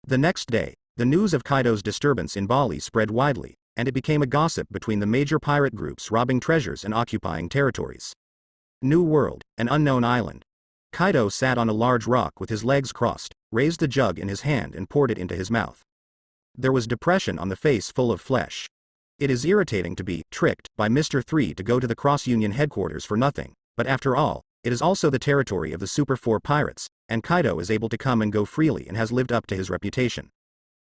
The next day, the news of Kaido's disturbance in Bali spread widely, and it became a gossip between the major pirate groups robbing treasures and occupying territories. New World, an unknown island. Kaido sat on a large rock with his legs crossed, raised the jug in his hand and poured it into his mouth. There was depression on the face full of flesh. It is irritating to be tricked by Mr. 3 to go to the Cross-Union headquarters for nothing, but after all, it is also the territory of the Super 4 pirates, and Kaido is able to come and go freely and has lived up to his reputation.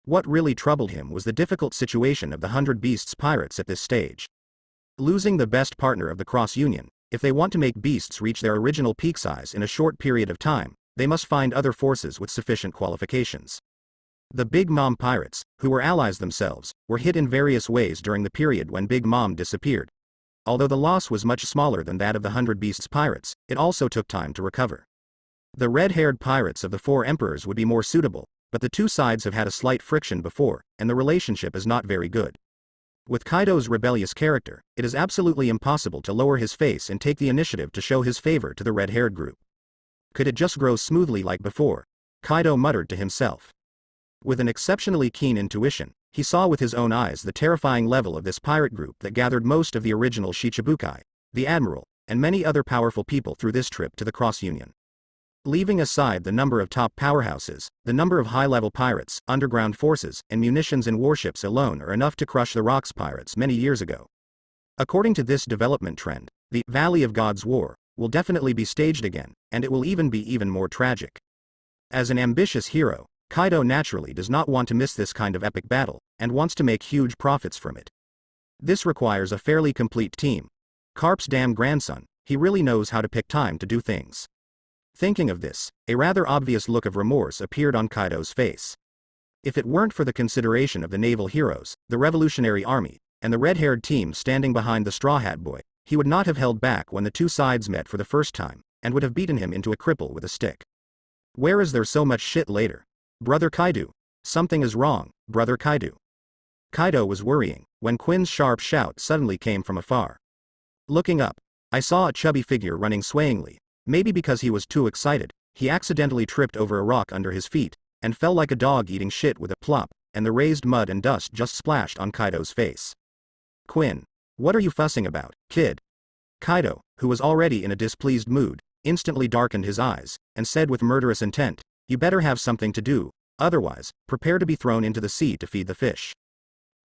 What really troubled him was the difficult situation of the 100 Beasts pirates at this stage. Losing the best partner of the Cross-Union, if they want to make Beasts reach their original peak size in a short period of time, they must find other forces with sufficient qualifications. The Big Mom pirates, who were allies themselves, were hit in various ways during the period when Big Mom disappeared. Although the loss was much smaller than that of the 100 Beasts pirates, it also took time to recover. The red-haired pirates of the 4 emperors would be more suitable, but the two sides have had a slight friction before, and the relationship is not very good. With Kaido's rebellious character, it is absolutely impossible to lower his face and take the initiative to show his favor to the red-haired group. Could it just grow smoothly like before? Kaido muttered to himself. With an exceptionally keen intuition, he saw with his own eyes the terrifying level of this pirate group that gathered most of the original Shichibukai, the Admiral, and many other powerful people through this trip to the Cross-Union. Leaving aside the number of top powerhouses, the number of high-level pirates, underground forces, and munitions and warships alone are enough to crush the Rocks pirates many years ago. According to this development trend, the Valley of Gods War will definitely be staged again, and it will even be even more tragic. As an ambitious hero, Kaido naturally does not want to miss this kind of epic battle, and wants to make huge profits from it. This requires a fairly complete team. Carp's damn grandson, he really knows how to pick time to do things. Thinking of this, a rather obvious look of remorse appeared on Kaido's face. If it weren't for the consideration of the naval heroes, the Revolutionary Army, and the red-haired team standing behind the Straw Hat Boy, he would not have held back when the two sides met for the first time, and would have beaten him into a cripple with a stick. Where is there so much shit later? Brother Kaido. Something is wrong, Brother Kaido. Kaido was worrying, when Quinn's sharp shout suddenly came from afar. Looking up, I saw a chubby figure running swayingly. Maybe because he was too excited, he accidentally tripped over a rock under his feet, and fell like a dog eating shit with a plop, and the raised mud and dust just splashed on Kaido's face. Quinn. What are you fussing about, kid? Kaido, who was already in a displeased mood, instantly darkened his eyes, and said with murderous intent, you better have something to do, otherwise, prepare to be thrown into the sea to feed the fish.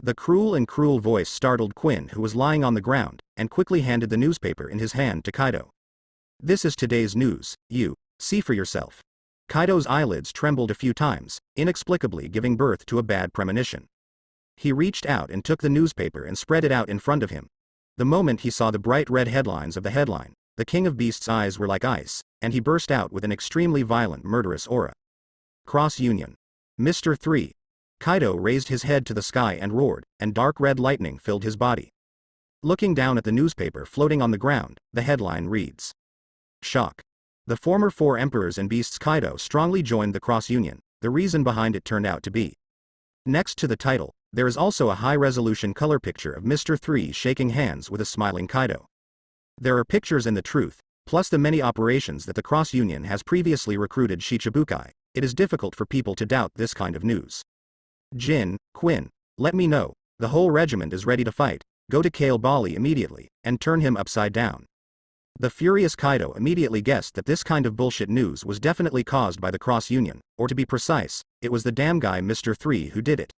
The cruel voice startled Quinn, who was lying on the ground, and quickly handed the newspaper in his hand to Kaido. This is today's news, you see for yourself. Kaido's eyelids trembled a few times, inexplicably giving birth to a bad premonition. He reached out and took the newspaper and spread it out in front of him. The moment he saw the bright red headlines of the headline, the King of Beasts' eyes were like ice, and he burst out with an extremely violent murderous aura. Cross-Union. Mr. 3. Kaido raised his head to the sky and roared, and dark red lightning filled his body. Looking down at the newspaper floating on the ground, the headline reads. Shock. The former 4 emperors and beasts Kaido strongly joined the Cross-Union. The reason behind it turned out to be. Next to the title, there is also a high-resolution color picture of Mr. 3 shaking hands with a smiling Kaido. There are pictures in the truth, plus the many operations that the Cross-Union has previously recruited Shichibukai. It is difficult for people to doubt this kind of news. Jin, Quinn, let me know, the whole regiment is ready to fight, go to Kale Bali immediately, and turn him upside down. The furious Kaido immediately guessed that this kind of bullshit news was definitely caused by the Cross-Union, or to be precise, it was the damn guy Mr. 3 who did it.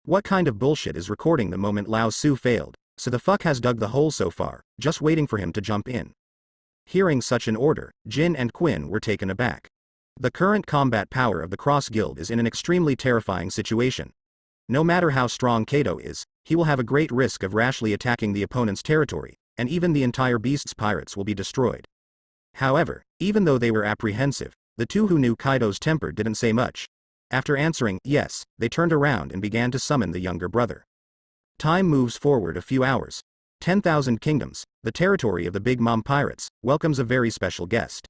What kind of bullshit is recording the moment Lao Su failed, so the fuck has dug the hole so far, just waiting for him to jump in? Hearing such an order, Jin and Quinn were taken aback. The current combat power of the Cross Guild is in an extremely terrifying situation. No matter how strong Kaido is, he will have a great risk of rashly attacking the opponent's territory, and even the entire Beast's pirates will be destroyed. However, even though they were apprehensive, the two who knew Kaido's temper didn't say much. After answering yes, they turned around and began to summon the younger brother. Time moves forward a few hours. 10,000 Kingdoms, the territory of the Big Mom pirates, welcomes a very special guest.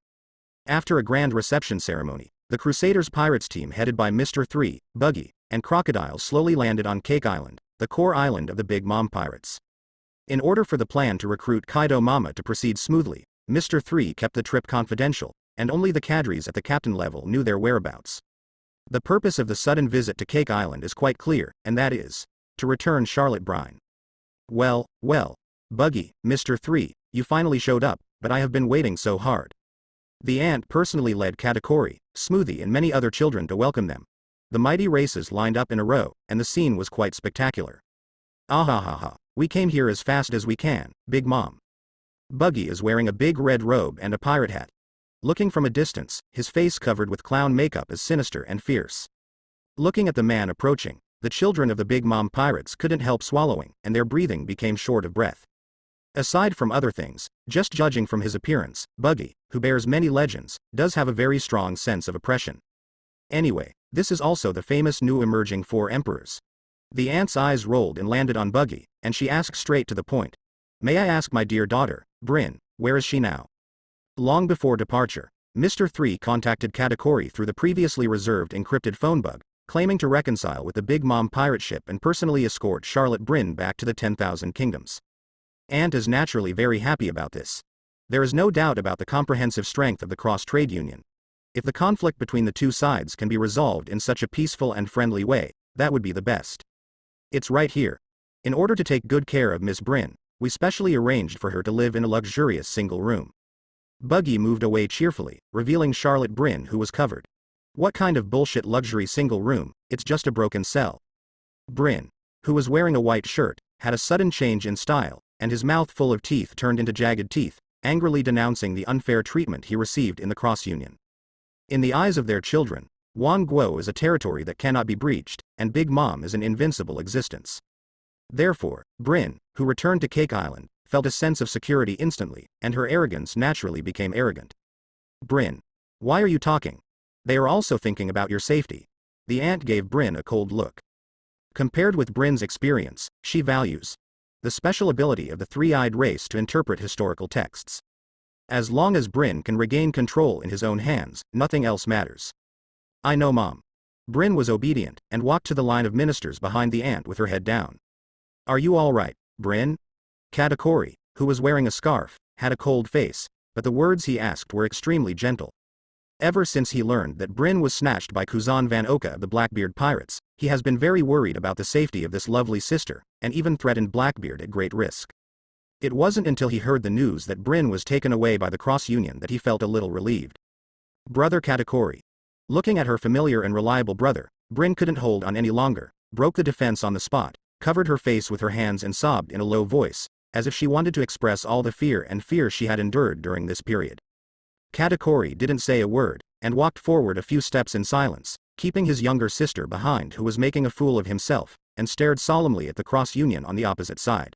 After a grand reception ceremony, the Crusaders Pirates team headed by Mr. 3, Buggy, and Crocodile slowly landed on Cake Island, the core island of the Big Mom pirates. In order for the plan to recruit Kaido Mama to proceed smoothly, Mr. 3 kept the trip confidential, and only the cadres at the captain level knew their whereabouts. The purpose of the sudden visit to Cake Island is quite clear, and that is to return Charlotte Brine. Well, well. Buggy, Mr. 3, you finally showed up, but I have been waiting so hard. The ant personally led Katakuri, Smoothie and many other children to welcome them. The mighty races lined up in a row, and the scene was quite spectacular. Ahahaha, we came here as fast as we can, Big Mom. Buggy is wearing a big red robe and a pirate hat. Looking from a distance, his face covered with clown makeup is sinister and fierce. Looking at the man approaching, the children of the Big Mom pirates couldn't help swallowing, and their breathing became short of breath. Aside from other things, just judging from his appearance, Buggy, who bears many legends, does have a very strong sense of oppression. Anyway, this is also the famous new emerging 4 emperors. The ant's eyes rolled and landed on Buggy, and she asked straight to the point. May I ask my dear daughter, Bryn, where is she now? Long before departure, Mr. 3 contacted Katakuri through the previously reserved encrypted phone bug, claiming to reconcile with the Big Mom pirate ship and personally escort Charlotte Bryn back to the 10,000 Kingdoms. Ant is naturally very happy about this. There is no doubt about the comprehensive strength of the cross-trade union. If the conflict between the two sides can be resolved in such a peaceful and friendly way, that would be the best. It's right here. In order to take good care of Miss Bryn, we specially arranged for her to live in a luxurious single room. Buggy moved away cheerfully, revealing Charlotte Bryn, who was covered. What kind of bullshit luxury single room, it's just a broken cell. Bryn, who was wearing a white shirt, had a sudden change in style, and his mouth full of teeth turned into jagged teeth, angrily denouncing the unfair treatment he received in the cross-union. In the eyes of their children, Wan Guo is a territory that cannot be breached, and Big Mom is an invincible existence. Therefore, Bryn, who returned to Cake Island, felt a sense of security instantly, and her arrogance naturally became arrogant. Bryn, why are you talking? They are also thinking about your safety. The ant gave Bryn a cold look. Compared with Bryn's experience, she values the special ability of the three-eyed race to interpret historical texts. As long as Bryn can regain control in his own hands, nothing else matters. I know, Mom. Bryn was obedient, and walked to the line of ministers behind the ant with her head down. Are you all right, Bryn? Katakuri, who was wearing a scarf, had a cold face, but the words he asked were extremely gentle. Ever since he learned that Bryn was snatched by Kuzan Van Oka of the Blackbeard pirates, he has been very worried about the safety of this lovely sister, and even threatened Blackbeard at great risk. It wasn't until he heard the news that Bryn was taken away by the cross-union that he felt a little relieved. Brother Katakuri. Looking at her familiar and reliable brother, Bryn couldn't hold on any longer, broke the defense on the spot, covered her face with her hands and sobbed in a low voice, as if she wanted to express all the fear she had endured during this period. Katakuri didn't say a word, and walked forward a few steps in silence, keeping his younger sister behind, who was making a fool of himself, and stared solemnly at the cross-union on the opposite side.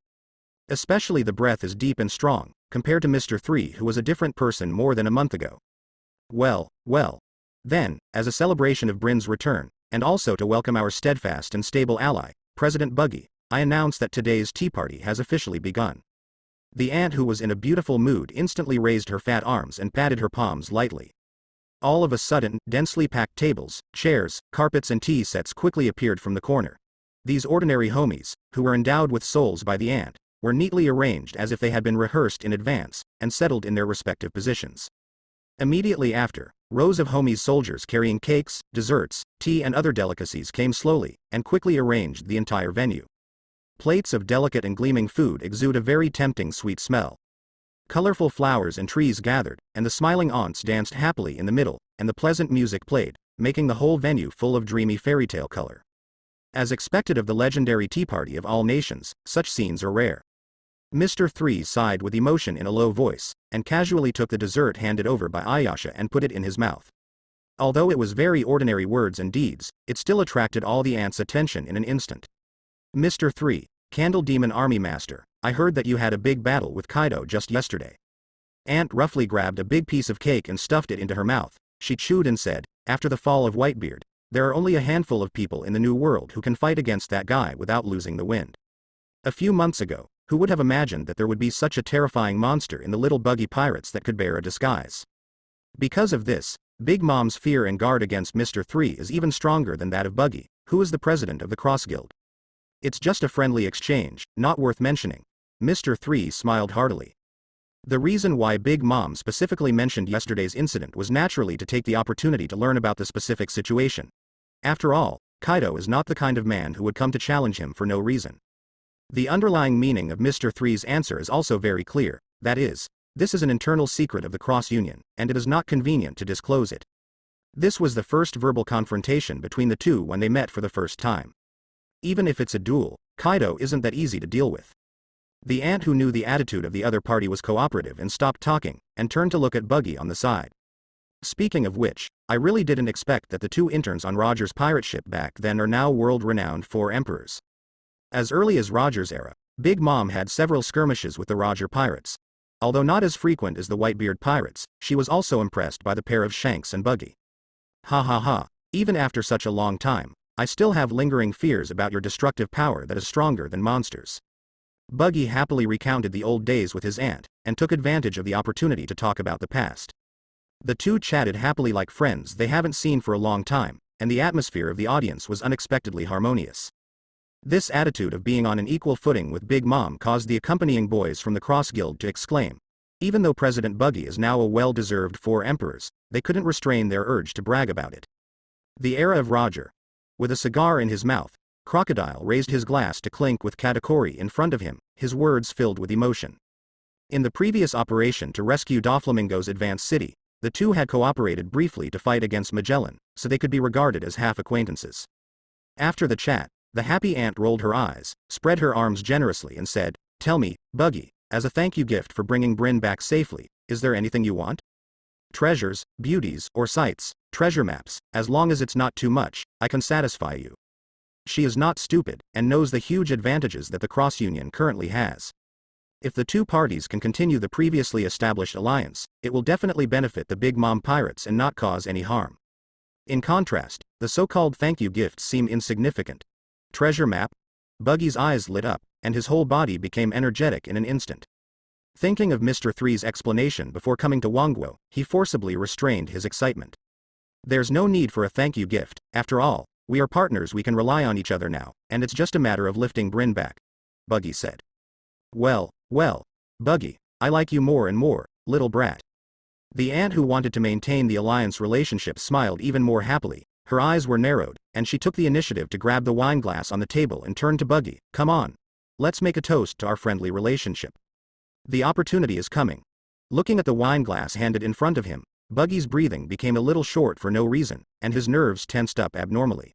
Especially the breath is deep and strong, compared to Mr. 3, who was a different person more than a month ago. Well, well. Then, as a celebration of Bryn's return, and also to welcome our steadfast and stable ally, President Buggy, I announce that today's tea party has officially begun. The ant, who was in a beautiful mood, instantly raised her fat arms and patted her palms lightly. All of a sudden, densely packed tables, chairs, carpets and tea sets quickly appeared from the corner. These ordinary homies, who were endowed with souls by the ant, were neatly arranged as if they had been rehearsed in advance, and settled in their respective positions. Immediately after, rows of homies soldiers carrying cakes, desserts, tea and other delicacies came slowly, and quickly arranged the entire venue. Plates of delicate and gleaming food exude a very tempting sweet smell. Colorful flowers and trees gathered, and the smiling aunts danced happily in the middle, and the pleasant music played, making the whole venue full of dreamy fairytale color. As expected of the legendary tea party of all nations, such scenes are rare. Mr. 3 sighed with emotion in a low voice, and casually took the dessert handed over by Ayasha and put it in his mouth. Although it was very ordinary words and deeds, it still attracted all the ants' attention in an instant. Mr. 3, Candle Demon Army Master, I heard that you had a big battle with Kaido just yesterday. Ant roughly grabbed a big piece of cake and stuffed it into her mouth. She chewed and said, after the fall of Whitebeard, there are only a handful of people in the New World who can fight against that guy without losing the wind. A few months ago, who would have imagined that there would be such a terrifying monster in the little buggy pirates that could bear a disguise? Because of this, Big Mom's fear and guard against Mr. 3 is even stronger than that of Buggy, who is the president of the Cross Guild. It's just a friendly exchange, not worth mentioning. Mr. 3 smiled heartily. The reason why Big Mom specifically mentioned yesterday's incident was naturally to take the opportunity to learn about the specific situation. After all, Kaido is not the kind of man who would come to challenge him for no reason. The underlying meaning of Mr. Three's answer is also very clear, that is, this is an internal secret of the Cross Union, and it is not convenient to disclose it. This was the first verbal confrontation between the two when they met for the first time. Even if it's a duel, Kaido isn't that easy to deal with. The ant who knew the attitude of the other party was cooperative and stopped talking, and turned to look at Buggy on the side. Speaking of which, I really didn't expect that the two interns on Roger's pirate ship back then are now world-renowned four emperors. As early as Roger's era, Big Mom had several skirmishes with the Roger pirates. Although not as frequent as the Whitebeard pirates, she was also impressed by the pair of Shanks and Buggy. Ha ha ha, even after such a long time, I still have lingering fears about your destructive power that is stronger than monsters. Buggy happily recounted the old days with his aunt, and took advantage of the opportunity to talk about the past. The two chatted happily like friends they haven't seen for a long time, and the atmosphere of the audience was unexpectedly harmonious. This attitude of being on an equal footing with Big Mom caused the accompanying boys from the Cross Guild to exclaim. Even though President Buggy is now a well-deserved four emperors, they couldn't restrain their urge to brag about it. The era of Roger. With a cigar in his mouth, Crocodile raised his glass to clink with Katakuri in front of him, his words filled with emotion. In the previous operation to rescue Doflamingo's advanced city, the two had cooperated briefly to fight against Magellan, so they could be regarded as half-acquaintances. After the chat, the happy ant rolled her eyes, spread her arms generously and said, "Tell me, Buggy, as a thank you gift for bringing Bryn back safely, is there anything you want? Treasures, beauties, or sights, treasure maps, as long as it's not too much, I can satisfy you." She is not stupid, and knows the huge advantages that the Cross Union currently has. If the two parties can continue the previously established alliance, it will definitely benefit the Big Mom pirates and not cause any harm. In contrast, the so-called thank you gifts seem insignificant. Treasure map? Buggy's eyes lit up, and his whole body became energetic in an instant. Thinking of Mr. Three's explanation before coming to Wangwo, he forcibly restrained his excitement. There's no need for a thank you gift, after all, we are partners, we can rely on each other now, and it's just a matter of lifting Bryn back, Buggy said. Well, Buggy, I like you more and more, little brat. The ant who wanted to maintain the alliance relationship smiled even more happily, her eyes were narrowed, and she took the initiative to grab the wine glass on the table and turned to Buggy. Come on. Let's make a toast to our friendly relationship. The opportunity is coming. Looking at the wine glass handed in front of him, Buggy's breathing became a little short for no reason, and his nerves tensed up abnormally.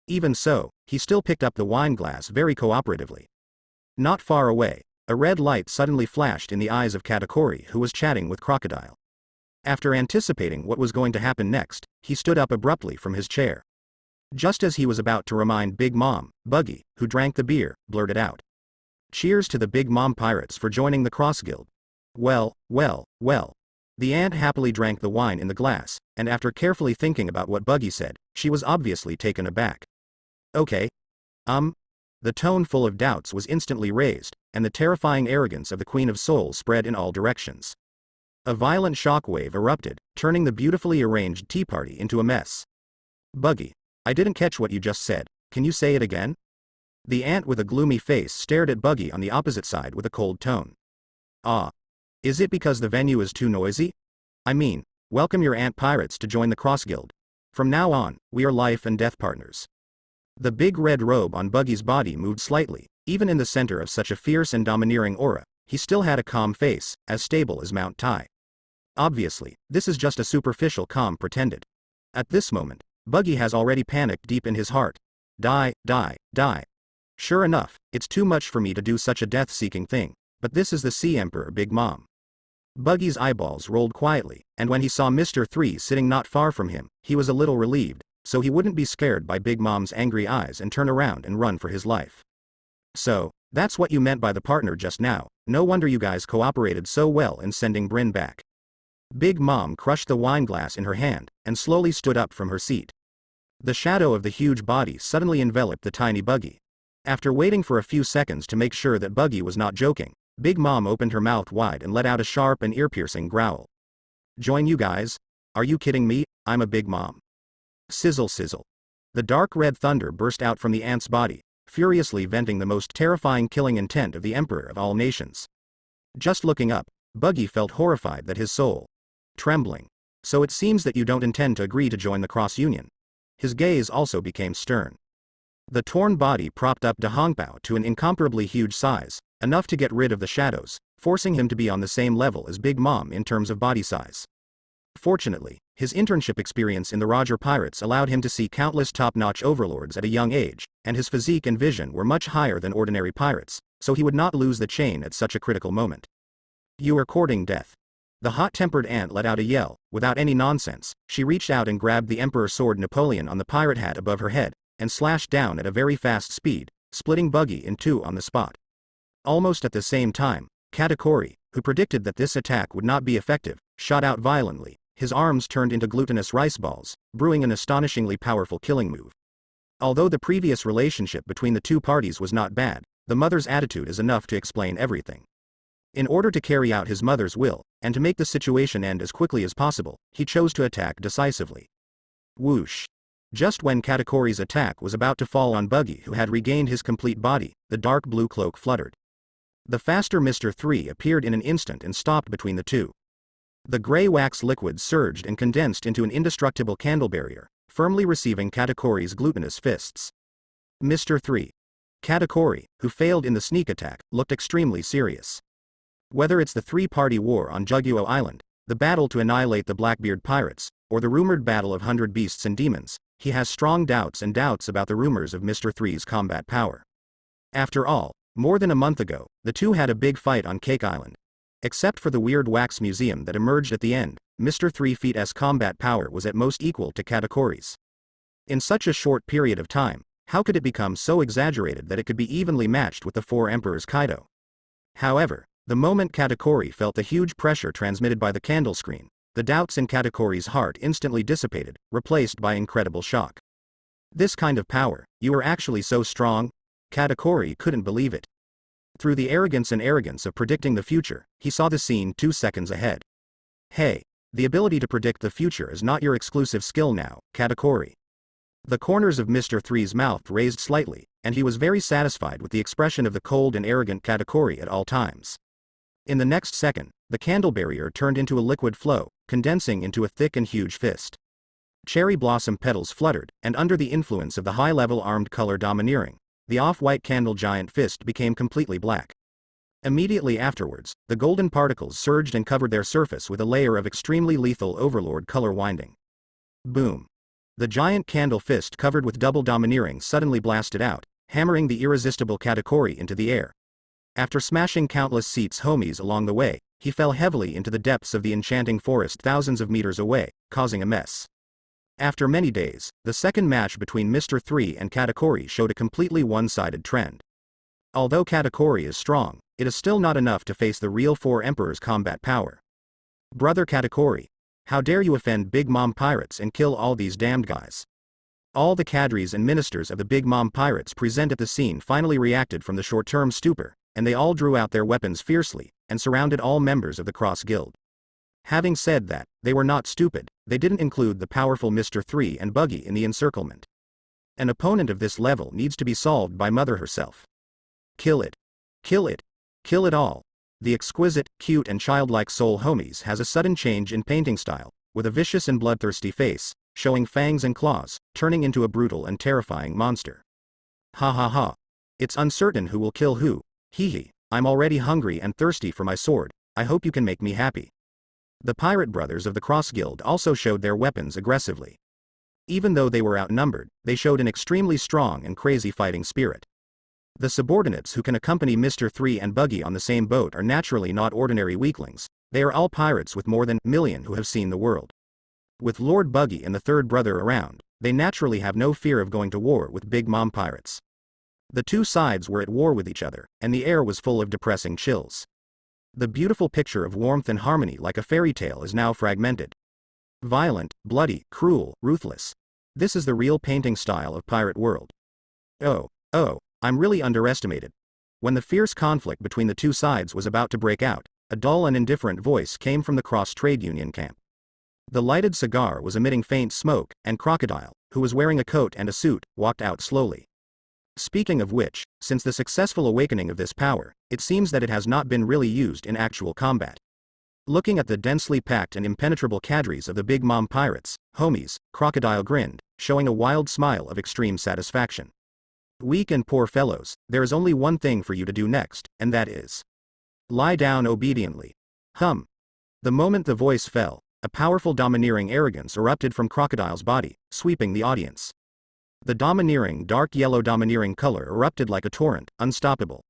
Even so, he still picked up the wine glass very cooperatively. Not far away, a red light suddenly flashed in the eyes of Katakuri, who was chatting with Crocodile. After anticipating what was going to happen next, he stood up abruptly from his chair. Just as he was about to remind Big Mom, Buggy, who drank the beer, blurted out. Cheers to the Big Mom pirates for joining the Cross Guild. Well. The ant happily drank the wine in the glass, and after carefully thinking about what Buggy said, she was obviously taken aback. Okay. The tone full of doubts was instantly raised, and the terrifying arrogance of the Queen of Souls spread in all directions. A violent shockwave erupted, turning the beautifully arranged tea party into a mess. Buggy, I didn't catch what you just said, can you say it again? The ant with a gloomy face stared at Buggy on the opposite side with a cold tone. Is it because the venue is too noisy? I mean, welcome your ant pirates to join the Cross Guild. From now on, we are life and death partners. The big red robe on Buggy's body moved slightly, even in the center of such a fierce and domineering aura, he still had a calm face, as stable as Mount Tai. Obviously, this is just a superficial calm pretended. At this moment, Buggy has already panicked deep in his heart. Die. Sure enough, it's too much for me to do such a death-seeking thing, but this is the Sea Emperor Big Mom. Buggy's eyeballs rolled quietly, and when he saw Mr. Three sitting not far from him, he was a little relieved, so he wouldn't be scared by Big Mom's angry eyes and turn around and run for his life. So, that's what you meant by the partner just now, no wonder you guys cooperated so well in sending Bryn back. Big Mom crushed the wine glass in her hand, and slowly stood up from her seat. The shadow of the huge body suddenly enveloped the tiny Buggy. After waiting for a few seconds to make sure that Buggy was not joking, Big Mom opened her mouth wide and let out a sharp and ear-piercing growl. Join you guys? Are you kidding me? I'm a Big Mom. Sizzle sizzle. The dark red thunder burst out from the ant's body, furiously venting the most terrifying killing intent of the Emperor of all nations. Just looking up, Buggy felt horrified that his soul. Trembling. So it seems that you don't intend to agree to join the Cross Union. his gaze also became stern. The torn body propped up De Hongbao to an incomparably huge size, enough to get rid of the shadows, forcing him to be on the same level as Big Mom in terms of body size. Fortunately, his internship experience in the Roger Pirates allowed him to see countless top-notch overlords at a young age, and his physique and vision were much higher than ordinary pirates, so he would not lose the chain at such a critical moment. You are courting death. The hot-tempered ant let out a yell. Without any nonsense, she reached out and grabbed the Emperor's sword Napoleon on the pirate hat above her head, and slashed down at a very fast speed, splitting Buggy in two on the spot. Almost at the same time, Katakuri, who predicted that this attack would not be effective, shot out violently, his arms turned into glutinous rice balls, brewing an astonishingly powerful killing move. Although the previous relationship between the two parties was not bad, the mother's attitude is enough to explain everything. In order to carry out his mother's will, and to make the situation end as quickly as possible, he chose to attack decisively. Whoosh! Just when Katakuri's attack was about to fall on Buggy, who had regained his complete body, the dark blue cloak fluttered. The faster Mr. 3 appeared in an instant and stopped between the two. The gray wax liquid surged and condensed into an indestructible candle barrier, firmly receiving Katakuri's glutinous fists. Mr. 3. Katakuri, who failed in the sneak attack, looked extremely serious. Whether it's the three-party war on Juguo Island, the battle to annihilate the Blackbeard pirates, or the rumored battle of 100 beasts and demons, he has strong doubts about the rumors of Mr. 3's combat power. After all, more than a month ago, the two had a big fight on Cake Island. Except for the weird wax museum that emerged at the end, Mr. 3's combat power was at most equal to Katakuri's. In such a short period of time, how could it become so exaggerated that it could be evenly matched with the Four Emperors Kaido? However, the moment Katakuri felt the huge pressure transmitted by the candle screen, the doubts in Katakuri's heart instantly dissipated, replaced by incredible shock. This kind of power, you are actually so strong? Katakuri couldn't believe it. Through the arrogance of predicting the future, he saw the scene 2 seconds ahead. Hey, the ability to predict the future is not your exclusive skill now, Katakuri. The corners of Mr. 3's mouth raised slightly, and he was very satisfied with the expression of the cold and arrogant Katakuri at all times. In the next second, the candle barrier turned into a liquid flow, condensing into a thick and huge fist. Cherry blossom petals fluttered, and under the influence of the high-level armed color domineering, the off-white candle giant fist became completely black. Immediately afterwards, the golden particles surged and covered their surface with a layer of extremely lethal overlord color winding. Boom! The giant candle fist covered with double domineering suddenly blasted out, hammering the irresistible Katakuri into the air. After smashing countless seats homies along the way, he fell heavily into the depths of the enchanting forest thousands of meters away, causing a mess. After many days, the second match between Mr. 3 and Katakuri showed a completely one-sided trend. Although Katakuri is strong, it is still not enough to face the real Four Emperors' combat power. Brother Katakuri, how dare you offend Big Mom Pirates and kill all these damned guys? All the cadres and ministers of the Big Mom Pirates present at the scene finally reacted from the short-term stupor, and they all drew out their weapons fiercely, and surrounded all members of the Cross Guild. Having said that, they were not stupid, they didn't include the powerful Mr. 3 and Buggy in the encirclement. An opponent of this level needs to be solved by Mother herself. Kill it. Kill it. Kill it all. The exquisite, cute and childlike Soul Homies has a sudden change in painting style, with a vicious and bloodthirsty face, showing fangs and claws, turning into a brutal and terrifying monster. Ha ha ha. It's uncertain who will kill who, hee hee, I'm already hungry and thirsty for my sword, I hope you can make me happy. The pirate brothers of the Cross Guild also showed their weapons aggressively. Even though they were outnumbered, they showed an extremely strong and crazy fighting spirit. The subordinates who can accompany Mr. 3 and Buggy on the same boat are naturally not ordinary weaklings, they are all pirates with more than a million who have seen the world. With Lord Buggy and the third brother around, they naturally have no fear of going to war with Big Mom Pirates. The two sides were at war with each other, and the air was full of depressing chills. The beautiful picture of warmth and harmony like a fairy tale is now fragmented. Violent, bloody, cruel, ruthless. This is the real painting style of Pirate World. Oh, I'm really underestimated. When the fierce conflict between the two sides was about to break out, a dull and indifferent voice came from the Cross Trade Union camp. The lighted cigar was emitting faint smoke, and Crocodile, who was wearing a coat and a suit, walked out slowly. Speaking of which, since the successful awakening of this power, it seems that it has not been really used in actual combat. Looking at the densely packed and impenetrable cadres of the Big Mom pirates, homies, Crocodile grinned, showing a wild smile of extreme satisfaction. Weak and poor fellows, there is only one thing for you to do next, and that is lie down obediently. The moment the voice fell, a powerful domineering arrogance erupted from Crocodile's body, sweeping the audience. The domineering dark yellow domineering color erupted like a torrent, unstoppable.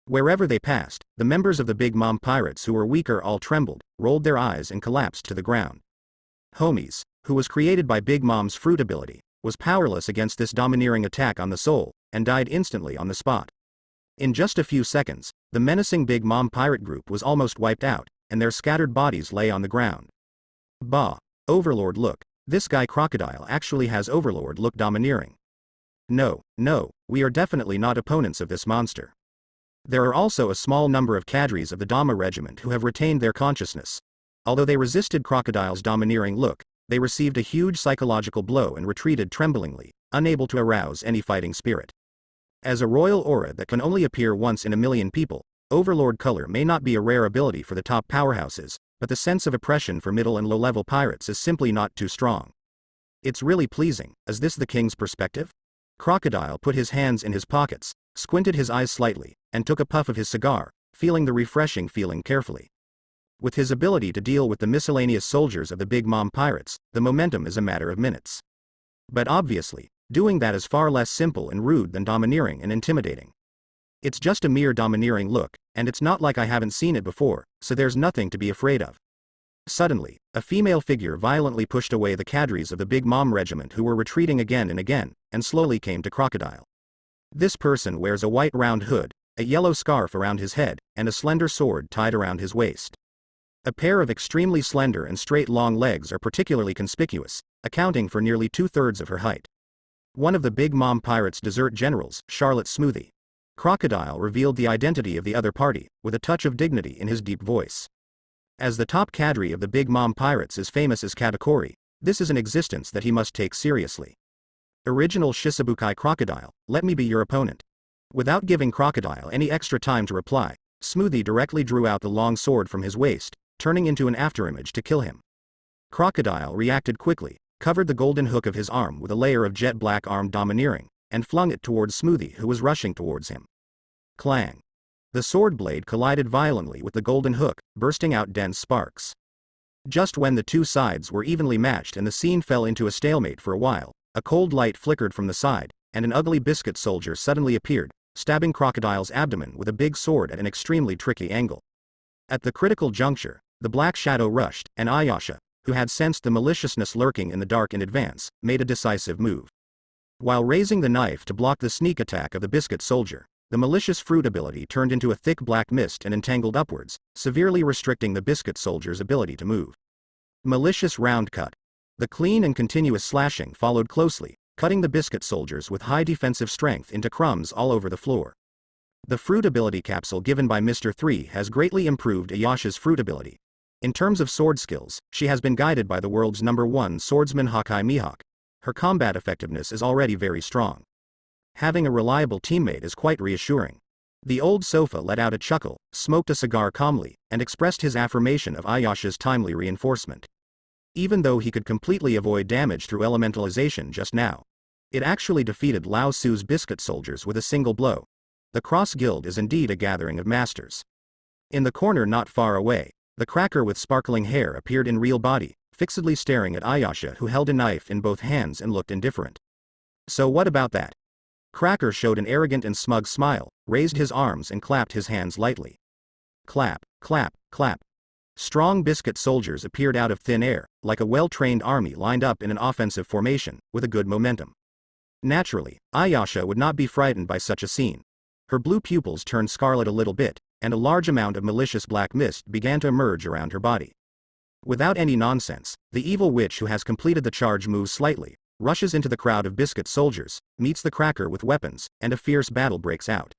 Wherever they passed, the members of the Big Mom pirates who were weaker all trembled, rolled their eyes and collapsed to the ground. Homies, who was created by Big Mom's fruit ability, was powerless against this domineering attack on the soul, and died instantly on the spot. In just a few seconds, the menacing Big Mom pirate group was almost wiped out, and their scattered bodies lay on the ground. Bah! Overlord look, this guy Crocodile actually has Overlord look domineering. No, we are definitely not opponents of this monster. There are also a small number of cadres of the Dama regiment who have retained their consciousness. Although they resisted Crocodile's domineering look, they received a huge psychological blow and retreated tremblingly, unable to arouse any fighting spirit. As a royal aura that can only appear once in a million people, Overlord color may not be a rare ability for the top powerhouses, but the sense of oppression for middle and low-level pirates is simply not too strong. It's really pleasing. Is this the king's perspective? Crocodile put his hands in his pockets, squinted his eyes slightly, and took a puff of his cigar, feeling the refreshing feeling carefully. With his ability to deal with the miscellaneous soldiers of the Big Mom pirates, the momentum is a matter of minutes. But obviously, doing that is far less simple and rude than domineering and intimidating. It's just a mere domineering look, and it's not like I haven't seen it before, so there's nothing to be afraid of. Suddenly, a female figure violently pushed away the cadres of the Big Mom regiment who were retreating again, and slowly came to Crocodile. This person wears a white round hood, a yellow scarf around his head, and a slender sword tied around his waist. A pair of extremely slender and straight long legs are particularly conspicuous, accounting for nearly 2/3 of her height. One of the Big Mom pirates' dessert generals, Charlotte Smoothie. Crocodile revealed the identity of the other party, with a touch of dignity in his deep voice. As the top cadre of the Big Mom pirates is famous as Katakuri, this is an existence that he must take seriously. Original Shisabukai Crocodile, let me be your opponent. Without giving Crocodile any extra time to reply, Smoothie directly drew out the long sword from his waist, turning into an afterimage to kill him. Crocodile reacted quickly, covered the golden hook of his arm with a layer of jet black armed domineering, and flung it towards Smoothie who was rushing towards him. Clang! The sword blade collided violently with the golden hook, bursting out dense sparks. Just when the two sides were evenly matched and the scene fell into a stalemate for a while, a cold light flickered from the side, and an ugly biscuit soldier suddenly appeared, stabbing Crocodile's abdomen with a big sword at an extremely tricky angle. At the critical juncture, the black shadow rushed, and Ayasha, who had sensed the maliciousness lurking in the dark in advance, made a decisive move. While raising the knife to block the sneak attack of the biscuit soldier, the malicious fruit ability turned into a thick black mist and entangled upwards, severely restricting the biscuit soldier's ability to move. Malicious round cut. The clean and continuous slashing followed closely, cutting the biscuit soldiers with high defensive strength into crumbs all over the floor. The fruit ability capsule given by Mr. 3 has greatly improved Ayasha's fruit ability. In terms of sword skills, she has been guided by the world's #1 swordsman Hakai Mihawk. Her combat effectiveness is already very strong. Having a reliable teammate is quite reassuring. The old sofa let out a chuckle, smoked a cigar calmly, and expressed his affirmation of Ayasha's timely reinforcement. Even though he could completely avoid damage through elementalization just now, it actually defeated Lao Tzu's biscuit soldiers with a single blow. The Cross Guild is indeed a gathering of masters. In the corner not far away, the cracker with sparkling hair appeared in real body, fixedly staring at Ayasha who held a knife in both hands and looked indifferent. So what about that? Cracker showed an arrogant and smug smile, raised his arms and clapped his hands lightly. Clap, clap, clap. Strong biscuit soldiers appeared out of thin air, like a well-trained army lined up in an offensive formation, with a good momentum. Naturally, Ayasha would not be frightened by such a scene. Her blue pupils turned scarlet a little bit, and a large amount of malicious black mist began to emerge around her body. Without any nonsense, the evil witch who has completed the charge moves slightly, rushes into the crowd of biscuit soldiers, meets the cracker with weapons, and a fierce battle breaks out.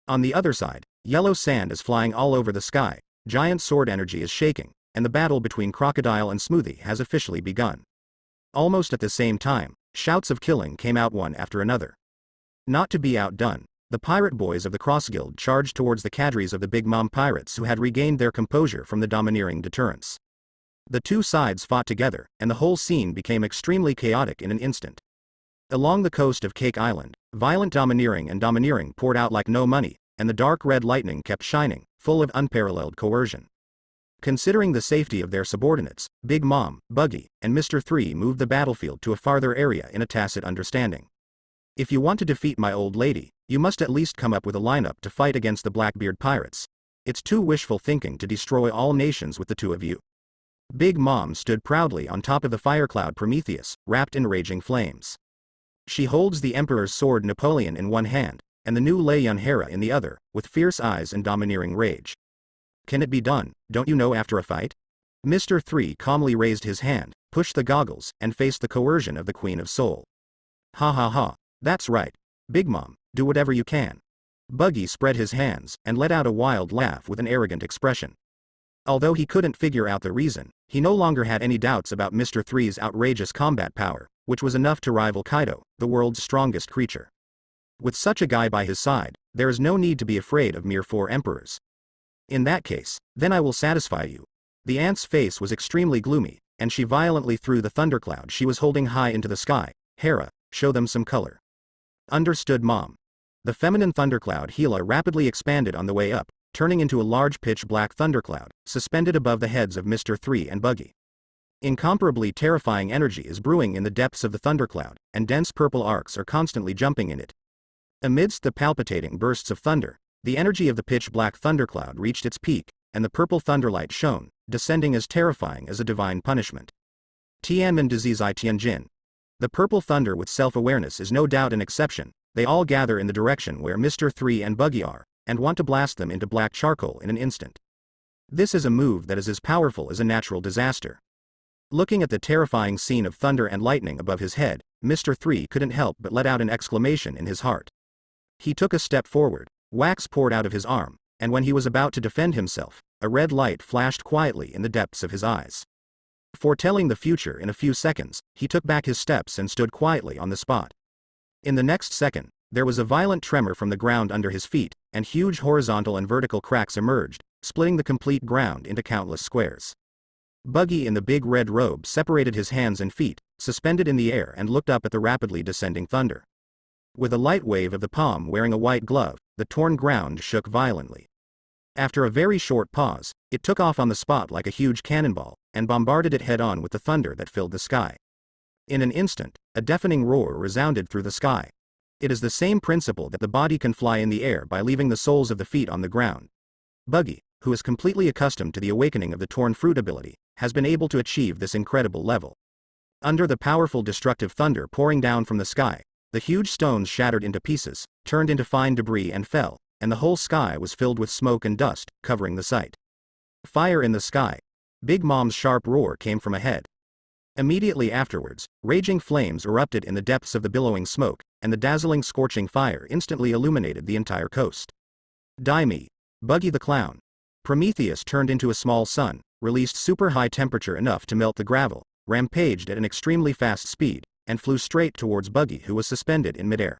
On the other side, yellow sand is flying all over the sky, giant sword energy is shaking, and the battle between Crocodile and Smoothie has officially begun. Almost at the same time, shouts of killing came out one after another. Not to be outdone, The pirate boys of the Cross Guild charged towards the cadres of the Big Mom pirates who had regained their composure from the domineering deterrence. The two sides fought together, and the whole scene became extremely chaotic in an instant. Along the coast of Cake Island, violent domineering poured out like no money, and the dark red lightning kept shining, full of unparalleled coercion. Considering the safety of their subordinates, Big Mom, Buggy, and Mr. 3 moved the battlefield to a farther area in a tacit understanding. If you want to defeat my old lady, you must at least come up with a lineup to fight against the Blackbeard pirates. It's too wishful thinking to destroy all nations with the two of you. Big Mom stood proudly on top of the fire cloud Prometheus, wrapped in raging flames. She holds the Emperor's sword Napoleon in one hand, and the new Leon Hera in the other, with fierce eyes and domineering rage. Can it be done, don't you know, after a fight? Mr. 3 calmly raised his hand, pushed the goggles, and faced the coercion of the Queen of Soul. Ha ha ha, that's right. Big Mom, do whatever you can. Buggy spread his hands, and let out a wild laugh with an arrogant expression. Although he couldn't figure out the reason, he no longer had any doubts about Mr. 3's outrageous combat power, which was enough to rival Kaido, the world's strongest creature. With such a guy by his side, there is no need to be afraid of mere 4 emperors. In that case, then I will satisfy you. The ant's face was extremely gloomy, and she violently threw the thundercloud she was holding high into the sky. Hera, show them some color. Understood, Mom. The feminine thundercloud Gila rapidly expanded on the way up, turning into a large pitch-black thundercloud, suspended above the heads of Mr. 3 and Buggy. Incomparably terrifying energy is brewing in the depths of the thundercloud, and dense purple arcs are constantly jumping in it. Amidst the palpitating bursts of thunder, the energy of the pitch-black thundercloud reached its peak, and the purple thunderlight shone, descending as terrifying as a divine punishment. Tianmen disease I Tianjin. The purple thunder with self-awareness is no doubt an exception. They all gather in the direction where Mr. 3 and Buggy are, and want to blast them into black charcoal in an instant. This is a move that is as powerful as a natural disaster. Looking at the terrifying scene of thunder and lightning above his head, Mr. 3 couldn't help but let out an exclamation in his heart. He took a step forward, wax poured out of his arm, and when he was about to defend himself, a red light flashed quietly in the depths of his eyes. Foretelling the future in a few seconds, he took back his steps and stood quietly on the spot. In the next second, there was a violent tremor from the ground under his feet, and huge horizontal and vertical cracks emerged, splitting the complete ground into countless squares. Buggy in the big red robe separated his hands and feet, suspended in the air, and looked up at the rapidly descending thunder. With a light wave of the palm wearing a white glove, the torn ground shook violently. After a very short pause, it took off on the spot like a huge cannonball, and bombarded it head-on with the thunder that filled the sky. In an instant, a deafening roar resounded through the sky. It is the same principle that the body can fly in the air by leaving the soles of the feet on the ground. Buggy, who is completely accustomed to the awakening of the torn fruit ability, has been able to achieve this incredible level. Under the powerful destructive thunder pouring down from the sky, the huge stones shattered into pieces, turned into fine debris and fell, and the whole sky was filled with smoke and dust, covering the sight. Fire in the sky. Big Mom's sharp roar came from ahead. Immediately afterwards, raging flames erupted in the depths of the billowing smoke, and the dazzling scorching fire instantly illuminated the entire coast. Die me. Buggy the Clown. Prometheus turned into a small sun, released super high temperature enough to melt the gravel, rampaged at an extremely fast speed, and flew straight towards Buggy, who was suspended in midair.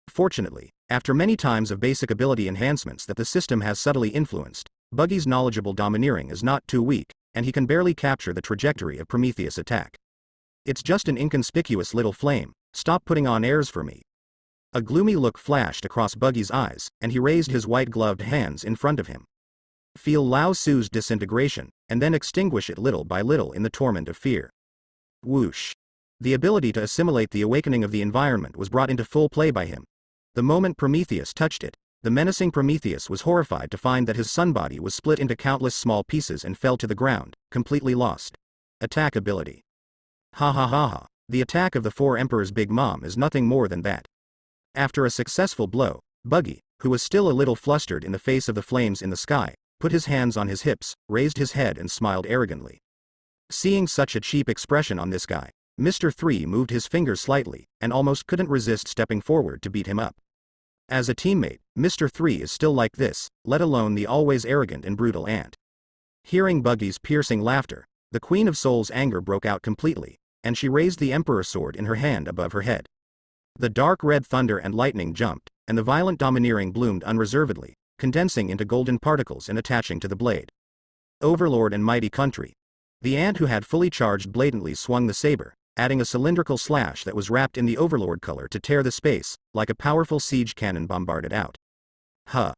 Fortunately, after many times of basic ability enhancements that the system has subtly influenced, Buggy's knowledgeable domineering is not too weak, and he can barely capture the trajectory of Prometheus' attack. It's just an inconspicuous little flame, stop putting on airs for me. A gloomy look flashed across Buggy's eyes, and he raised his white-gloved hands in front of him. Feel Lao Tzu's disintegration, and then extinguish it little by little in the torment of fear. Whoosh. The ability to assimilate the awakening of the environment was brought into full play by him. The moment Prometheus touched it, the menacing Prometheus was horrified to find that his sun body was split into countless small pieces and fell to the ground, completely lost. Attack ability. Ha ha ha ha. The attack of the 4 Emperors Big Mom is nothing more than that. After a successful blow, Buggy, who was still a little flustered in the face of the flames in the sky, put his hands on his hips, raised his head and smiled arrogantly. Seeing such a cheap expression on this guy, Mr. 3 moved his fingers slightly, and almost couldn't resist stepping forward to beat him up. As a teammate, Mr. 3 is still like this, let alone the always arrogant and brutal ant. Hearing Buggy's piercing laughter, the Queen of Soul's anger broke out completely, and she raised the Emperor sword in her hand above her head. The dark red thunder and lightning jumped, and the violent domineering bloomed unreservedly, condensing into golden particles and attaching to the blade. Overlord and mighty country. The ant who had fully charged blatantly swung the saber, adding a cylindrical slash that was wrapped in the Overlord color to tear the space, like a powerful siege cannon bombarded out. Huh.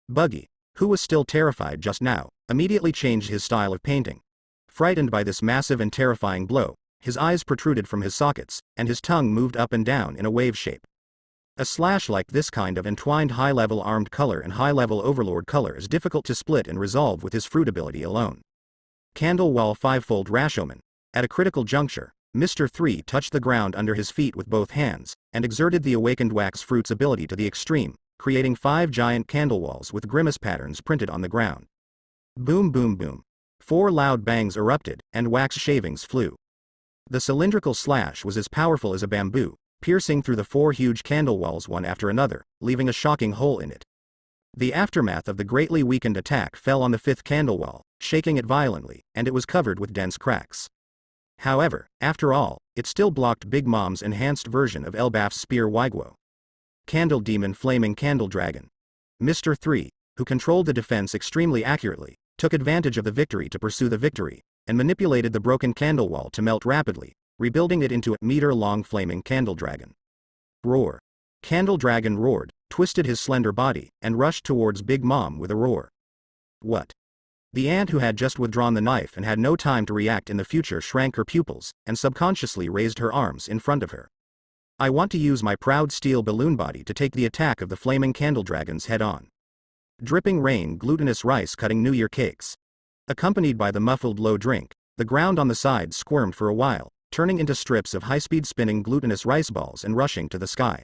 Buggy, who was still terrified just now, immediately changed his style of painting. Frightened by this massive and terrifying blow, his eyes protruded from his sockets, and his tongue moved up and down in a wave shape. A slash like this kind of entwined high-level armed color and high-level Overlord color is difficult to split and resolve with his fruit ability alone. Candle Wall Fivefold Rashoman. At a critical juncture, Mr. 3 touched the ground under his feet with both hands, and exerted the awakened wax fruit's ability to the extreme, creating 5 giant candle walls with grimace patterns printed on the ground. Boom boom boom. 4 loud bangs erupted, and wax shavings flew. The cylindrical slash was as powerful as a bamboo, piercing through the 4 huge candle walls one after another, leaving a shocking hole in it. The aftermath of the greatly weakened attack fell on the 5th candle wall, shaking it violently, and it was covered with dense cracks. However, after all, it still blocked Big Mom's enhanced version of Elbaf's spear Wiguo. Candle Demon Flaming Candle Dragon. Mr. 3, who controlled the defense extremely accurately, took advantage of the victory to pursue the victory, and manipulated the broken candle wall to melt rapidly, rebuilding it into a meter-long flaming candle dragon. Roar. Candle Dragon roared, twisted his slender body, and rushed towards Big Mom with a roar. What? The ant who had just withdrawn the knife and had no time to react in the future shrank her pupils, and subconsciously raised her arms in front of her. I want to use my proud steel balloon body to take the attack of the flaming candle dragons head on. Dripping rain glutinous rice cutting New Year cakes. Accompanied by the muffled low drink, the ground on the sides squirmed for a while, turning into strips of high-speed spinning glutinous rice balls and rushing to the sky.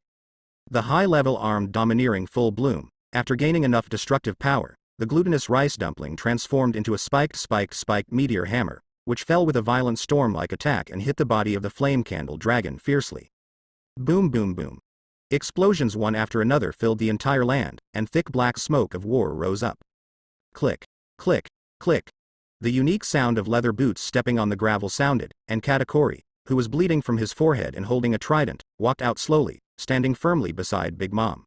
The high-level armed domineering full bloom, after gaining enough destructive power, the glutinous rice dumpling transformed into a spiked meteor hammer, which fell with a violent storm-like attack and hit the body of the flame candle dragon fiercely. Boom boom boom. Explosions one after another filled the entire land, and thick black smoke of war rose up. Click, click, click. The unique sound of leather boots stepping on the gravel sounded, and Katakuri, who was bleeding from his forehead and holding a trident, walked out slowly, standing firmly beside Big Mom.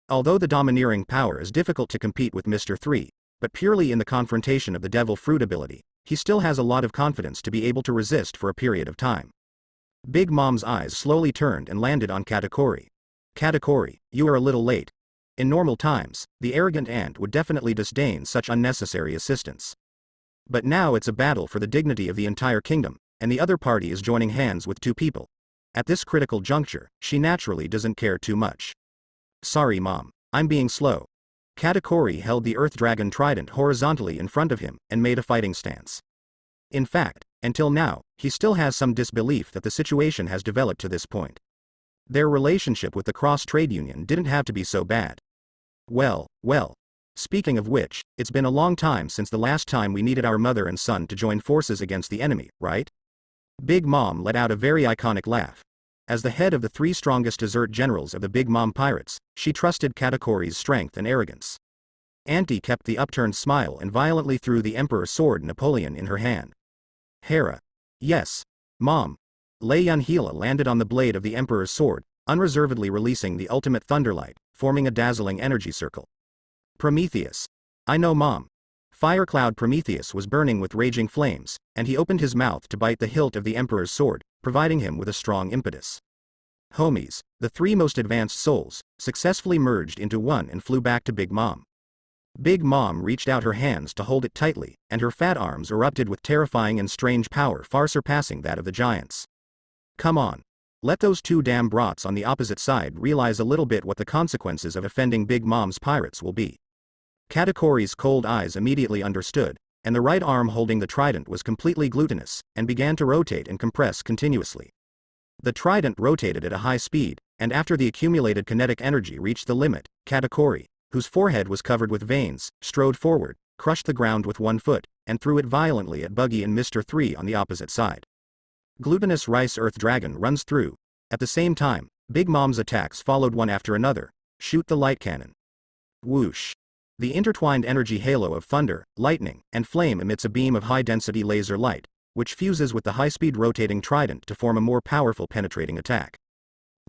Although the domineering power is difficult to compete with Mr. 3, but purely in the confrontation of the devil fruit ability, he still has a lot of confidence to be able to resist for a period of time. Big Mom's eyes slowly turned and landed on Katakuri. Katakuri, you are a little late. In normal times, the arrogant ant would definitely disdain such unnecessary assistance. But now it's a battle for the dignity of the entire kingdom, and the other party is joining hands with 2 people. At this critical juncture, she naturally doesn't care too much. Sorry Mom, I'm being slow. Katakuri held the Earth Dragon trident horizontally in front of him, and made a fighting stance. In fact, until now, he still has some disbelief that the situation has developed to this point. Their relationship with the cross-trade union didn't have to be so bad. Well. Speaking of which, it's been a long time since the last time we needed our mother and son to join forces against the enemy, right? Big Mom let out a very iconic laugh. As the head of the 3 strongest desert generals of the Big Mom pirates, she trusted Katakuri's strength and arrogance. Auntie kept the upturned smile and violently threw the Emperor's sword Napoleon in her hand. Hera. Yes. Mom. Lei Yunhila landed on the blade of the Emperor's sword, unreservedly releasing the ultimate thunderlight, forming a dazzling energy circle. Prometheus. I know Mom. Firecloud Prometheus was burning with raging flames, and he opened his mouth to bite the hilt of the Emperor's sword, providing him with a strong impetus. Homies, the 3 most advanced souls, successfully merged into one and flew back to Big Mom. Big Mom reached out her hands to hold it tightly, and her fat arms erupted with terrifying and strange power far surpassing that of the giants. Come on. Let those 2 damn brats on the opposite side realize a little bit what the consequences of offending Big Mom's pirates will be. Katakuri's cold eyes immediately understood, and the right arm holding the trident was completely glutinous, and began to rotate and compress continuously. The trident rotated at a high speed, and after the accumulated kinetic energy reached the limit, Katakuri, whose forehead was covered with veins, strode forward, crushed the ground with 1 foot, and threw it violently at Buggy and Mr. 3 on the opposite side. Glutinous Rice Earth Dragon runs through. At the same time, Big Mom's attacks followed one after another. Shoot the light cannon. Whoosh. The intertwined energy halo of thunder, lightning, and flame emits a beam of high-density laser light, which fuses with the high-speed rotating trident to form a more powerful penetrating attack.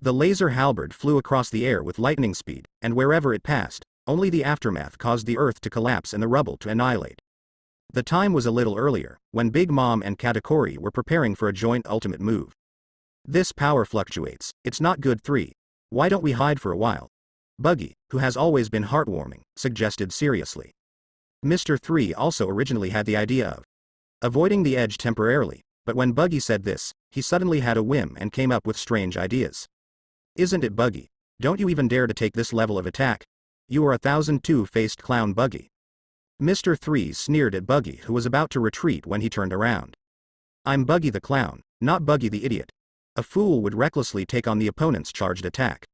The laser halberd flew across the air with lightning speed, and wherever it passed, only the aftermath caused the earth to collapse and the rubble to annihilate. The time was a little earlier, when Big Mom and Katakuri were preparing for a joint ultimate move. This power fluctuates, it's not good. 3. Why don't we hide for a while? Buggy, who has always been heartwarming, suggested seriously. Mr. 3 also originally had the idea of avoiding the edge temporarily, but when Buggy said this, he suddenly had a whim and came up with strange ideas. Isn't it, Buggy? Don't you even dare to take this level of attack? You are a 1,002-faced clown, Buggy. Mr. 3 sneered at Buggy, who was about to retreat when he turned around. I'm Buggy the clown, not Buggy the idiot. A fool would recklessly take on the opponent's charged attack.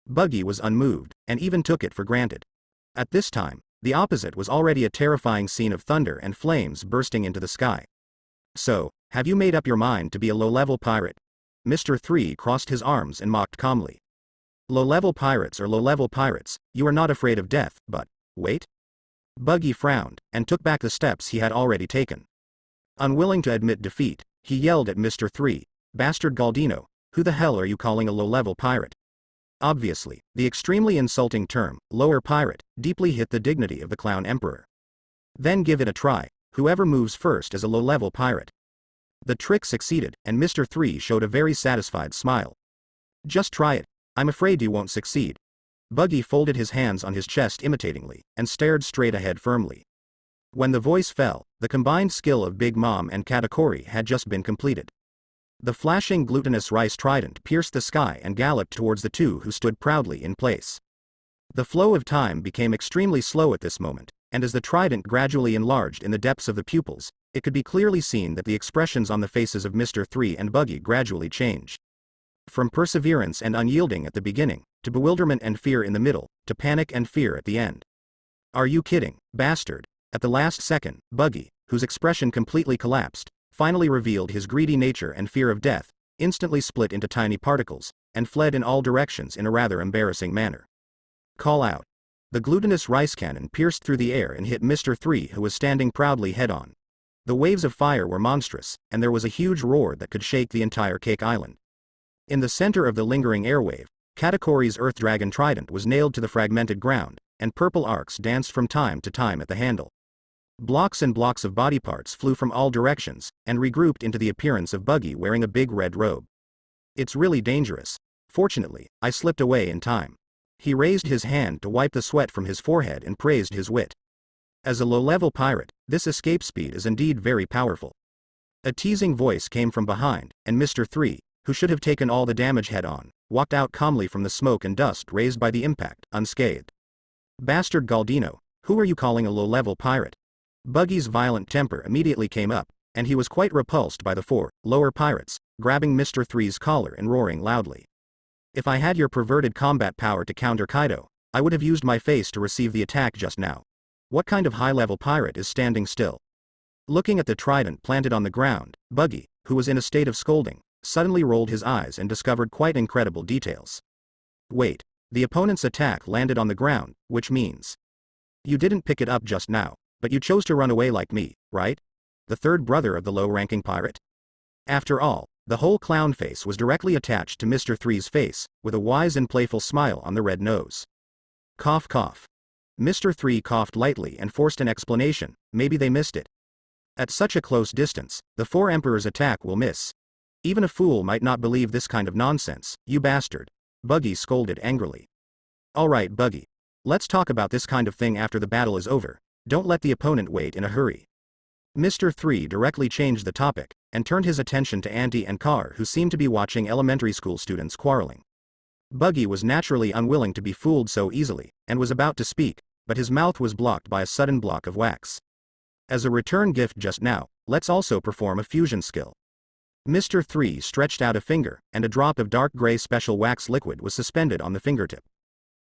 Buggy was unmoved, and even took it for granted. At this time, the opposite was already a terrifying scene of thunder and flames bursting into the sky. So, have you made up your mind to be a low-level pirate? Mr. 3 crossed his arms and mocked calmly. Low-level pirates are low-level pirates, you are not afraid of death, but, wait? Buggy frowned, and took back the steps he had already taken. Unwilling to admit defeat, he yelled at Mr. 3, Bastard Galdino, who the hell are you calling a low-level pirate? Obviously, the extremely insulting term, lower pirate, deeply hit the dignity of the clown emperor. Then give it a try, whoever moves first is a low-level pirate. The trick succeeded, and Mr. 3 showed a very satisfied smile. Just try it, I'm afraid you won't succeed. Buggy folded his hands on his chest imitatingly, and stared straight ahead firmly. When the voice fell, the combined skill of Big Mom and Katakuri had just been completed. The flashing glutinous rice trident pierced the sky and galloped towards the two who stood proudly in place. The flow of time became extremely slow at this moment, and as the trident gradually enlarged in the depths of the pupils, it could be clearly seen that the expressions on the faces of Mr. 3 and Buggy gradually changed. From perseverance and unyielding at the beginning, to bewilderment and fear in the middle, to panic and fear at the end. Are you kidding, bastard? At the last second, Buggy, whose expression completely collapsed, finally revealed his greedy nature and fear of death, instantly split into tiny particles, and fled in all directions in a rather embarrassing manner. Call out. The glutinous rice cannon pierced through the air and hit Mr. 3, who was standing proudly head-on. The waves of fire were monstrous, and there was a huge roar that could shake the entire Cake Island. In the center of the lingering airwave, Katakuri's Earth Dragon Trident was nailed to the fragmented ground, and purple arcs danced from time to time at the handle. Blocks and blocks of body parts flew from all directions, and regrouped into the appearance of Buggy wearing a big red robe. It's really dangerous. Fortunately, I slipped away in time. He raised his hand to wipe the sweat from his forehead and praised his wit. As a low-level pirate, this escape speed is indeed very powerful. A teasing voice came from behind, and Mr. 3, who should have taken all the damage head-on, walked out calmly from the smoke and dust raised by the impact, unscathed. Bastard Galdino, who are you calling a low-level pirate? Buggy's violent temper immediately came up, and he was quite repulsed by the 4 lower pirates, grabbing Mr. 3's collar and roaring loudly. If I had your perverted combat power to counter Kaido, I would have used my face to receive the attack just now. What kind of high-level pirate is standing still? Looking at the trident planted on the ground, Buggy, who was in a state of scolding, suddenly rolled his eyes and discovered quite incredible details. Wait, the opponent's attack landed on the ground, which means you didn't pick it up just now, but you chose to run away like me, right? The third brother of the low-ranking pirate? After all, the whole clown face was directly attached to Mr. 3's face, with a wise and playful smile on the red nose. Cough cough. Mr. 3 coughed lightly and forced an explanation, maybe they missed it. At such a close distance, the 4 Emperor's attack will miss. Even a fool might not believe this kind of nonsense, you bastard. Buggy scolded angrily. Alright, Buggy. Let's talk about this kind of thing after the battle is over. Don't let the opponent wait in a hurry. Mr. 3 directly changed the topic, and turned his attention to Auntie and Car, who seemed to be watching elementary school students quarreling. Buggy was naturally unwilling to be fooled so easily, and was about to speak, but his mouth was blocked by a sudden block of wax. As a return gift just now, let's also perform a fusion skill. Mr. 3 stretched out a finger, and a drop of dark gray special wax liquid was suspended on the fingertip.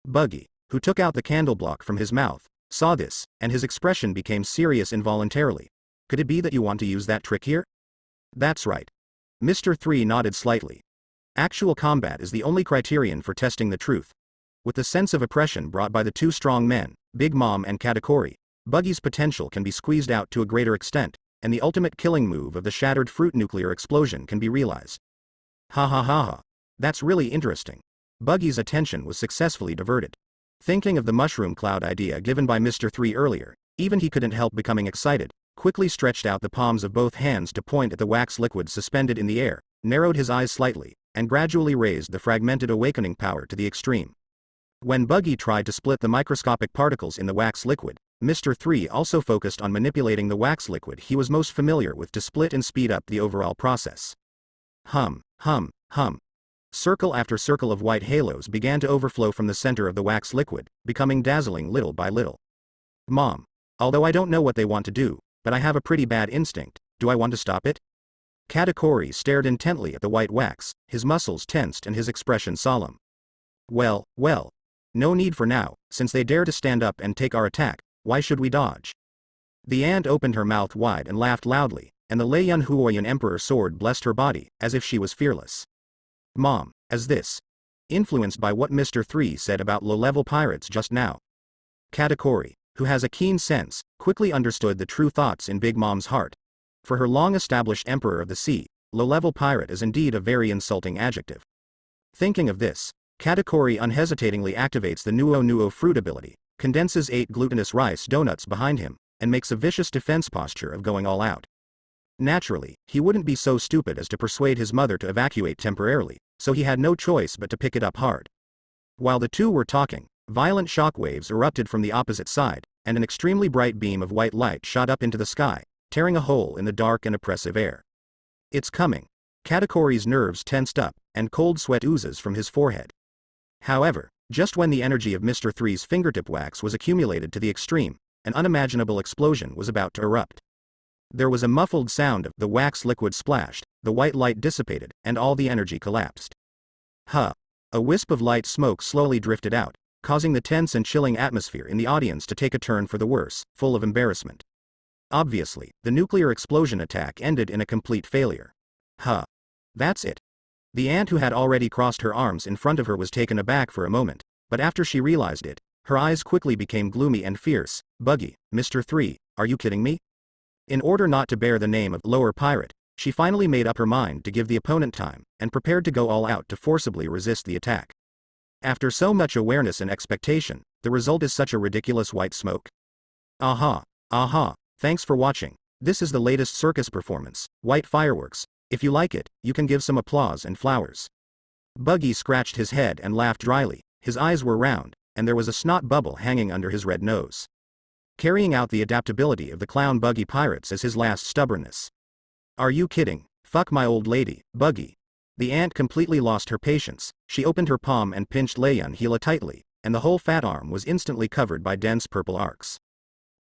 Buggy, who took out the candle block from his mouth, saw this, and his expression became serious involuntarily. Could it be that you want to use that trick here? That's right. Mr. 3 nodded slightly. Actual combat is the only criterion for testing the truth. With the sense of oppression brought by the 2 strong men, Big Mom and Katakuri, Buggy's potential can be squeezed out to a greater extent, and the ultimate killing move of the shattered fruit nuclear explosion can be realized. Ha ha ha ha. That's really interesting. Buggy's attention was successfully diverted. Thinking of the mushroom cloud idea given by Mr. 3 earlier, even he couldn't help becoming excited, quickly stretched out the palms of both hands to point at the wax liquid suspended in the air, narrowed his eyes slightly, and gradually raised the fragmented awakening power to the extreme. When Buggy tried to split the microscopic particles in the wax liquid, Mr. 3 also focused on manipulating the wax liquid he was most familiar with to split and speed up the overall process. Hum, hum, hum. Circle after circle of white halos began to overflow from the center of the wax liquid, becoming dazzling little by little. Mom. Although I don't know what they want to do, but I have a pretty bad instinct, do I want to stop it? Katakuri stared intently at the white wax, his muscles tensed and his expression solemn. Well, no need for now, since they dare to stand up and take our attack, why should we dodge? The ant opened her mouth wide and laughed loudly, and the Leiyun Huoyun Emperor sword blessed her body, as if she was fearless. Mom, as this. Influenced by what Mr. 3 said about low-level pirates just now. Katakuri, who has a keen sense, quickly understood the true thoughts in Big Mom's heart. For her long-established Emperor of the Sea, low-level pirate is indeed a very insulting adjective. Thinking of this, Katakuri unhesitatingly activates the Nuo fruit ability, condenses 8 glutinous rice donuts behind him, and makes a vicious defense posture of going all out. Naturally, he wouldn't be so stupid as to persuade his mother to evacuate temporarily, so he had no choice but to pick it up hard. While the two were talking, violent shockwaves erupted from the opposite side, and an extremely bright beam of white light shot up into the sky, tearing a hole in the dark and oppressive air. It's coming. Katakuri's nerves tensed up, and cold sweat oozes from his forehead. However, just when the energy of Mr. 3's fingertip wax was accumulated to the extreme, an unimaginable explosion was about to erupt. There was a muffled sound of the wax liquid splashed, the white light dissipated, and all the energy collapsed. A wisp of light smoke slowly drifted out, causing the tense and chilling atmosphere in the audience to take a turn for the worse, full of embarrassment. Obviously, the nuclear explosion attack ended in a complete failure. That's it. The ant who had already crossed her arms in front of her was taken aback for a moment, but after she realized it, her eyes quickly became gloomy and fierce. Buggy, Mr. 3, are you kidding me? In order not to bear the name of lower pirate, she finally made up her mind to give the opponent time, and prepared to go all out to forcibly resist the attack. After so much awareness and expectation, the result is such a ridiculous white smoke. Thanks for watching. This is the latest circus performance, White Fireworks. If you like it, you can give some applause and flowers. Buggy scratched his head and laughed dryly, his eyes were round, and there was a snot bubble hanging under his red nose. Carrying out the adaptability of the clown Buggy pirates as his last stubbornness. Are you kidding? Fuck my old lady, Buggy. The ant completely lost her patience, she opened her palm and pinched Leiyun Hila tightly, and the whole fat arm was instantly covered by dense purple arcs.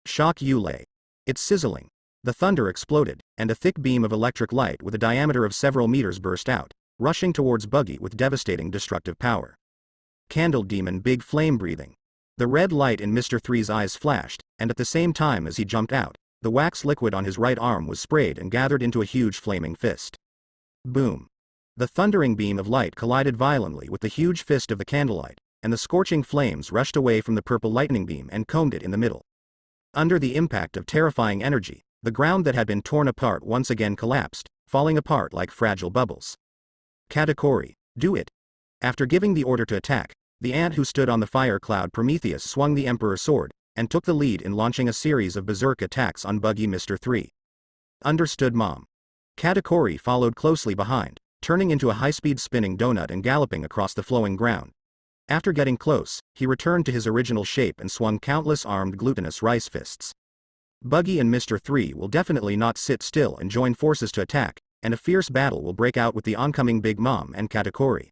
Shock you Lei. It's sizzling. The thunder exploded, and a thick beam of electric light with a diameter of several meters burst out, rushing towards Buggy with devastating destructive power. Candle demon big flame breathing. The red light in Mr. 3's eyes flashed, and at the same time as he jumped out, the wax liquid on his right arm was sprayed and gathered into a huge flaming fist. Boom. The thundering beam of light collided violently with the huge fist of the candlelight, and the scorching flames rushed away from the purple lightning beam and combed it in the middle. Under the impact of terrifying energy, the ground that had been torn apart once again collapsed, falling apart like fragile bubbles. Katakuri, do it. After giving the order to attack, the ant who stood on the fire cloud Prometheus swung the Emperor's sword, and took the lead in launching a series of berserk attacks on Buggy Mr. 3. Understood Mom. Katakuri followed closely behind, turning into a high-speed spinning donut and galloping across the flowing ground. After getting close, he returned to his original shape and swung countless armed glutinous rice fists. Buggy and Mr. 3 will definitely not sit still and join forces to attack, and a fierce battle will break out with the oncoming Big Mom and Katakuri.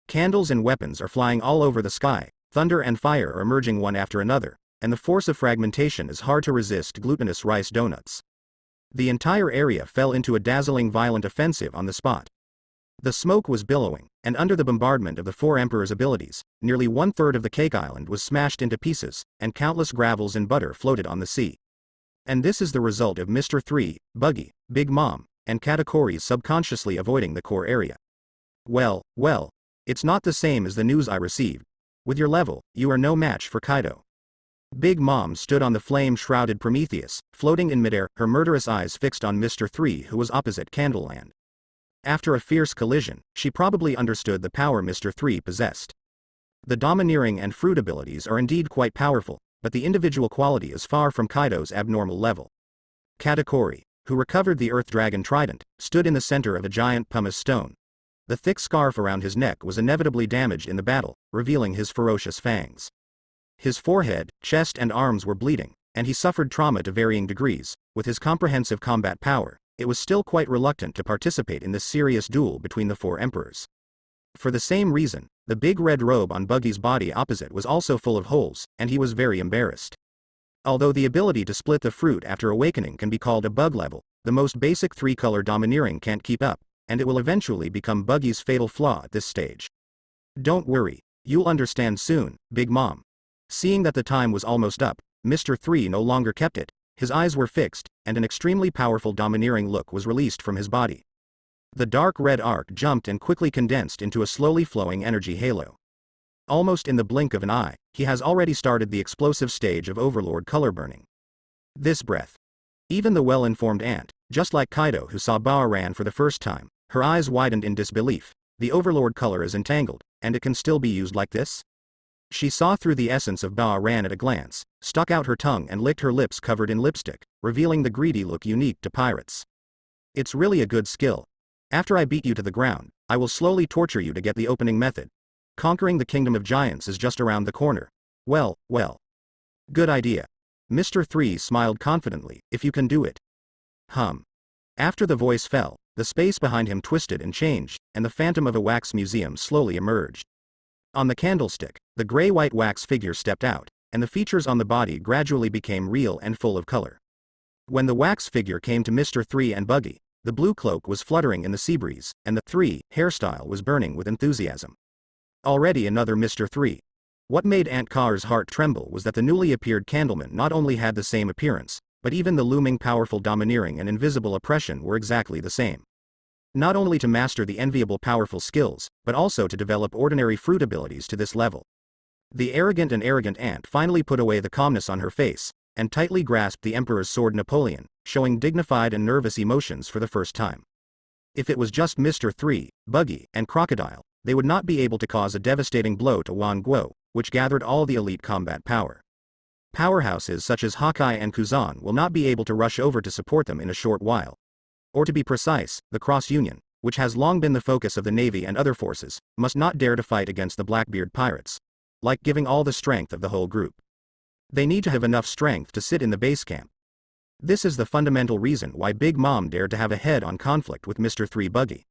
Candles and weapons are flying all over the sky, thunder and fire are emerging one after another, and the force of fragmentation is hard to resist glutinous rice donuts. The entire area fell into a dazzling violent offensive on the spot. The smoke was billowing, and under the bombardment of the 4 Emperor's abilities, nearly 1/3 of the cake island was smashed into pieces, and countless gravels and butter floated on the sea. And this is the result of Mr. 3, Buggy, Big Mom, and Katakuri's subconsciously avoiding the core area. Well, it's not the same as the news I received. With your level, you are no match for Kaido. Big Mom stood on the flame-shrouded Prometheus, floating in midair, her murderous eyes fixed on Mr. 3 who was opposite Candleland. After a fierce collision, she probably understood the power Mr. 3 possessed. The domineering and fruit abilities are indeed quite powerful, but the individual quality is far from Kaido's abnormal level. Katakuri, who recovered the Earth Dragon Trident, stood in the center of a giant pumice stone. The thick scarf around his neck was inevitably damaged in the battle, revealing his ferocious fangs. His forehead, chest and arms were bleeding, and he suffered trauma to varying degrees. With his comprehensive combat power, it was still quite reluctant to participate in this serious duel between the four emperors. For the same reason, the big red robe on Buggy's body opposite was also full of holes, and he was very embarrassed. Although the ability to split the fruit after awakening can be called a bug level, the most basic three-color domineering can't keep up, and it will eventually become Buggy's fatal flaw at this stage. Don't worry, you'll understand soon, Big Mom. Seeing that the time was almost up, Mr. 3 no longer kept it, his eyes were fixed, and an extremely powerful domineering look was released from his body. The dark red arc jumped and quickly condensed into a slowly flowing energy halo. Almost in the blink of an eye, he has already started the explosive stage of Overlord color burning. This breath. Even the well-informed ant, just like Kaido who saw Baaran for the first time, her eyes widened in disbelief. The Overlord color is entangled, and it can still be used like this? She saw through the essence of Baaran at a glance, stuck out her tongue and licked her lips covered in lipstick, revealing the greedy look unique to pirates. It's really a good skill. After I beat you to the ground, I will slowly torture you to get the opening method. Conquering the Kingdom of Giants is just around the corner. Well. Good idea. Mr. 3 smiled confidently, if you can do it. After the voice fell, the space behind him twisted and changed, and the phantom of a wax museum slowly emerged. On the candlestick, the gray-white wax figure stepped out, and the features on the body gradually became real and full of color. When the wax figure came to Mr. 3 and Buggy, the blue cloak was fluttering in the sea breeze, and the 3 hairstyle was burning with enthusiasm. Already another Mr. 3. What made Aunt Car's heart tremble was that the newly appeared Candleman not only had the same appearance, but even the looming powerful domineering and invisible oppression were exactly the same. Not only to master the enviable powerful skills, but also to develop ordinary fruit abilities to this level. The arrogant ant finally put away the calmness on her face, and tightly grasped the Emperor's sword Napoleon, showing dignified and nervous emotions for the first time. If it was just Mr. 3, Buggy, and Crocodile, they would not be able to cause a devastating blow to Wan Guo, which gathered all the elite combat power. Powerhouses such as Hawkeye and Kuzan will not be able to rush over to support them in a short while. Or to be precise, the Cross Union, which has long been the focus of the Navy and other forces, must not dare to fight against the Blackbeard pirates. Like giving all the strength of the whole group. They need to have enough strength to sit in the base camp. This is the fundamental reason why Big Mom dared to have a head-on conflict with Mr. 3 Buggy.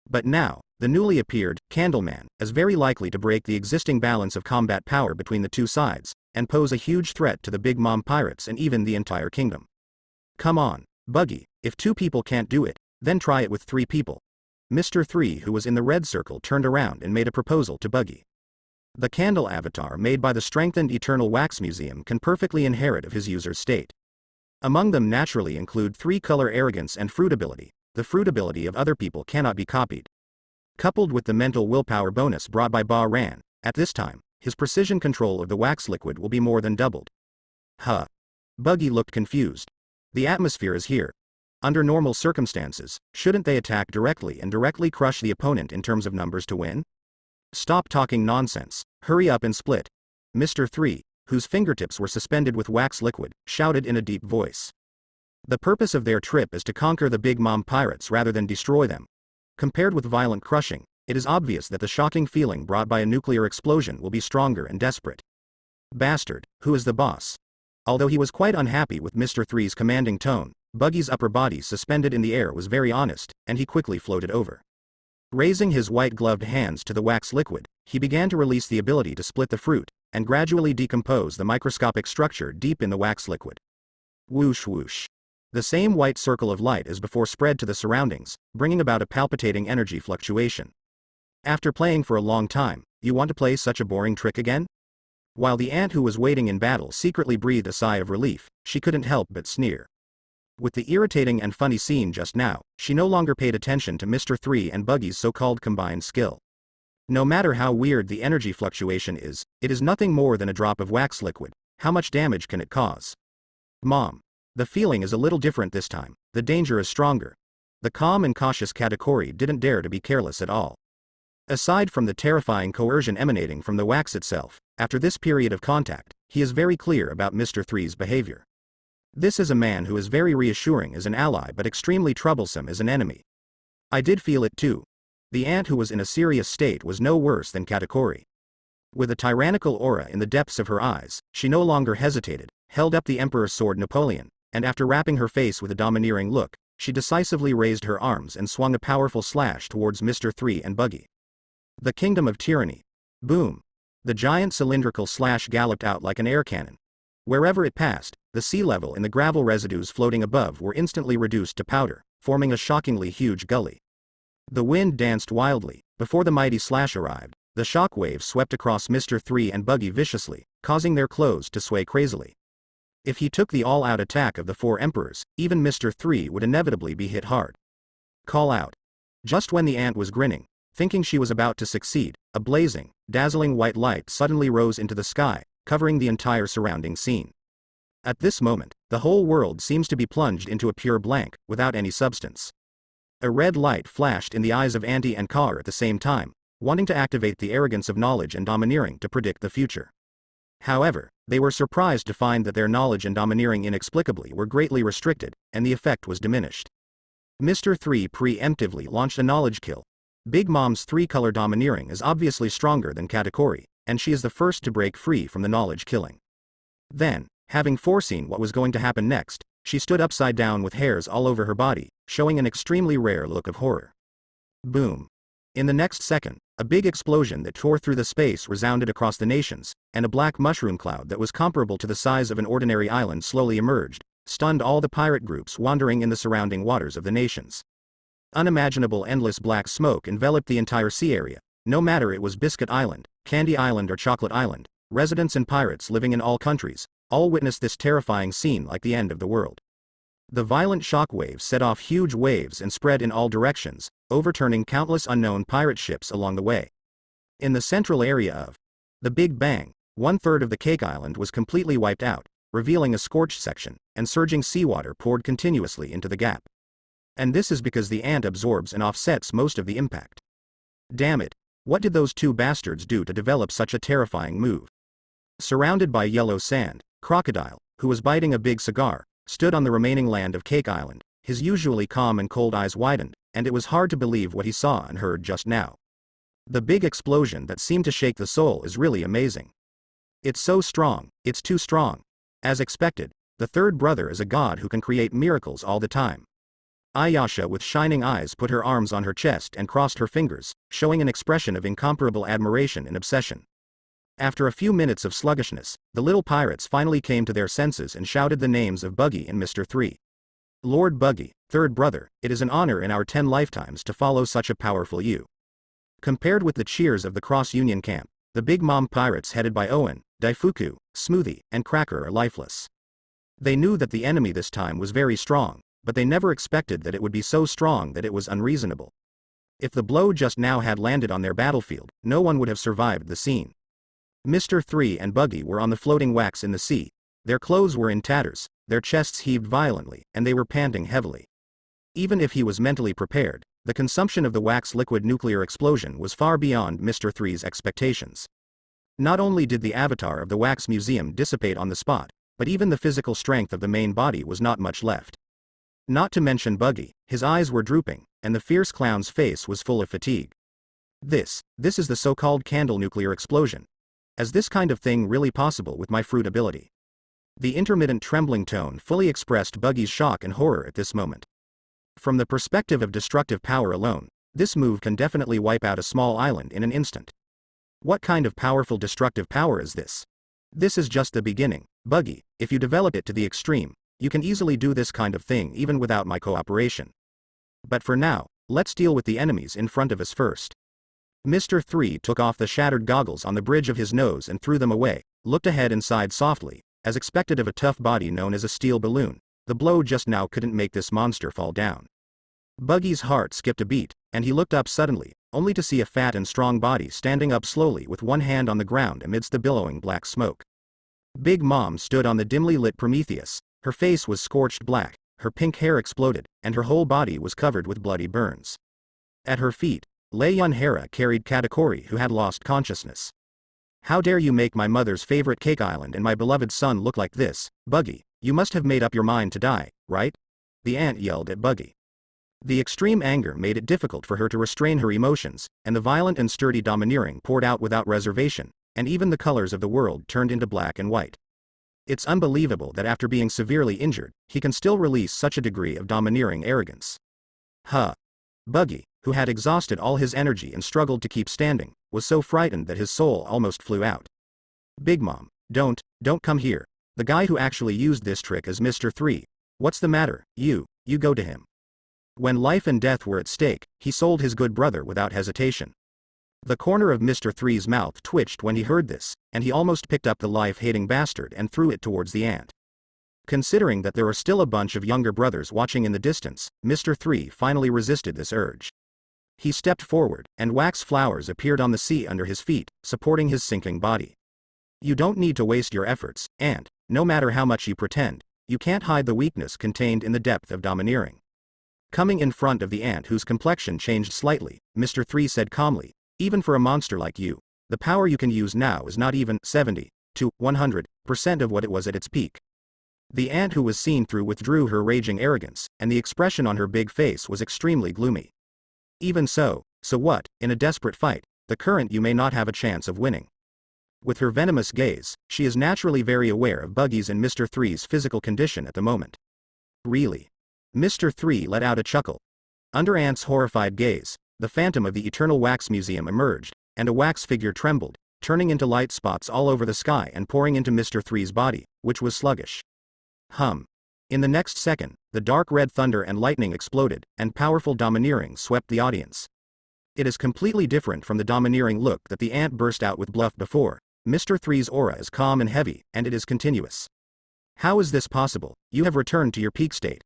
But now, the newly appeared Candleman is very likely to break the existing balance of combat power between the two sides, and pose a huge threat to the Big Mom pirates and even the entire kingdom. Come on, Buggy, if 2 people can't do it, then try it with 3 people. Mr. 3 who was in the red circle turned around and made a proposal to Buggy. The candle avatar made by the strengthened Eternal Wax Museum can perfectly inherit of his user's state. Among them naturally include 3-color arrogance and fruit ability. The fruit ability of other people cannot be copied. Coupled with the mental willpower bonus brought by Baaran, at this time, his precision control of the wax liquid will be more than doubled. Buggy looked confused. The atmosphere is here. Under normal circumstances, shouldn't they attack directly and directly crush the opponent in terms of numbers to win? Stop talking nonsense, hurry up and split. Mr. 3, whose fingertips were suspended with wax liquid, shouted in a deep voice. The purpose of their trip is to conquer the Big Mom pirates rather than destroy them. Compared with violent crushing, it is obvious that the shocking feeling brought by a nuclear explosion will be stronger and desperate. Bastard, who is the boss? Although he was quite unhappy with Mr. 3's commanding tone, Buggy's upper body suspended in the air was very honest, and he quickly floated over. Raising his white-gloved hands to the wax liquid, he began to release the ability to split the fruit, and gradually decompose the microscopic structure deep in the wax liquid. Whoosh whoosh. The same white circle of light as before spread to the surroundings, bringing about a palpitating energy fluctuation. After playing for a long time, you want to play such a boring trick again? While the ant who was waiting in battle secretly breathed a sigh of relief, she couldn't help but sneer. With the irritating and funny scene just now, she no longer paid attention to Mr. 3 and Buggy's so-called combined skill. No matter how weird the energy fluctuation is, it is nothing more than a drop of wax liquid. How much damage can it cause? Mom. The feeling is a little different this time, the danger is stronger. the calm and cautious Katakuri didn't dare to be careless at all. Aside from the terrifying coercion emanating from the wax itself, after this period of contact, he is very clear about Mr. 3's behavior. This is a man who is very reassuring as an ally but extremely troublesome as an enemy. I did feel it too. The ant who was in a serious state was no worse than Katakuri. With a tyrannical aura in the depths of her eyes, she no longer hesitated, held up the Emperor's sword Napoleon, and after wrapping her face with a domineering look, she decisively raised her arms and swung a powerful slash towards Mr. 3 and Buggy. The Kingdom of Tyranny. Boom. The giant cylindrical slash galloped out like an air cannon. Wherever it passed, the sea level and the gravel residues floating above were instantly reduced to powder, forming a shockingly huge gully. The wind danced wildly. Before the mighty slash arrived, the shock wave swept across Mr. 3 and Buggy viciously, causing their clothes to sway crazily. If he took the all-out attack of the four emperors, even Mr. 3 would inevitably be hit hard. Call out. Just when the ant was grinning, thinking she was about to succeed, a blazing, dazzling white light suddenly rose into the sky, covering the entire surrounding scene. At this moment, the whole world seems to be plunged into a pure blank, without any substance. A red light flashed in the eyes of Auntie and Car at the same time, wanting to activate the arrogance of knowledge and domineering to predict the future. However, they were surprised to find that their knowledge and domineering inexplicably were greatly restricted, and the effect was diminished. Mr. 3 preemptively launched a knowledge kill. Big Mom's three-color domineering is obviously stronger than Katakuri, and she is the first to break free from the knowledge killing. Then, having foreseen what was going to happen next, she stood upside down with hairs all over her body, showing an extremely rare look of horror. Boom. In the next second, a big explosion that tore through the space resounded across the nations, and a black mushroom cloud that was comparable to the size of an ordinary island slowly emerged, stunned all the pirate groups wandering in the surrounding waters of the nations. Unimaginable endless black smoke enveloped the entire sea area. No matter it was Biscuit Island, Candy Island or Chocolate Island, residents and pirates living in all countries, all witnessed this terrifying scene like the end of the world. The violent shock waves set off huge waves and spread in all directions, overturning countless unknown pirate ships along the way. In the central area of the Big Bang, 1/3 of the Cake Island was completely wiped out, revealing a scorched section, and surging seawater poured continuously into the gap. And this is because the ant absorbs and offsets most of the impact. Damn it, what did those two bastards do to develop such a terrifying move? Surrounded by yellow sand, Crocodile, who was biting a big cigar, stood on the remaining land of Cake Island, his usually calm and cold eyes widened, and it was hard to believe what he saw and heard just now. The big explosion that seemed to shake the soul is really amazing. It's so strong, it's too strong. As expected, the third brother is a god who can create miracles all the time. Ayasha with shining eyes put her arms on her chest and crossed her fingers, showing an expression of incomparable admiration and obsession. After a few minutes of sluggishness, the little pirates finally came to their senses and shouted the names of Buggy and Mr. 3. Lord Buggy, third brother, it is an honor in our 10 lifetimes to follow such a powerful you. Compared with the cheers of the Cross-Union camp, the Big Mom pirates headed by Owen, Daifuku, Smoothie, and Cracker are lifeless. They knew that the enemy this time was very strong, but they never expected that it would be so strong that it was unreasonable. If the blow just now had landed on their battlefield, no one would have survived the scene. Mr. 3 and Buggy were on the floating wax in the sea. Their clothes were in tatters, their chests heaved violently, and they were panting heavily. Even if he was mentally prepared, the consumption of the wax liquid nuclear explosion was far beyond Mr. 3's expectations. Not only did the avatar of the wax museum dissipate on the spot, but even the physical strength of the main body was not much left. Not to mention Buggy, his eyes were drooping, and the fierce clown's face was full of fatigue. This is the so-called candle nuclear explosion. Is this kind of thing really possible with my fruit ability? The intermittent trembling tone fully expressed Buggy's shock and horror at this moment. From the perspective of destructive power alone, this move can definitely wipe out a small island in an instant. What kind of powerful destructive power is this? This is just the beginning, Buggy. If you develop it to the extreme, you can easily do this kind of thing even without my cooperation. But for now, let's deal with the enemies in front of us first. Mr. 3 took off the shattered goggles on the bridge of his nose and threw them away, looked ahead and sighed softly, as expected of a tough body known as a steel balloon. The blow just now couldn't make this monster fall down. Buggy's heart skipped a beat, and he looked up suddenly, only to see a fat and strong body standing up slowly with one hand on the ground amidst the billowing black smoke. Big Mom stood on the dimly lit Prometheus. Her face was scorched black, her pink hair exploded, and her whole body was covered with bloody burns. At her feet, Leiyun Hera carried Katakuri, who had lost consciousness. "How dare you make my mother's favorite cake island and my beloved son look like this, Buggy? You must have made up your mind to die, right?" the ant yelled at Buggy. The extreme anger made it difficult for her to restrain her emotions, and the violent and sturdy domineering poured out without reservation, and even the colors of the world turned into black and white. It's unbelievable that after being severely injured, he can still release such a degree of domineering arrogance. Huh. Buggy, who had exhausted all his energy and struggled to keep standing, was so frightened that his soul almost flew out. "Big Mom, don't come here. The guy who actually used this trick is Mr. 3. What's the matter? You go to him." When life and death were at stake, he sold his good brother without hesitation. The corner of Mr. 3's mouth twitched when he heard this, and he almost picked up the life-hating bastard and threw it towards the ant. Considering that there are still a bunch of younger brothers watching in the distance, Mr. 3 finally resisted this urge. He stepped forward, and wax flowers appeared on the sea under his feet, supporting his sinking body. "You don't need to waste your efforts, ant. No matter how much you pretend, you can't hide the weakness contained in the depth of domineering." Coming in front of the ant, whose complexion changed slightly, Mr. 3 said calmly, "Even for a monster like you, the power you can use now is not even 70 to 100% of what it was at its peak." The ant, who was seen through, withdrew her raging arrogance, and the expression on her big face was extremely gloomy. "Even so what? In a desperate fight, the current you may not have a chance of winning." With her venomous gaze, she is naturally very aware of Buggy's and Mr. 3's physical condition at the moment. "Really?" Mr. 3 let out a chuckle. Under Ant's horrified gaze, the phantom of the Eternal Wax Museum emerged, and a wax figure trembled, turning into light spots all over the sky and pouring into Mr. 3's body, which was sluggish. In the next second, the dark red thunder and lightning exploded, and powerful domineering swept the audience. It is completely different from the domineering look that the ant burst out with bluff before. Mr. 3's aura is calm and heavy, and it is continuous. "How is this possible? You have returned to your peak state.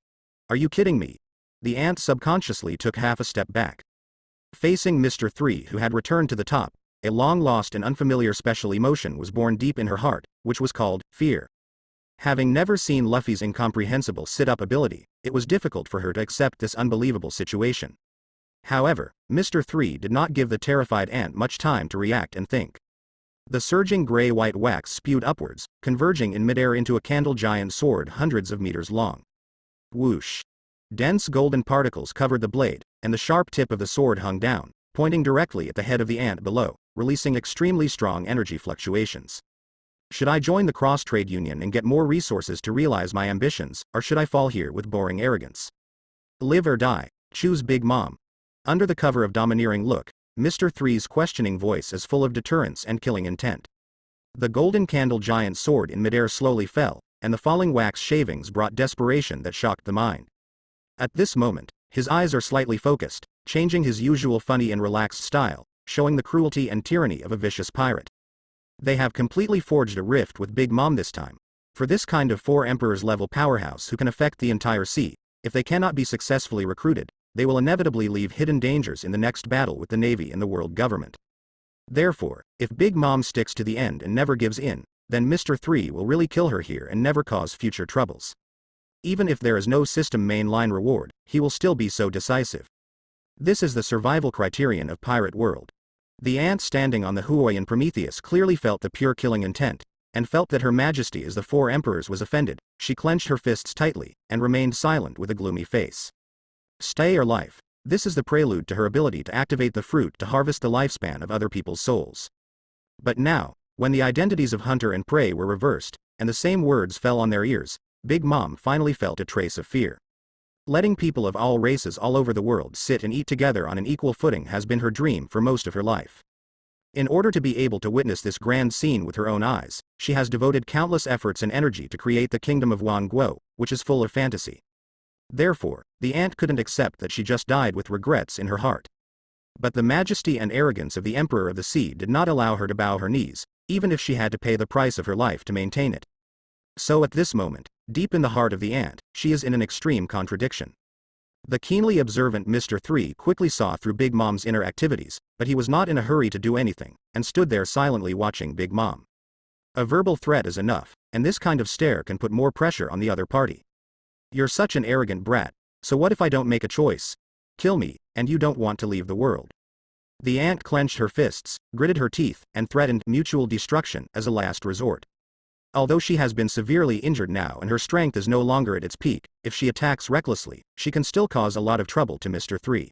Are you kidding me?" The ant subconsciously took half a step back. Facing Mr. 3, who had returned to the top, a long-lost and unfamiliar special emotion was born deep in her heart, which was called fear. Having never seen Luffy's incomprehensible sit-up ability, it was difficult for her to accept this unbelievable situation. However, Mr. 3 did not give the terrified ant much time to react and think. The surging gray-white wax spewed upwards, converging in midair into a candle-giant sword hundreds of meters long. Whoosh! Dense golden particles covered the blade, and the sharp tip of the sword hung down, pointing directly at the head of the ant below, releasing extremely strong energy fluctuations. "Should I join the cross-trade union and get more resources to realize my ambitions, or should I fall here with boring arrogance? Live or die, choose Big Mom." Under the cover of domineering look, Mr. 3's questioning voice is full of deterrence and killing intent. The golden candle giant sword in midair slowly fell, and the falling wax shavings brought desperation that shocked the mind. At this moment, his eyes are slightly focused, changing his usual funny and relaxed style, showing the cruelty and tyranny of a vicious pirate. They have completely forged a rift with Big Mom this time. For this kind of 4 Emperors level powerhouse who can affect the entire sea, if they cannot be successfully recruited, they will inevitably leave hidden dangers in the next battle with the Navy and the world government. Therefore, if Big Mom sticks to the end and never gives in, then Mr. 3 will really kill her here and never cause future troubles. Even if there is no system mainline reward, he will still be so decisive. This is the survival criterion of Pirate World. The ant standing on the Huoyan Prometheus clearly felt the pure killing intent, and felt that Her Majesty as the 4 Emperors was offended. She clenched her fists tightly, and remained silent with a gloomy face. Stay or life. This is the prelude to her ability to activate the fruit to harvest the lifespan of other people's souls. But now, when the identities of hunter and prey were reversed, and the same words fell on their ears, Big Mom finally felt a trace of fear. Letting people of all races all over the world sit and eat together on an equal footing has been her dream for most of her life. In order to be able to witness this grand scene with her own eyes, she has devoted countless efforts and energy to create the kingdom of Wan Guo, which is full of fantasy. Therefore, the ant couldn't accept that she just died with regrets in her heart. But the majesty and arrogance of the Emperor of the Sea did not allow her to bow her knees, even if she had to pay the price of her life to maintain it. So at this moment, deep in the heart of the ant, she is in an extreme contradiction. The keenly observant Mr. 3 quickly saw through Big Mom's inner activities, but he was not in a hurry to do anything, and stood there silently watching Big Mom. A verbal threat is enough, and this kind of stare can put more pressure on the other party. You're such an arrogant brat, so what if I don't make a choice? Kill me, and you don't want to leave the world. The ant clenched her fists, gritted her teeth, and threatened mutual destruction as a last resort. Although she has been severely injured now and her strength is no longer at its peak, if she attacks recklessly, she can still cause a lot of trouble to Mr. 3.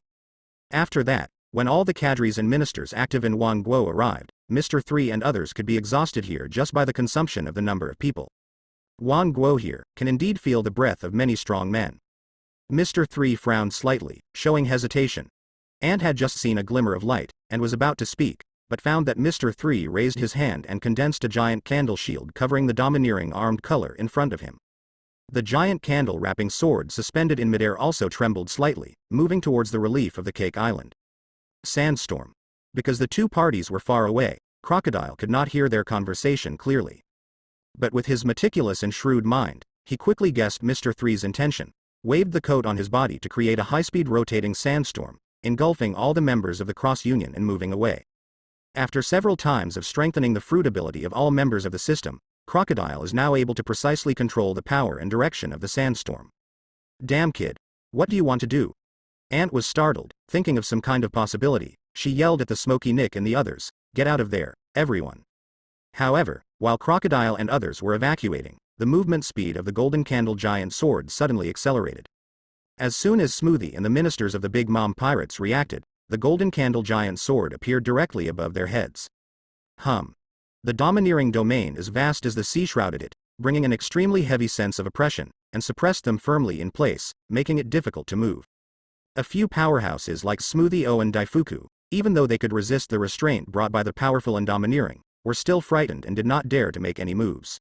After that, when all the cadres and ministers active in Wang Guo arrived, Mr. 3 and others could be exhausted here just by the consumption of the number of people. Wang Guo here can indeed feel the breath of many strong men. Mr. 3 frowned slightly, showing hesitation. Ant had just seen a glimmer of light, and was about to speak, but found that Mr. 3 raised his hand and condensed a giant candle shield covering the domineering armed color in front of him. The giant candle-wrapping sword suspended in midair also trembled slightly, moving towards the relief of the Cake Island. Sandstorm. Because the two parties were far away, Crocodile could not hear their conversation clearly. But with his meticulous and shrewd mind, he quickly guessed Mr. 3's intention, waved the coat on his body to create a high-speed rotating sandstorm, engulfing all the members of the Cross Union and moving away. After several times of strengthening the fruit ability of all members of the system, Crocodile is now able to precisely control the power and direction of the sandstorm. Damn kid. What do you want to do? Ant was startled, thinking of some kind of possibility. She yelled at the Smoky Nick and the others, "Get out of there, everyone." However, while Crocodile and others were evacuating, the movement speed of the Golden Candle Giant Sword suddenly accelerated. As soon as Smoothie and the ministers of the Big Mom Pirates reacted, the Golden Candle Giant Sword appeared directly above their heads. The domineering domain as vast as the sea shrouded it, bringing an extremely heavy sense of oppression, and suppressed them firmly in place, making it difficult to move. A few powerhouses like Smoothie and Daifuku, even though they could resist the restraint brought by the powerful and domineering, were still frightened and did not dare to make any moves.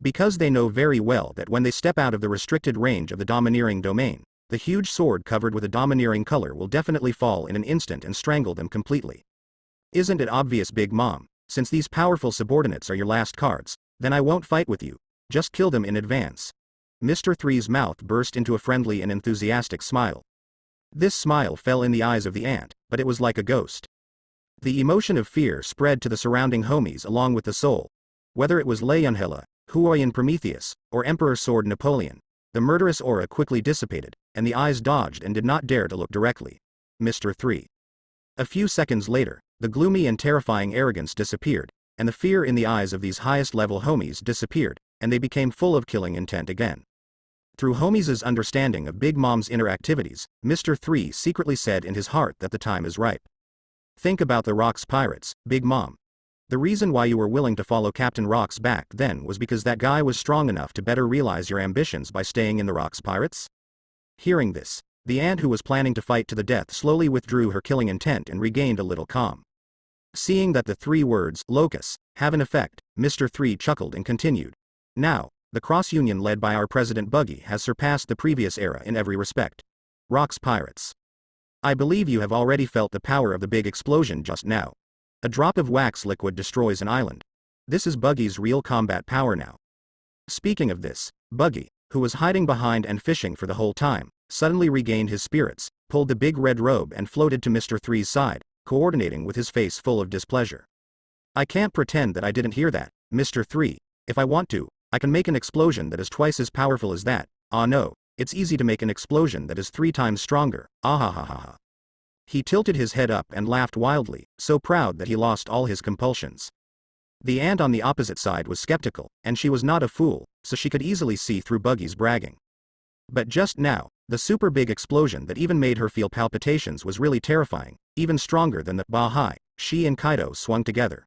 Because they know very well that when they step out of the restricted range of the domineering domain, the huge sword covered with a domineering color will definitely fall in an instant and strangle them completely. Isn't it obvious, Big Mom? Since these powerful subordinates are your last cards, then I won't fight with you. Just kill them in advance. Mr. 3's mouth burst into a friendly and enthusiastic smile. This smile fell in the eyes of the ant, but it was like a ghost. The emotion of fear spread to the surrounding homies along with the soul. Whether it was Leonhela, Huoyan Prometheus, or Emperor Sword Napoleon, the murderous aura quickly dissipated, and the eyes dodged and did not dare to look directly. Mr. 3. A few seconds later, the gloomy and terrifying arrogance disappeared, and the fear in the eyes of these highest-level homies disappeared, and they became full of killing intent again. Through homies' understanding of Big Mom's inner activities, Mr. 3 secretly said in his heart that the time is ripe. Think about the Rocks Pirates, Big Mom. The reason why you were willing to follow Captain Rocks back then was because that guy was strong enough to better realize your ambitions by staying in the Rocks Pirates? Hearing this, the ant who was planning to fight to the death slowly withdrew her killing intent and regained a little calm. Seeing that the three words, locus, have an effect, Mr. 3 chuckled and continued. Now, the Cross Union led by our President Buggy has surpassed the previous era in every respect. Rocks Pirates. I believe you have already felt the power of the big explosion just now. A drop of wax liquid destroys an island. This is Buggy's real combat power now. Speaking of this, Buggy, who was hiding behind and fishing for the whole time, suddenly regained his spirits, pulled the big red robe and floated to Mr. 3's side, coordinating with his face full of displeasure. I can't pretend that I didn't hear that, Mr. 3. If I want to, I can make an explosion that is twice as powerful as that. Ah no, it's easy to make an explosion that is 3 times stronger. Ah. He tilted his head up and laughed wildly, so proud that he lost all his compulsions. The ant on the opposite side was skeptical, and she was not a fool, so she could easily see through Buggy's bragging. But just now, the super big explosion that even made her feel palpitations was really terrifying, even stronger than the Bahai she and Kaido swung together.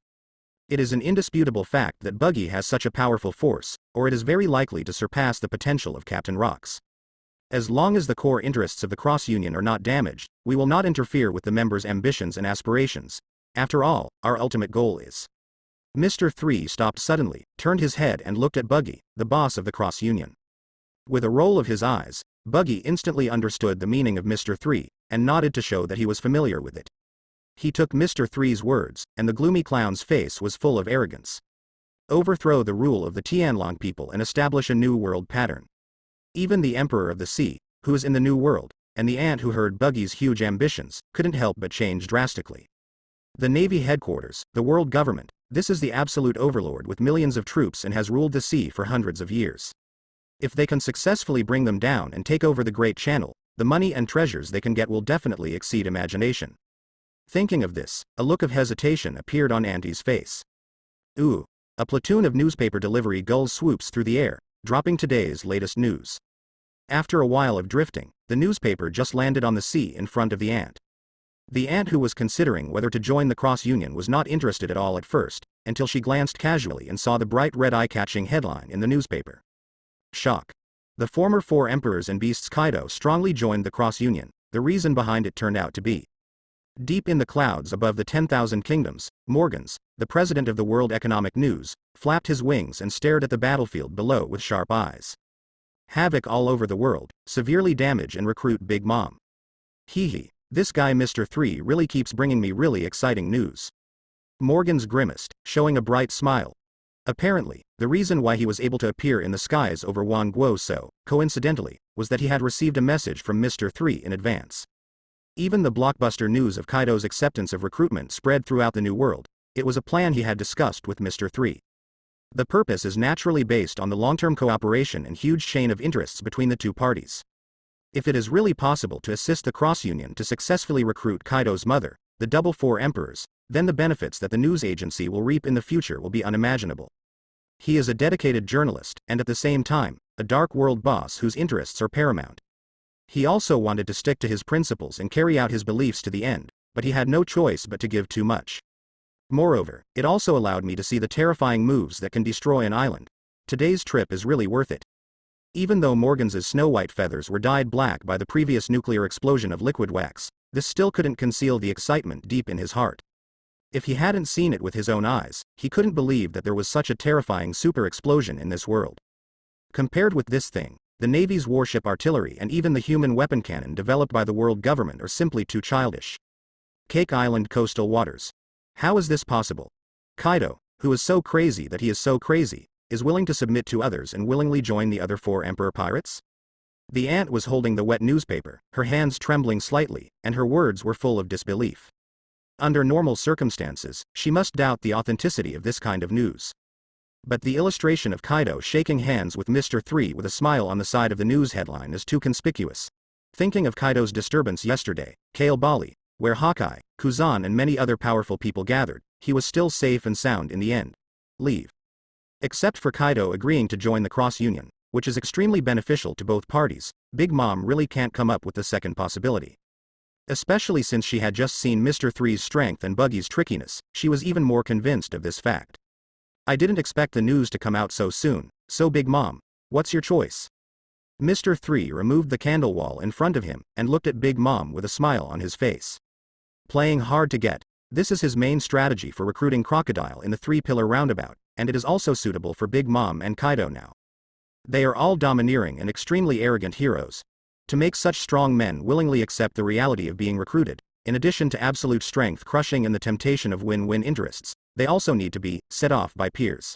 It is an indisputable fact that Buggy has such a powerful force, or it is very likely to surpass the potential of Captain Rocks. As long as the core interests of the Cross Union are not damaged, we will not interfere with the members' ambitions and aspirations. After all, our ultimate goal is. Mr. 3 stopped suddenly, turned his head and looked at Buggy, the boss of the Cross Union. With a roll of his eyes, Buggy instantly understood the meaning of Mr. 3, and nodded to show that he was familiar with it. He took Mr. 3's words, and the gloomy clown's face was full of arrogance. Overthrow the rule of the Tianlong people and establish a new world pattern. Even the Emperor of the Sea, who is in the New World, and the ant who heard Buggy's huge ambitions, couldn't help but change drastically. The Navy headquarters, the world government, this is the absolute overlord with millions of troops and has ruled the sea for hundreds of years. If they can successfully bring them down and take over the Great Channel, the money and treasures they can get will definitely exceed imagination. Thinking of this, a look of hesitation appeared on Auntie's face. Ooh. A platoon of newspaper delivery gulls swoops through the air, dropping today's latest news. After a while of drifting, the newspaper just landed on the sea in front of the ant. The ant, who was considering whether to join the cross union, was not interested at all at first, until she glanced casually and saw the bright red eye-catching headline in the newspaper. Shock. The former 4 emperors and beasts Kaido strongly joined the cross union. The reason behind it turned out to be: deep in the clouds above the 10,000 kingdoms, Morgans, the president of the World Economic News, flapped his wings and stared at the battlefield below with sharp eyes. Havoc all over the world, severely damage and recruit Big Mom. Hee. This guy Mr. 3 really keeps bringing me really exciting news. Morgans grimaced, showing a bright smile. Apparently, the reason why he was able to appear in the skies over Wangguo so coincidentally was that he had received a message from Mr. 3 in advance. Even the blockbuster news of Kaido's acceptance of recruitment spread throughout the New World. It was a plan he had discussed with Mr. 3. The purpose is naturally based on the long-term cooperation and huge chain of interests between the two parties. If it is really possible to assist the cross-union to successfully recruit Kaido's mother, the double 4 emperors, then the benefits that the news agency will reap in the future will be unimaginable. He is a dedicated journalist, and at the same time, a dark world boss whose interests are paramount. He also wanted to stick to his principles and carry out his beliefs to the end, but he had no choice but to give too much. Moreover, it also allowed me to see the terrifying moves that can destroy an island. Today's trip is really worth it. Even though Morgans's snow-white feathers were dyed black by the previous nuclear explosion of liquid wax, this still couldn't conceal the excitement deep in his heart. If he hadn't seen it with his own eyes, he couldn't believe that there was such a terrifying super explosion in this world. Compared with this thing, the Navy's warship artillery and even the human weapon cannon developed by the world government are simply too childish. Cake Island coastal waters. How is this possible? Kaido, who is so crazy that he is so crazy, is willing to submit to others and willingly join the other 4 emperor pirates? The ant was holding the wet newspaper, her hands trembling slightly, and her words were full of disbelief. Under normal circumstances, she must doubt the authenticity of this kind of news. But the illustration of Kaido shaking hands with Mr. 3 with a smile on the side of the news headline is too conspicuous. Thinking of Kaido's disturbance yesterday, Kale Bali, where Hawkeye, Kuzan and many other powerful people gathered, he was still safe and sound in the end. Leave. Except for Kaido agreeing to join the cross union, which is extremely beneficial to both parties, Big Mom really can't come up with the second possibility. Especially since she had just seen Mr. 3's strength and Buggy's trickiness, she was even more convinced of this fact. I didn't expect the news to come out so soon, so Big Mom, what's your choice? Mr. 3 removed the candle wall in front of him and looked at Big Mom with a smile on his face. Playing hard to get. This is his main strategy for recruiting Crocodile in the 3-pillar roundabout, and it is also suitable for Big Mom and Kaido now. They are all domineering and extremely arrogant heroes. To make such strong men willingly accept the reality of being recruited, in addition to absolute strength crushing and the temptation of win-win interests, they also need to be set off by peers.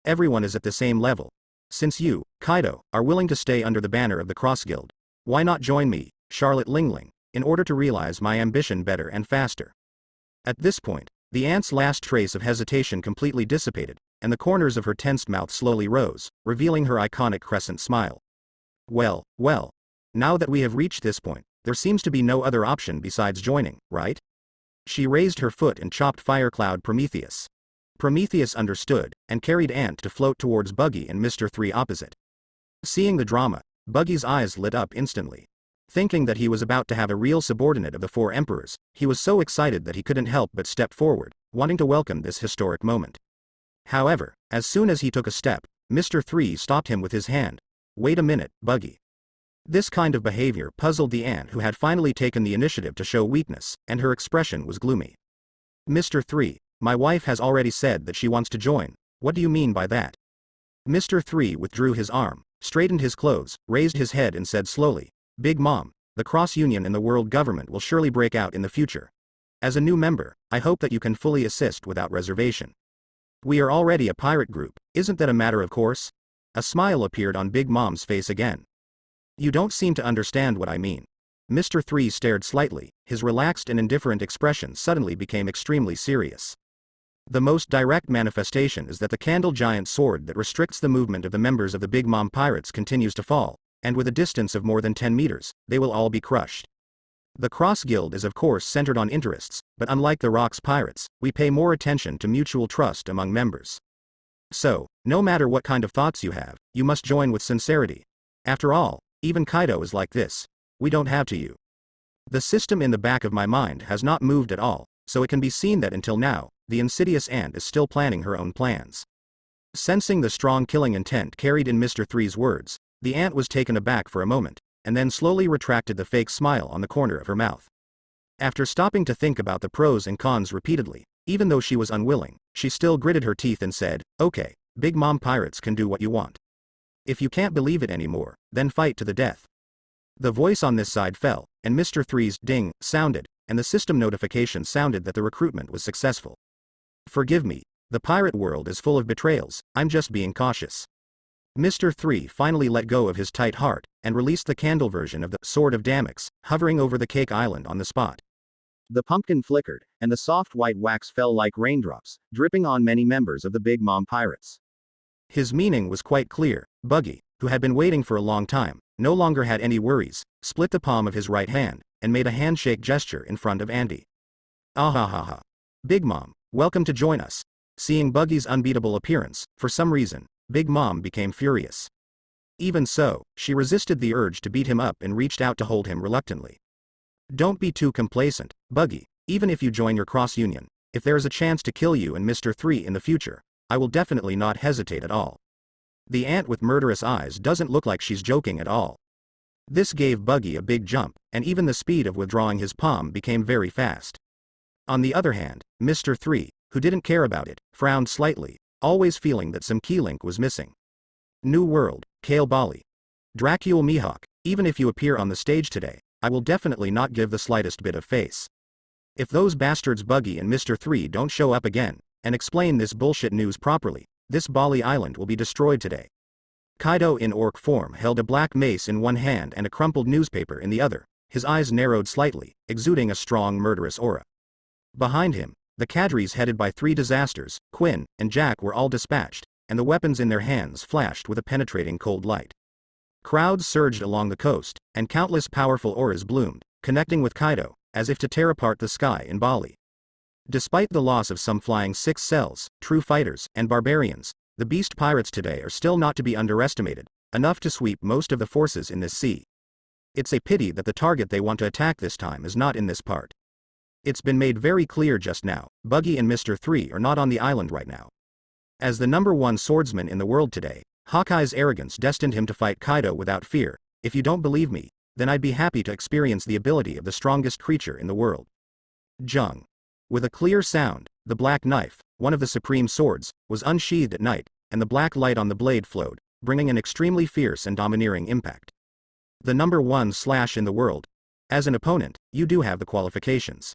Everyone is at the same level. Since you, Kaido, are willing to stay under the banner of the Cross Guild, why not join me, Charlotte Lingling, in order to realize my ambition better and faster? At this point, the ant's last trace of hesitation completely dissipated, and the corners of her tensed mouth slowly rose, revealing her iconic crescent smile. Well, now that we have reached this point, there seems to be no other option besides joining, right? She raised her foot and chopped Firecloud Prometheus. Prometheus understood, and carried Ant to float towards Buggy and Mr. 3 opposite. Seeing the drama, Buggy's eyes lit up instantly. Thinking that he was about to have a real subordinate of the 4 emperors, he was so excited that he couldn't help but step forward, wanting to welcome this historic moment. However, as soon as he took a step, Mr. 3 stopped him with his hand. Wait a minute, Buggy. This kind of behavior puzzled the ant, who had finally taken the initiative to show weakness, and her expression was gloomy. Mr. 3, my wife has already said that she wants to join. What do you mean by that? Mr. 3 withdrew his arm, straightened his clothes, raised his head and said slowly, Big Mom, the cross union and the world government will surely break out in the future. As a new member, I hope that you can fully assist without reservation. We are already a pirate group, isn't that a matter of course? A smile appeared on Big Mom's face again. You don't seem to understand what I mean. Mr. 3 stared slightly, his relaxed and indifferent expression suddenly became extremely serious. The most direct manifestation is that the candle giant sword that restricts the movement of the members of the Big Mom Pirates continues to fall, and with a distance of more than 10 meters, they will all be crushed. The Cross Guild is of course centered on interests, but unlike the Rocks Pirates, we pay more attention to mutual trust among members. So, no matter what kind of thoughts you have, you must join with sincerity. After all, even Kaido is like this. We don't have to you. The system in the back of my mind has not moved at all, so it can be seen that until now, the insidious ant is still planning her own plans. Sensing the strong killing intent carried in Mr. Three's words, the ant was taken aback for a moment, and then slowly retracted the fake smile on the corner of her mouth. After stopping to think about the pros and cons repeatedly, even though she was unwilling, she still gritted her teeth and said, "Okay, Big Mom Pirates can do what you want. If you can't believe it anymore, then fight to the death." The voice on this side fell, and Mr. Three's ding sounded, and the system notification sounded that the recruitment was successful. "Forgive me, the pirate world is full of betrayals, I'm just being cautious." Mr. Three finally let go of his tight heart, and released the candle version of the Sword of Damix, hovering over the cake island on the spot. The pumpkin flickered, and the soft white wax fell like raindrops, dripping on many members of the Big Mom Pirates. His meaning was quite clear. Buggy, who had been waiting for a long time, no longer had any worries, split the palm of his right hand, and made a handshake gesture in front of Andy. "Ah-ha-ha-ha. Big Mom, welcome to join us." Seeing Buggy's unbeatable appearance, for some reason, Big Mom became furious. Even so, she resisted the urge to beat him up and reached out to hold him reluctantly. "Don't be too complacent, Buggy. Even if you join your cross union, if there is a chance to kill you and Mr. Three in the future, I will definitely not hesitate at all." The ant with murderous eyes doesn't look like she's joking at all. This gave Buggy a big jump, and even the speed of withdrawing his palm became very fast. On the other hand, Mr. Three, who didn't care about it, frowned slightly, always feeling that some key link was missing. "New World, Kale Bali. Dracule Mihawk, even if you appear on the stage today, I will definitely not give the slightest bit of face. If those bastards Buggy and Mr. Three don't show up again, and explain this bullshit news properly, this Bali Island will be destroyed today." Kaido in orc form held a black mace in one hand and a crumpled newspaper in the other, his eyes narrowed slightly, exuding a strong murderous aura. Behind him, the cadres headed by three disasters, Quinn and Jack, were all dispatched, and the weapons in their hands flashed with a penetrating cold light. Crowds surged along the coast, and countless powerful auras bloomed, connecting with Kaido, as if to tear apart the sky in Bali. Despite the loss of some flying sixth cells, true fighters, and barbarians, the beast pirates today are still not to be underestimated, enough to sweep most of the forces in this sea. It's a pity that the target they want to attack this time is not in this part. It's been made very clear just now, Buggy and Mr. Three are not on the island right now. As the #1 swordsman in the world today, Hawkeye's arrogance destined him to fight Kaido without fear. If you don't believe me, then I'd be happy to experience the ability of the strongest creature in the world. Jung. With a clear sound, the black knife, one of the supreme swords, was unsheathed at night, and the black light on the blade flowed, bringing an extremely fierce and domineering impact. The #1 slash in the world. As an opponent, you do have the qualifications.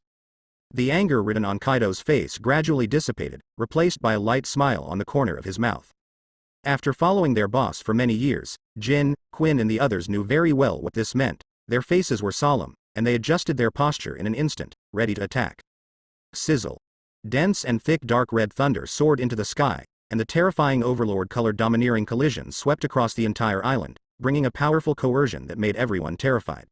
The anger written on Kaido's face gradually dissipated, replaced by a light smile on the corner of his mouth. After following their boss for many years, Jin, Quinn and the others knew very well what this meant. Their faces were solemn, and they adjusted their posture in an instant, ready to attack. Sizzle. Dense and thick dark red thunder soared into the sky, and the terrifying overlord-colored domineering collision swept across the entire island, bringing a powerful coercion that made everyone terrified.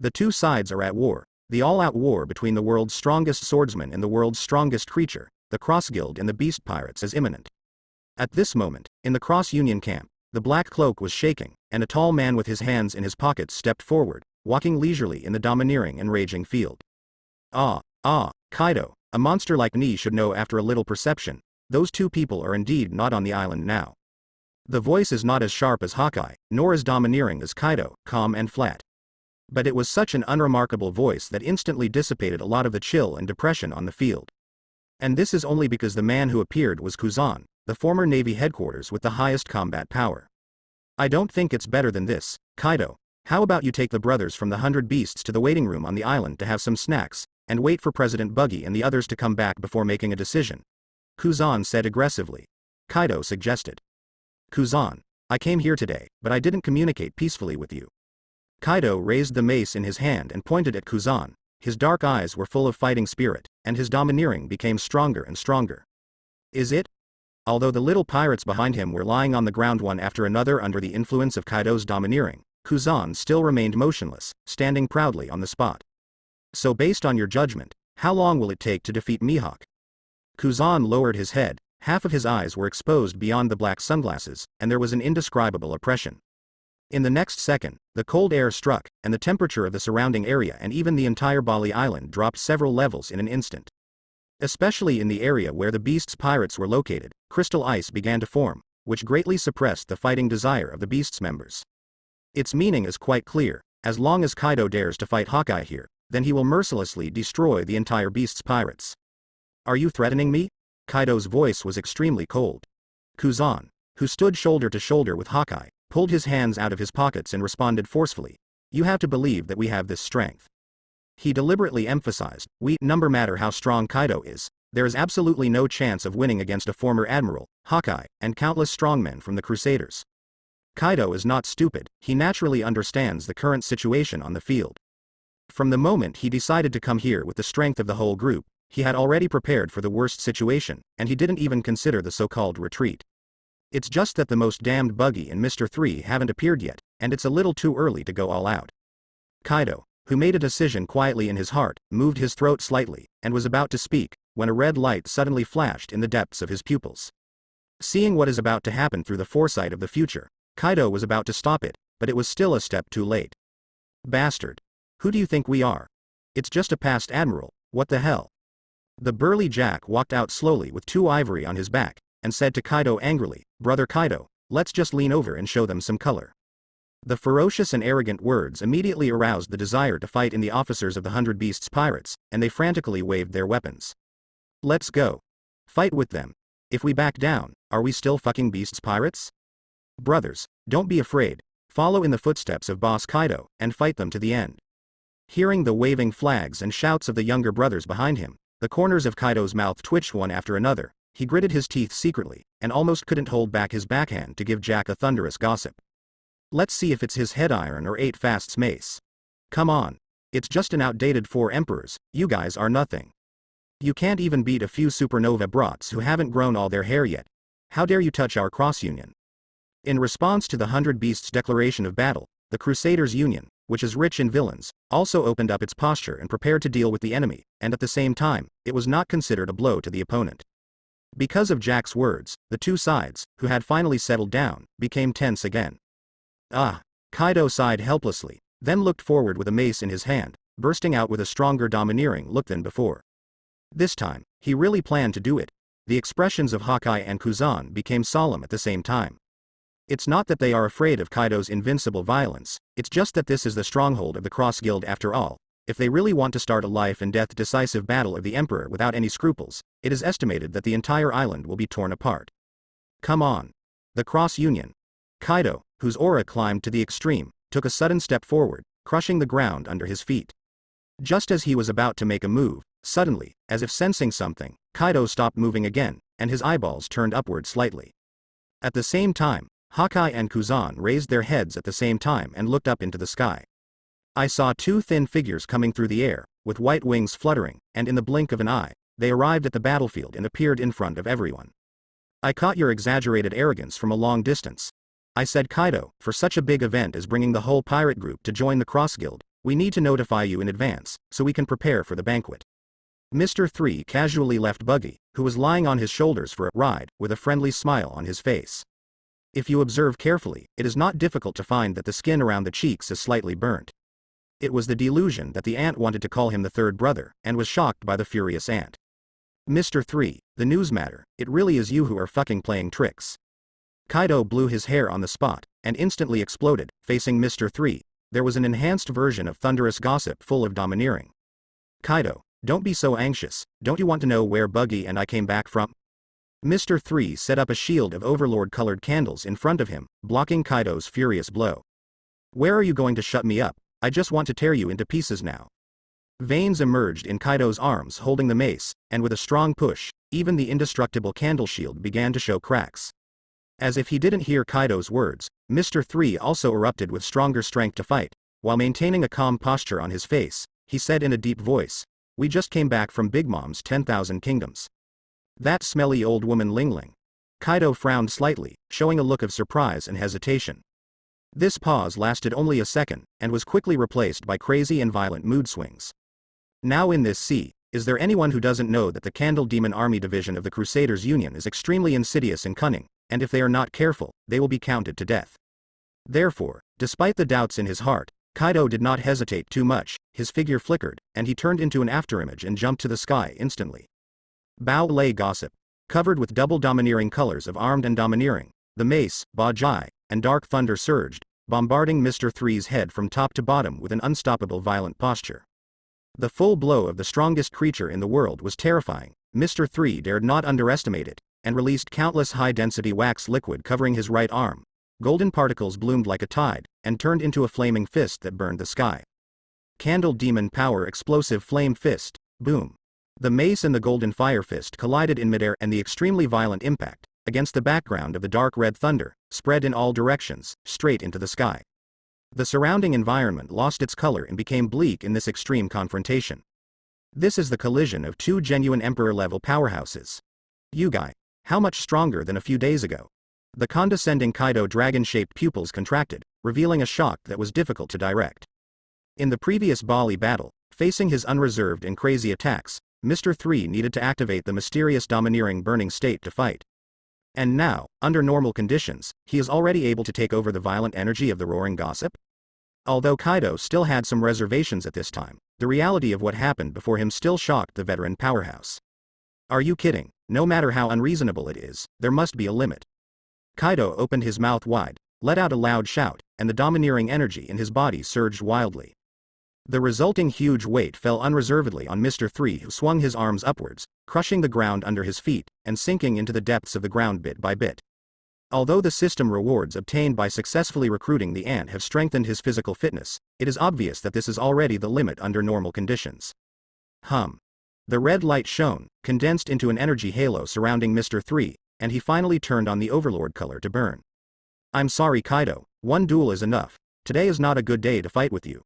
The two sides are at war. The all-out war between the world's strongest swordsman and the world's strongest creature, the Cross Guild and the Beast Pirates, is imminent. At this moment, in the Cross Union camp, the black cloak was shaking, and a tall man with his hands in his pockets stepped forward, walking leisurely in the domineering and raging field. Kaido, a monster like me should know after a little perception, those two people are indeed not on the island now. The voice is not as sharp as Hawkeye, nor as domineering as Kaido, calm and flat. But it was such an unremarkable voice that instantly dissipated a lot of the chill and depression on the field. And this is only because the man who appeared was Kuzan, the former Navy headquarters with the highest combat power. "I don't think it's better than this, Kaido. How about you take the brothers from the 100 Beasts to the waiting room on the island to have some snacks, and wait for President Buggy and the others to come back before making a decision?" Kuzan said aggressively. Kaido suggested. "Kuzan, I came here today, but I didn't communicate peacefully with you." Kaido raised the mace in his hand and pointed at Kuzan. His dark eyes were full of fighting spirit, and his domineering became stronger and stronger. Is it? Although the little pirates behind him were lying on the ground one after another under the influence of Kaido's domineering, Kuzan still remained motionless, standing proudly on the spot. So based on your judgment, how long will it take to defeat Mihawk? Kuzan lowered his head, half of his eyes were exposed beyond the black sunglasses, and there was an indescribable oppression. In the next second, the cold air struck, and the temperature of the surrounding area and even the entire Bali Island dropped several levels in an instant. Especially in the area where the Beast's pirates were located, crystal ice began to form, which greatly suppressed the fighting desire of the Beast's members. Its meaning is quite clear: as long as Kaido dares to fight Hawkeye here, then he will mercilessly destroy the entire Beast's pirates. Are you threatening me? Kaido's voice was extremely cold. Kuzan, who stood shoulder to shoulder with Hawkeye, pulled his hands out of his pockets and responded forcefully. You have to believe that we have this strength. He deliberately emphasized, no matter how strong Kaido is, there is absolutely no chance of winning against a former admiral, Hawkeye, and countless strongmen from the Crusaders. Kaido is not stupid, he naturally understands the current situation on the field. From the moment he decided to come here with the strength of the whole group, he had already prepared for the worst situation, and he didn't even consider the so-called retreat. It's just that the most damned Buggy and Mr. 3 haven't appeared yet, and it's a little too early to go all out. Kaido, who made a decision quietly in his heart, moved his throat slightly, and was about to speak, when a red light suddenly flashed in the depths of his pupils. Seeing what is about to happen through the foresight of the future, Kaido was about to stop it, but it was still a step too late. Bastard. Who do you think we are? It's just a past admiral, what the hell? The burly Jack walked out slowly with 2 ivory on his back, and said to Kaido angrily, Brother Kaido, let's just lean over and show them some color. The ferocious and arrogant words immediately aroused the desire to fight in the officers of the 100 Beasts pirates, and they frantically waved their weapons. Let's go. Fight with them. If we back down, are we still fucking Beasts pirates? Brothers, don't be afraid, follow in the footsteps of Boss Kaido, and fight them to the end. Hearing the waving flags and shouts of the younger brothers behind him, the corners of Kaido's mouth twitched one after another, he gritted his teeth secretly, and almost couldn't hold back his backhand to give Jack a thunderous gossip. Let's see if it's his head iron or 8 fasts mace. Come on. It's just an outdated 4 emperors, you guys are nothing. You can't even beat a few supernova brats who haven't grown all their hair yet. How dare you touch our cross-union? In response to the 100 Beasts' declaration of battle, the Crusaders' Union, which is rich in villains, also opened up its posture and prepared to deal with the enemy, and at the same time, it was not considered a blow to the opponent. Because of Jack's words, the 2 sides, who had finally settled down, became tense again. Ah! Kaido sighed helplessly, then looked forward with a mace in his hand, bursting out with a stronger domineering look than before. This time, he really planned to do it. The expressions of Hawkeye and Kuzan became solemn at the same time. It's not that they are afraid of Kaido's invincible violence, it's just that this is the stronghold of the Cross Guild after all. If they really want to start a life-and-death decisive battle of the Emperor without any scruples, it is estimated that the entire island will be torn apart. Come on. The Cross Union. Kaido, whose aura climbed to the extreme, took a sudden step forward, crushing the ground under his feet. Just as he was about to make a move, suddenly, as if sensing something, Kaido stopped moving again, and his eyeballs turned upward slightly. At the same time, Hawkeye and Kuzan raised their heads at the same time and looked up into the sky. I saw 2 thin figures coming through the air, with white wings fluttering, and in the blink of an eye, they arrived at the battlefield and appeared in front of everyone. I caught your exaggerated arrogance from a long distance. I said, Kaido, for such a big event as bringing the whole pirate group to join the Cross Guild, we need to notify you in advance, so we can prepare for the banquet. Mr. 3 casually left Buggy, who was lying on his shoulders for a ride, with a friendly smile on his face. If you observe carefully, it is not difficult to find that the skin around the cheeks is slightly burnt. It was the delusion that the ant wanted to call him the 3rd brother, and was shocked by the furious ant. Mr. 3, the news matter, it really is you who are fucking playing tricks. Kaido blew his hair on the spot, and instantly exploded, facing Mr. 3. There was an enhanced version of thunderous gossip full of domineering. Kaido, don't be so anxious, don't you want to know where Buggy and I came back from? Mr. 3 set up a shield of overlord-colored candles in front of him, blocking Kaido's furious blow. Where are you going to shut me up? I just want to tear you into pieces now. Veins emerged in Kaido's arms holding the mace, and with a strong push, even the indestructible candle shield began to show cracks. As if he didn't hear Kaido's words, Mr. 3 also erupted with stronger strength to fight. While maintaining a calm posture on his face, he said in a deep voice, we just came back from Big Mom's 10,000 Kingdoms. That smelly old woman Ling Ling. Kaido frowned slightly, showing a look of surprise and hesitation. This pause lasted only a second, and was quickly replaced by crazy and violent mood swings. Now in this sea, is there anyone who doesn't know that the Candle Demon Army division of the Crusaders Union is extremely insidious and cunning, and if they are not careful, they will be counted to death. Therefore, despite the doubts in his heart, Kaido did not hesitate too much, his figure flickered, and he turned into an afterimage and jumped to the sky instantly. Bao lay gossip. Covered with double domineering colors of armed and domineering, the mace, Bajai, and dark thunder surged, bombarding Mr. Three's head from top to bottom with an unstoppable violent posture. The full blow of the strongest creature in the world was terrifying. Mr. Three dared not underestimate it, and released countless high-density wax liquid covering his right arm. Golden particles bloomed like a tide, and turned into a flaming fist that burned the sky. Candle Demon Power Explosive Flame Fist, boom. The mace and the golden fire fist collided in midair, and the extremely violent impact, against the background of the dark red thunder, spread in all directions, straight into the sky. The surrounding environment lost its color and became bleak in this extreme confrontation. This is the collision of two genuine Emperor-level powerhouses. Yugai. How much stronger than a few days ago? The condescending Kaido dragon-shaped pupils contracted, revealing a shock that was difficult to direct. In the previous Bali battle, facing his unreserved and crazy attacks, Mr. Three needed to activate the mysterious domineering burning state to fight. And now, under normal conditions, he is already able to take over the violent energy of the roaring gossip? Although Kaido still had some reservations at this time, the reality of what happened before him still shocked the veteran powerhouse. Are you kidding? No matter how unreasonable it is, there must be a limit. Kaido opened his mouth wide, let out a loud shout, and the domineering energy in his body surged wildly. The resulting huge weight fell unreservedly on Mr. Three, who swung his arms upwards, crushing the ground under his feet, and sinking into the depths of the ground bit by bit. Although the system rewards obtained by successfully recruiting the ant have strengthened his physical fitness, it is obvious that this is already the limit under normal conditions. The red light shone, condensed into an energy halo surrounding Mr. Three, and he finally turned on the overlord color to burn. I'm sorry Kaido, one duel is enough. Today is not a good day to fight with you.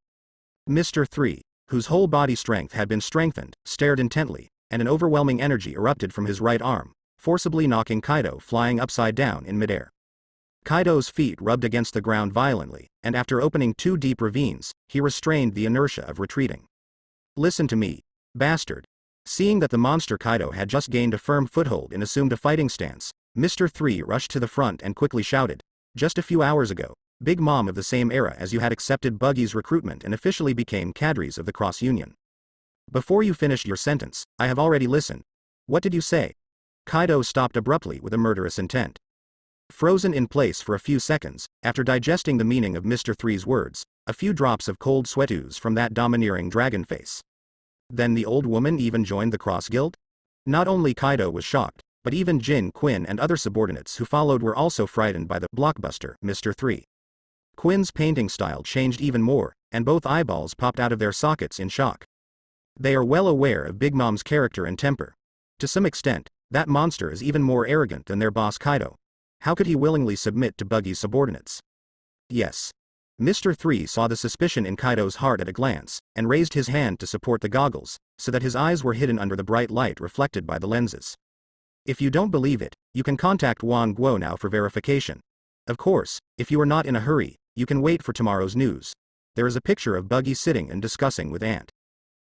Mr. Three, whose whole body strength had been strengthened, stared intently, and an overwhelming energy erupted from his right arm, forcibly knocking Kaido flying upside down in midair. Kaido's feet rubbed against the ground violently, and after opening two deep ravines, he restrained the inertia of retreating. Listen to me, bastard. Seeing that the monster Kaido had just gained a firm foothold and assumed a fighting stance, Mr. Three rushed to the front and quickly shouted, just a few hours ago, Big Mom of the same era as you had accepted Buggy's recruitment and officially became cadres of the Cross Union. Before you finished your sentence, I have already listened. What did you say? Kaido stopped abruptly with a murderous intent. Frozen in place for a few seconds, after digesting the meaning of Mr. Three's words, a few drops of cold sweat oozed from that domineering dragon face. Then the old woman even joined the Cross Guild? Not only Kaido was shocked, but even Jin, Quinn and other subordinates who followed were also frightened by the blockbuster, Mr. Three. Quinn's painting style changed even more, and both eyeballs popped out of their sockets in shock. They are well aware of Big Mom's character and temper. To some extent, that monster is even more arrogant than their boss Kaido. How could he willingly submit to Buggy's subordinates? Yes. Mr. Three saw the suspicion in Kaido's heart at a glance, and raised his hand to support the goggles, so that his eyes were hidden under the bright light reflected by the lenses. If you don't believe it, you can contact Wang Guo now for verification. Of course, if you are not in a hurry, you can wait for tomorrow's news. There is a picture of Buggy sitting and discussing with Ant.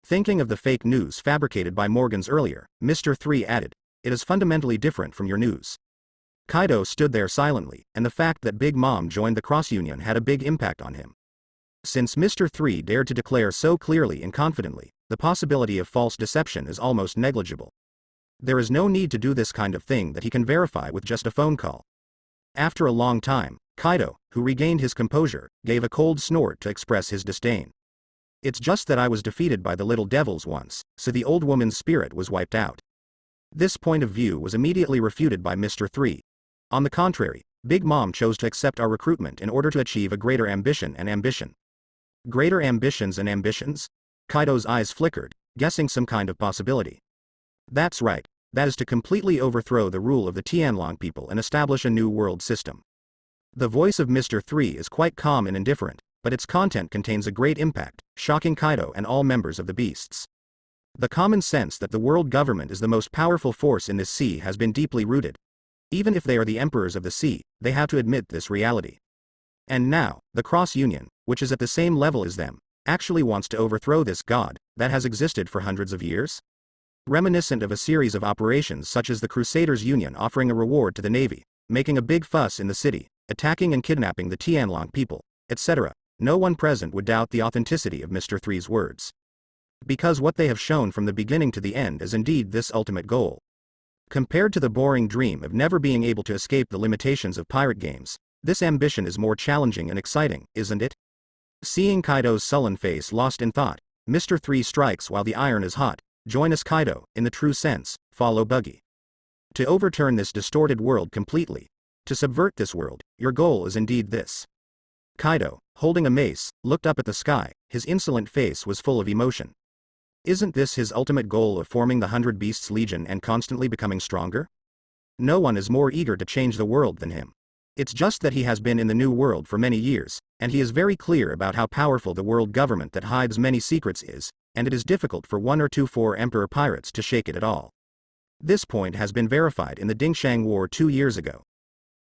Thinking of the fake news fabricated by Morgans earlier, Mr. Three added, it is fundamentally different from your news. Kaido stood there silently, and the fact that Big Mom joined the Cross Union had a big impact on him. Since Mr. Three dared to declare so clearly and confidently, the possibility of false deception is almost negligible. There is no need to do this kind of thing that he can verify with just a phone call. After a long time, Kaido, who regained his composure, gave a cold snort to express his disdain. It's just that I was defeated by the little devils once, so the old woman's spirit was wiped out. This point of view was immediately refuted by Mr. Three. On the contrary, Big Mom chose to accept our recruitment in order to achieve a greater ambition and ambition. Greater ambitions and ambitions? Kaido's eyes flickered, guessing some kind of possibility. That's right, that is to completely overthrow the rule of the Tianlong people and establish a new world system. The voice of Mr. Three is quite calm and indifferent, but its content contains a great impact, shocking Kaido and all members of the beasts. The common sense that the world government is the most powerful force in this sea has been deeply rooted. Even if they are the emperors of the sea, they have to admit this reality. And now, the Cross Union, which is at the same level as them, actually wants to overthrow this god that has existed for hundreds of years? Reminiscent of a series of operations such as the Crusaders Union offering a reward to the navy, making a big fuss in the city, attacking and kidnapping the Tianlong people, etc., no one present would doubt the authenticity of Mr. Three's words. Because what they have shown from the beginning to the end is indeed this ultimate goal. Compared to the boring dream of never being able to escape the limitations of pirate games, this ambition is more challenging and exciting, isn't it? Seeing Kaido's sullen face lost in thought, Mr. Three strikes while the iron is hot. Join us, Kaido, in the true sense, follow Buggy. To overturn this distorted world completely. To subvert this world, your goal is indeed this. Kaido, holding a mace, looked up at the sky, his insolent face was full of emotion. Isn't this his ultimate goal of forming the 100 Beasts Legion and constantly becoming stronger? No one is more eager to change the world than him. It's just that he has been in the new world for many years, and he is very clear about how powerful the world government that hides many secrets is, and it is difficult for 1 or 2 4 emperor pirates to shake it at all. This point has been verified in the Dingshang War 2 years ago.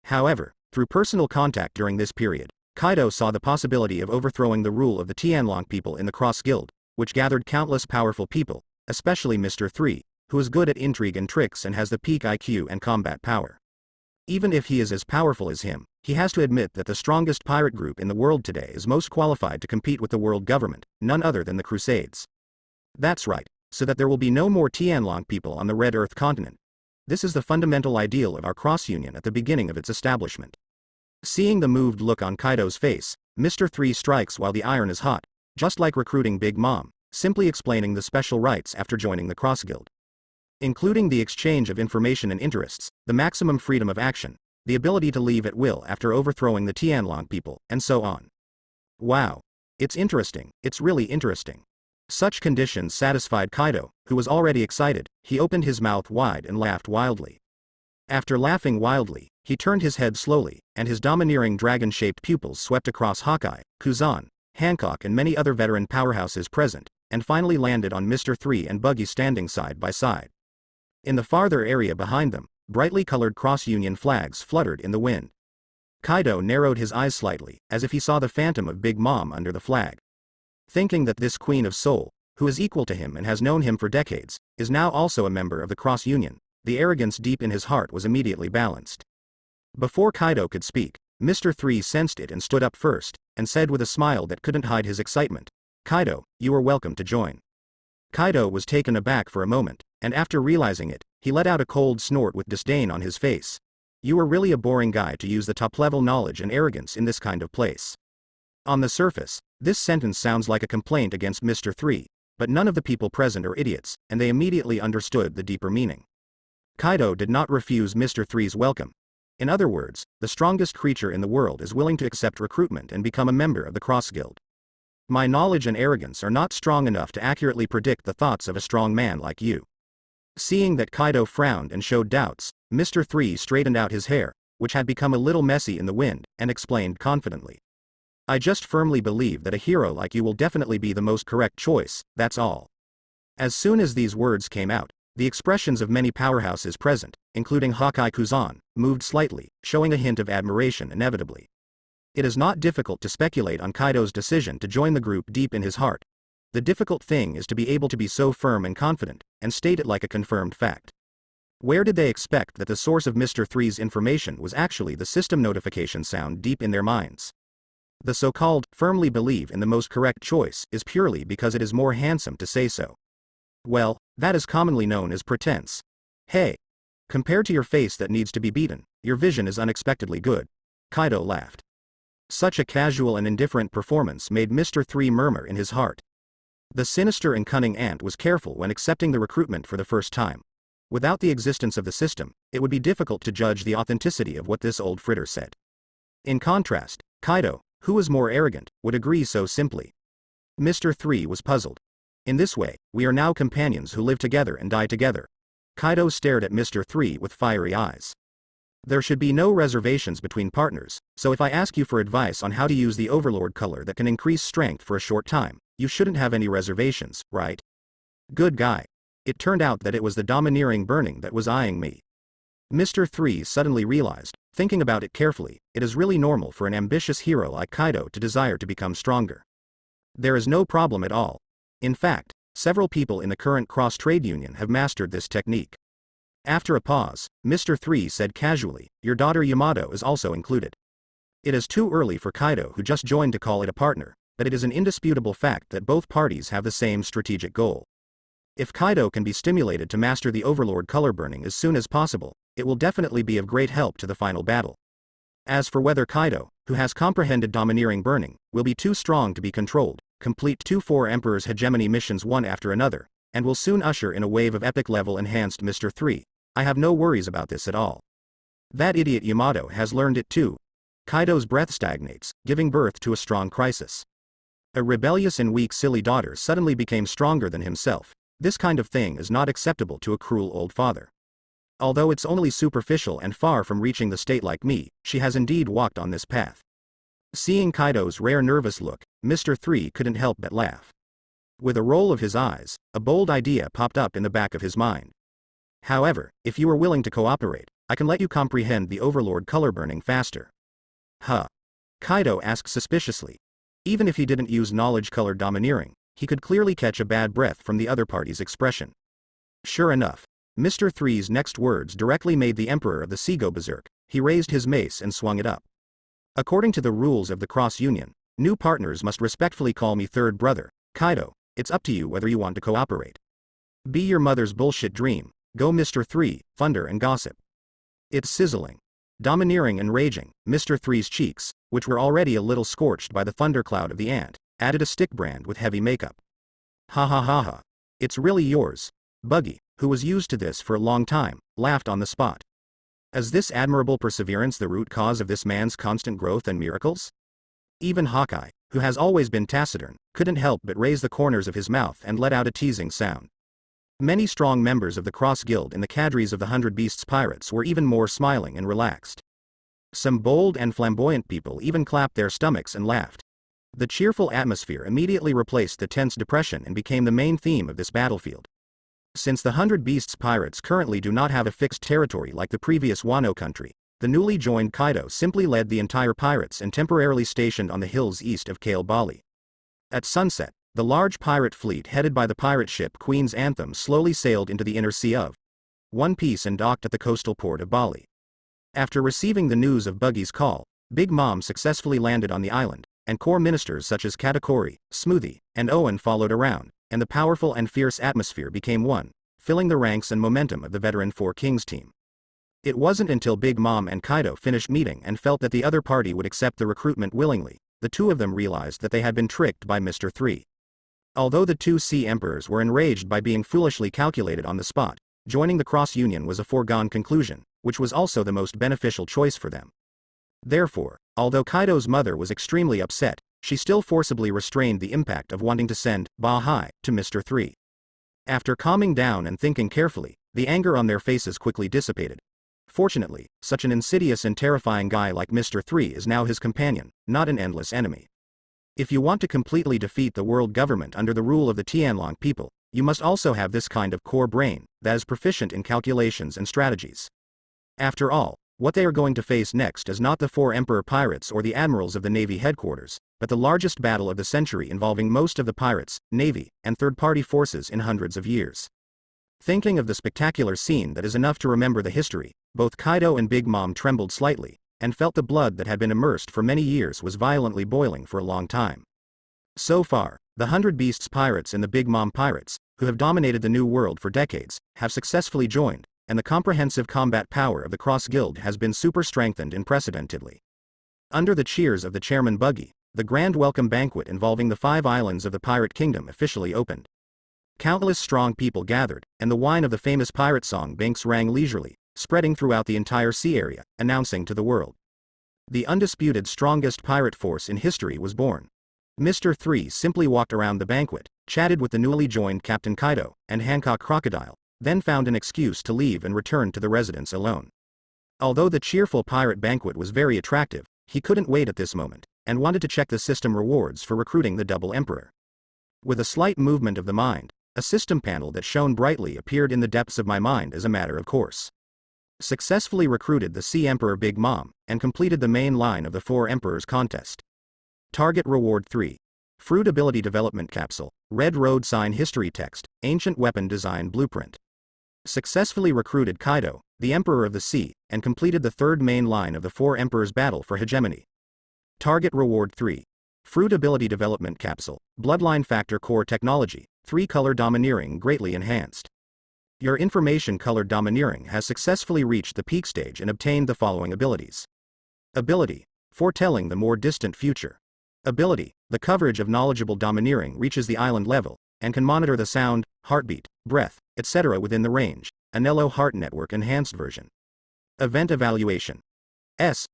However, through personal contact during this period, Kaido saw the possibility of overthrowing the rule of the Tianlong people in the Cross Guild, which gathered countless powerful people, especially Mr. Three, who is good at intrigue and tricks and has the peak IQ and combat power. Even if he is as powerful as him, he has to admit that the strongest pirate group in the world today is most qualified to compete with the world government, none other than the Crusades. That's right, so that there will be no more Tianlong people on the Red Earth continent. This is the fundamental ideal of our cross union at the beginning of its establishment. Seeing the moved look on Kaido's face, Mr. Three strikes while the iron is hot, just like recruiting Big Mom, simply explaining the special rights after joining the Cross Guild. Including the exchange of information and interests, the maximum freedom of action, the ability to leave at will after overthrowing the Tianlong people, and so on. Wow. It's interesting, it's really interesting. Such conditions satisfied Kaido, who was already excited. He opened his mouth wide and laughed wildly. After laughing wildly, he turned his head slowly, and his domineering dragon-shaped pupils swept across Hawkeye, Kuzan, Hancock and many other veteran powerhouses present, and finally landed on Mr. Three and Buggy standing side by side. In the farther area behind them, brightly colored cross-union flags fluttered in the wind. Kaido narrowed his eyes slightly, as if he saw the phantom of Big Mom under the flag. Thinking that this Queen of Soul, who is equal to him and has known him for decades, is now also a member of the Cross Union, the arrogance deep in his heart was immediately balanced. Before Kaido could speak, Mr. Three sensed it and stood up first, and said with a smile that couldn't hide his excitement, "Kaido, you are welcome to join." Kaido was taken aback for a moment, and after realizing it, he let out a cold snort with disdain on his face. "You are really a boring guy to use the top-level knowledge and arrogance in this kind of place." On the surface, this sentence sounds like a complaint against Mr. Three, but none of the people present are idiots, and they immediately understood the deeper meaning. Kaido did not refuse Mr. Three's welcome. In other words, the strongest creature in the world is willing to accept recruitment and become a member of the Cross Guild. My knowledge and arrogance are not strong enough to accurately predict the thoughts of a strong man like you. Seeing that Kaido frowned and showed doubts, Mr. Three straightened out his hair, which had become a little messy in the wind, and explained confidently. "I just firmly believe that a hero like you will definitely be the most correct choice, that's all." As soon as these words came out, the expressions of many powerhouses present, including Hawkeye Kuzan, moved slightly, showing a hint of admiration inevitably. It is not difficult to speculate on Kaido's decision to join the group deep in his heart. The difficult thing is to be able to be so firm and confident, and state it like a confirmed fact. Where did they expect that the source of Mr. Three's information was actually the system notification sound deep in their minds? The so-called, firmly believe in the most correct choice, is purely because it is more handsome to say so. Well, that is commonly known as pretense. Hey! Compared to your face that needs to be beaten, your vision is unexpectedly good. Kaido laughed. Such a casual and indifferent performance made Mr. Three murmur in his heart. The sinister and cunning ant was careful when accepting the recruitment for the first time. Without the existence of the system, it would be difficult to judge the authenticity of what this old fritter said. In contrast, Kaido, who was more arrogant, would agree so simply. Mr. Three was puzzled. In this way, we are now companions who live together and die together. Kaido stared at Mr. Three with fiery eyes. There should be no reservations between partners, so if I ask you for advice on how to use the Overlord color that can increase strength for a short time, you shouldn't have any reservations, right? Good guy. It turned out that it was the domineering burning that was eyeing me. Mr. 3 suddenly realized, thinking about it carefully, it is really normal for an ambitious hero like Kaido to desire to become stronger. There is no problem at all. In fact, several people in the current cross-trade union have mastered this technique. After a pause, Mr. 3 said casually, your daughter Yamato is also included. It is too early for Kaido, who just joined, to call it a partner, but it is an indisputable fact that both parties have the same strategic goal. If Kaido can be stimulated to master the Overlord color burning as soon as possible, it will definitely be of great help to the final battle. As for whether Kaido, who has comprehended domineering burning, will be too strong to be controlled, complete 2-4 Emperor's hegemony missions one after another, and will soon usher in a wave of epic level enhanced Mr. 3, I have no worries about this at all. That idiot Yamato has learned it too. Kaido's breath stagnates, giving birth to a strong crisis. A rebellious and weak silly daughter suddenly became stronger than himself. This kind of thing is not acceptable to a cruel old father. Although it's only superficial and far from reaching the state like me, she has indeed walked on this path. Seeing Kaido's rare nervous look, Mr. 3 couldn't help but laugh. With a roll of his eyes, a bold idea popped up in the back of his mind. However, if you are willing to cooperate, I can let you comprehend the Overlord color burning faster. Huh? Kaido asked suspiciously. Even if he didn't use knowledge-colored domineering, he could clearly catch a bad breath from the other party's expression. Sure enough, Mr. 3's next words directly made the Emperor of the Sea go berserk. He raised his mace and swung it up. According to the rules of the Cross Union, new partners must respectfully call me third brother. Kaido, it's up to you whether you want to cooperate. Be your mother's bullshit dream. Go Mr. 3, thunder and gossip. It's sizzling. Domineering and raging, Mr. 3's cheeks, which were already a little scorched by the thundercloud of the ant, added a stick brand with heavy makeup. Ha ha ha ha. It's really yours. Buggy, who was used to this for a long time, laughed on the spot. Is this admirable perseverance the root cause of this man's constant growth and miracles? Even Hawkeye, who has always been taciturn, couldn't help but raise the corners of his mouth and let out a teasing sound. Many strong members of the Cross Guild in the cadres of the 100 Beasts Pirates were even more smiling and relaxed. Some bold and flamboyant people even clapped their stomachs and laughed. The cheerful atmosphere immediately replaced the tense depression and became the main theme of this battlefield. Since the 100 Beasts Pirates currently do not have a fixed territory like the previous Wano country, the newly joined Kaido simply led the entire pirates and temporarily stationed on the hills east of Kale Bali. At sunset, the large pirate fleet headed by the pirate ship Queen's Anthem slowly sailed into the inner sea of One Piece and docked at the coastal port of Bali. After receiving the news of Buggy's call, Big Mom successfully landed on the island, and core ministers such as Katakuri, Smoothie, and Owen followed around, and the powerful and fierce atmosphere became one, filling the ranks and momentum of the veteran Four Kings team. It wasn't until Big Mom and Kaido finished meeting and felt that the other party would accept the recruitment willingly, the two of them realized that they had been tricked by Mr. 3. Although the two Sea Emperors were enraged by being foolishly calculated on the spot, joining the Cross Union was a foregone conclusion, which was also the most beneficial choice for them. Therefore, although Kaido's mother was extremely upset, she still forcibly restrained the impact of wanting to send Bahai to Mr. 3. After calming down and thinking carefully, the anger on their faces quickly dissipated. Fortunately, such an insidious and terrifying guy like Mr. 3 is now his companion, not an endless enemy. If you want to completely defeat the world government under the rule of the Tianlong people, you must also have this kind of core brain that is proficient in calculations and strategies. After all, what they are going to face next is not the 4 Emperor pirates or the admirals of the Navy headquarters, but the largest battle of the century involving most of the pirates, Navy, and third-party forces in hundreds of years. Thinking of the spectacular scene that is enough to remember the history, both Kaido and Big Mom trembled slightly, and felt the blood that had been immersed for many years was violently boiling for a long time. So far, the 100 Beasts Pirates and the Big Mom Pirates, who have dominated the New World for decades, have successfully joined, and the comprehensive combat power of the Cross Guild has been super strengthened unprecedentedly. Under the cheers of the chairman Buggy, the grand welcome banquet involving the 5 islands of the Pirate Kingdom officially opened. Countless strong people gathered, and the whine of the famous pirate song Banks rang leisurely, spreading throughout the entire sea area, announcing to the world. The undisputed strongest pirate force in history was born. Mr. 3 simply walked around the banquet, chatted with the newly joined Captain Kaido, and Hancock Crocodile, then found an excuse to leave and return to the residence alone. Although the cheerful pirate banquet was very attractive, he couldn't wait at this moment, and wanted to check the system rewards for recruiting the Double Emperor. With a slight movement of the mind, A system panel that shone brightly appeared in the depths of my mind as a matter of course. Successfully recruited the Sea Emperor Big Mom, and completed the main line of the 4 Emperors contest. Target Reward 3. Fruit Ability Development Capsule, Red Road Sign History Text, Ancient Weapon Design Blueprint. Successfully recruited Kaido, the Emperor of the Sea, and completed the 3rd main line of the 4 Emperors Battle for Hegemony. Target Reward 3. Fruit Ability Development Capsule, Bloodline Factor Core Technology, 3-Color Domineering Greatly Enhanced. Your information-colored domineering has successfully reached the peak stage and obtained the following abilities. Ability: Foretelling the more distant future. Ability: The coverage of knowledgeable domineering reaches the island level, and can monitor the sound, heartbeat, breath, etc. within the range. Anello Heart Network Enhanced Version. Event Evaluation.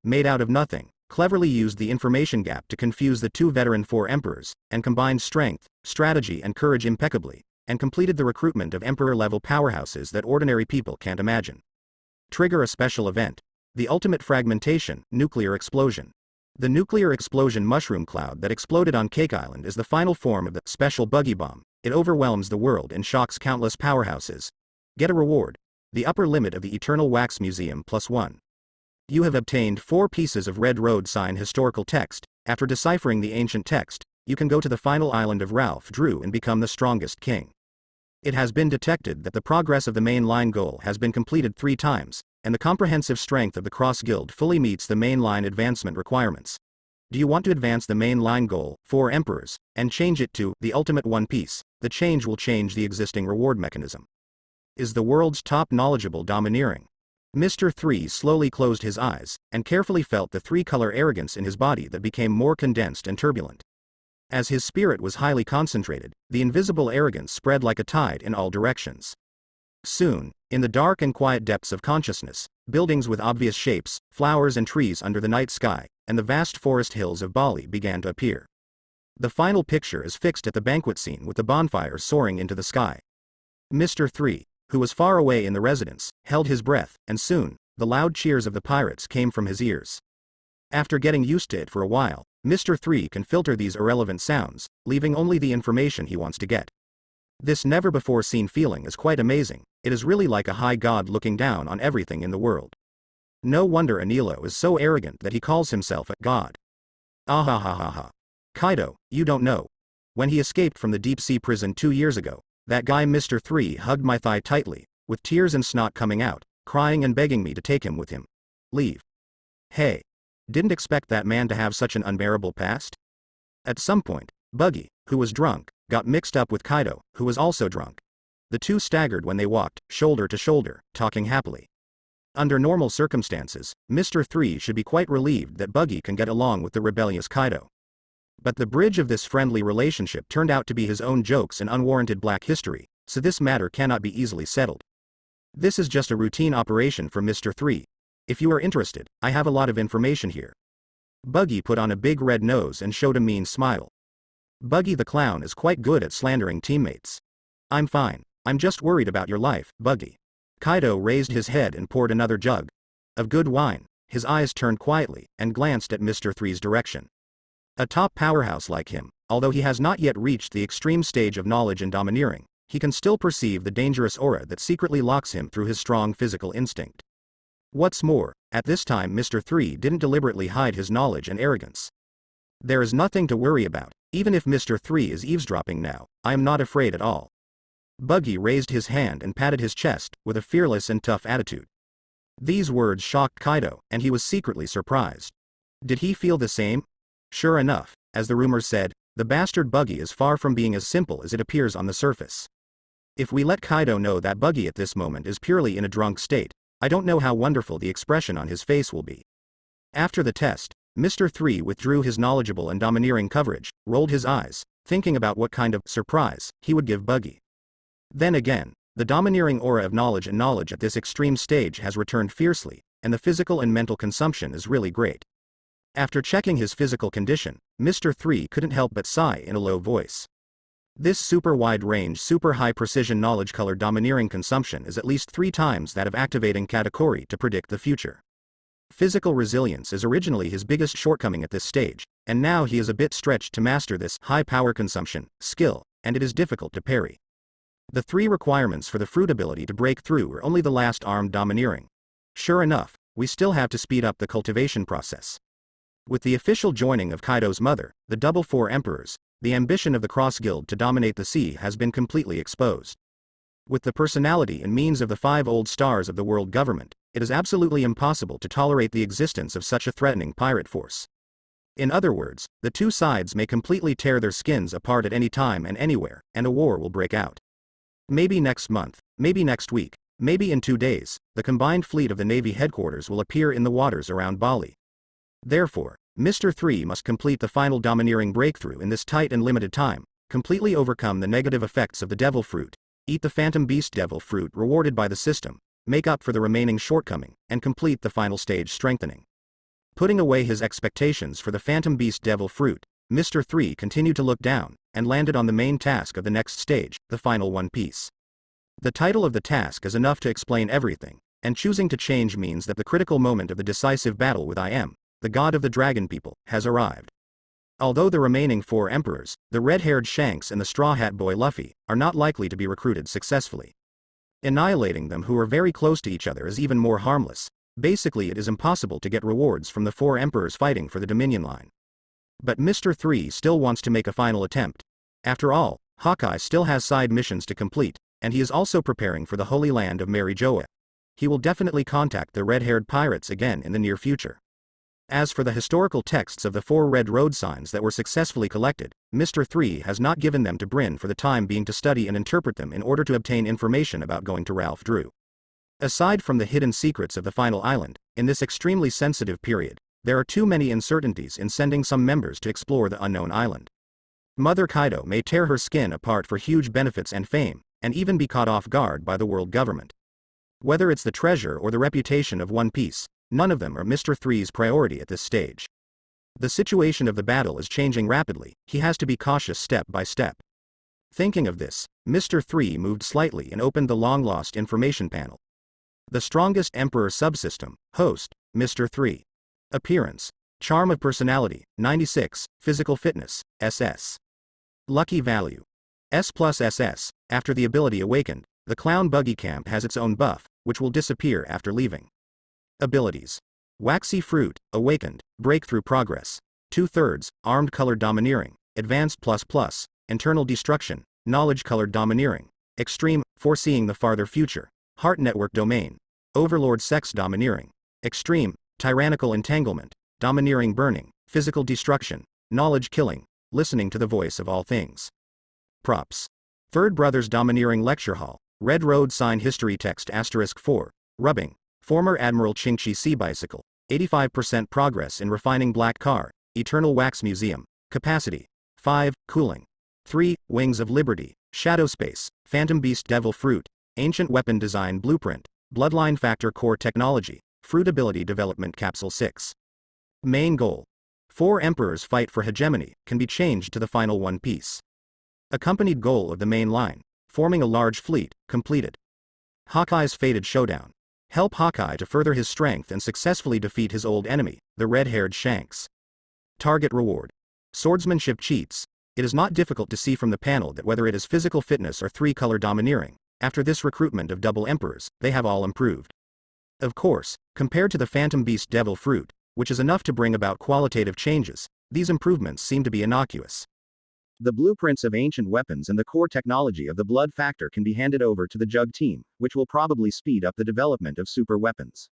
Made out of nothing, cleverly used the information gap to confuse the 2 veteran 4 emperors, and combined strength, strategy and courage impeccably, and completed the recruitment of emperor-level powerhouses that ordinary people can't imagine. Trigger a special event. The ultimate fragmentation, nuclear explosion. The nuclear explosion mushroom cloud that exploded on Cake Island is the final form of the special buggy bomb. It overwhelms the world and shocks countless powerhouses. Get a reward. The upper limit of the Eternal Wax Museum +1. You have obtained 4 pieces of Red Road Sign historical text. After deciphering the ancient text, you can go to the final island of Ralph Drew and become the strongest king. It has been detected that the progress of the main line goal has been completed 3 times, and the comprehensive strength of the Cross Guild fully meets the main line advancement requirements. Do you want to advance the main line goal, 4 Emperors, and change it to the ultimate One Piece? The change will change the existing reward mechanism. Is the world's top knowledgeable domineering. Mr. 3 slowly closed his eyes, and carefully felt the 3-color arrogance in his body that became more condensed and turbulent. As his spirit was highly concentrated, the invisible arrogance spread like a tide in all directions. Soon, in the dark and quiet depths of consciousness, buildings with obvious shapes, flowers and trees under the night sky, and the vast forest hills of Bali began to appear. The final picture is fixed at the banquet scene with the bonfire soaring into the sky. Mr. 3, who was far away in the residence, held his breath, and soon, the loud cheers of the pirates came from his ears. After getting used to it for a while, Mr. 3 can filter these irrelevant sounds, leaving only the information he wants to get. This never-before-seen feeling is quite amazing. It is really like a high god looking down on everything in the world. No wonder Anilo is so arrogant that he calls himself a god. Ahahaha. Kaido, you don't know. When he escaped from the deep-sea prison 2 years ago, that guy Mr. 3 hugged my thigh tightly, with tears and snot coming out, crying and begging me to take him with him. Leave. Hey. Didn't expect that man to have such an unbearable past? At some point, Buggy, who was drunk, got mixed up with Kaido, who was also drunk. The 2 staggered when they walked, shoulder to shoulder, talking happily. Under normal circumstances, Mr. 3 should be quite relieved that Buggy can get along with the rebellious Kaido. But the bridge of this friendly relationship turned out to be his own jokes and unwarranted black history, so this matter cannot be easily settled. This is just a routine operation for Mr. 3. If you are interested, I have a lot of information here. Buggy put on a big red nose and showed a mean smile. Buggy the clown is quite good at slandering teammates. I'm fine. I'm just worried about your life, Buggy. Kaido raised his head and poured another jug of good wine. His eyes turned quietly, and glanced at Mr. 3's direction. A top powerhouse like him, although he has not yet reached the extreme stage of knowledge and domineering, he can still perceive the dangerous aura that secretly locks him through his strong physical instinct. What's more, at this time Mr. 3 didn't deliberately hide his knowledge and arrogance. There is nothing to worry about. Even if Mr. 3 is eavesdropping now, I am not afraid at all. Buggy raised his hand and patted his chest, with a fearless and tough attitude. These words shocked Kaido, and he was secretly surprised. Did he feel the same? Sure enough, as the rumors said, the bastard Buggy is far from being as simple as it appears on the surface. If we let Kaido know that Buggy at this moment is purely in a drunk state, I don't know how wonderful the expression on his face will be. After the test, Mr. 3 withdrew his knowledgeable and domineering coverage, rolled his eyes, thinking about what kind of surprise he would give Buggy. Then again, the domineering aura of knowledge at this extreme stage has returned fiercely, and the physical and mental consumption is really great. After checking his physical condition, Mr. 3 couldn't help but sigh in a low voice. This super wide range, super high precision knowledge color domineering consumption is at least 3 times that of activating Katakuri to predict the future. Physical resilience is originally his biggest shortcoming at this stage, and now he is a bit stretched to master this high power consumption skill, and it is difficult to parry. The 3 requirements for the fruit ability to break through are only the last armed domineering. Sure enough, we still have to speed up the cultivation process. With the official joining of Kaido's mother, the double 4 emperors, the ambition of the Cross Guild to dominate the sea has been completely exposed. With the personality and means of the 5 old stars of the world government, it is absolutely impossible to tolerate the existence of such a threatening pirate force. In other words, the 2 sides may completely tear their skins apart at any time and anywhere, and a war will break out. Maybe next month, maybe next week, maybe in 2 days, the combined fleet of the Navy headquarters will appear in the waters around Bali. Therefore, Mr. 3 must complete the final domineering breakthrough in this tight and limited time, completely overcome the negative effects of the devil fruit, eat the phantom beast devil fruit rewarded by the system, make up for the remaining shortcoming, and complete the final stage strengthening. Putting away his expectations for the phantom beast devil fruit, Mr. 3 continued to look down, and landed on the main task of the next stage, the final One Piece. The title of the task is enough to explain everything, and choosing to change means that the critical moment of the decisive battle with I Am, the god of the dragon people, has arrived. Although the remaining 4 emperors, the red-haired Shanks and the Straw Hat Boy Luffy, are not likely to be recruited successfully. Annihilating them who are very close to each other is even more harmless. Basically, it is impossible to get rewards from the 4 emperors fighting for the Dominion line. But Mr. 3 still wants to make a final attempt. After all, Hawkeye still has side missions to complete, and he is also preparing for the Holy Land of Mary Joa. He will definitely contact the red-haired pirates again in the near future. As for the historical texts of the 4 red road signs that were successfully collected, Mr. 3 has not given them to Bryn for the time being to study and interpret them in order to obtain information about going to Ralph Drew. Aside from the hidden secrets of the final island, in this extremely sensitive period, there are too many uncertainties in sending some members to explore the unknown island. Mother Kaido may tear her skin apart for huge benefits and fame, and even be caught off guard by the world government. Whether it's the treasure or the reputation of One Piece, none of them are Mr. 3's priority at this stage. The situation of the battle is changing rapidly, he has to be cautious step by step. Thinking of this, Mr. 3 moved slightly and opened the long-lost information panel. The strongest Emperor subsystem, host, Mr. 3. Appearance, charm of personality, 96, physical fitness, SS. Lucky value, S+SS, after the ability awakened, the Clown Buggy Camp has its own buff, which will disappear after leaving. Abilities. Waxy Fruit, awakened, breakthrough progress, 2/3, armed colored domineering, advanced ++, internal destruction, knowledge colored domineering, extreme, foreseeing the farther future, heart network domain, overlord sex domineering, extreme, tyrannical entanglement, domineering burning, physical destruction, knowledge killing, listening to the voice of all things. Props. Third Brothers Domineering Lecture Hall, Red Road Sign History Text *4, rubbing, former Admiral Chingchi Sea Bicycle, 85% progress in refining black car, Eternal Wax Museum, capacity, 5, cooling, 3, Wings of Liberty, Shadow Space, Phantom Beast Devil Fruit, Ancient Weapon Design Blueprint, Bloodline Factor Core Technology, Fruit Ability Development Capsule 6. Main goal. 4 emperors fight for hegemony, can be changed to the final One Piece. Accompanied goal of the main line, forming a large fleet, completed. Hawkeye's fated showdown. Help Hawkeye to further his strength and successfully defeat his old enemy, the red-haired Shanks. Target reward. Swordsmanship cheats. It is not difficult to see from the panel that whether it is physical fitness or 3-color domineering, after this recruitment of double emperors, they have all improved. Of course, compared to the Phantom Beast Devil Fruit, which is enough to bring about qualitative changes, these improvements seem to be innocuous. The blueprints of ancient weapons and the core technology of the blood factor can be handed over to the Jug team, which will probably speed up the development of super weapons.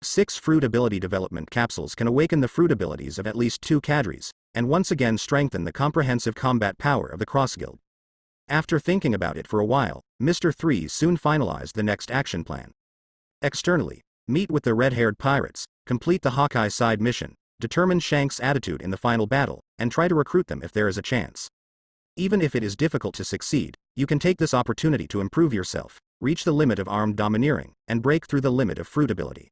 6 fruit ability development capsules can awaken the fruit abilities of at least 2 cadres, and once again strengthen the comprehensive combat power of the Cross Guild. After thinking about it for a while, Mr. 3 soon finalized the next action plan. Externally, meet with the red-haired pirates, complete the Hawkeye side mission, determine Shanks' attitude in the final battle, and try to recruit them if there is a chance. Even if it is difficult to succeed, you can take this opportunity to improve yourself, reach the limit of armed domineering, and break through the limit of fruit ability.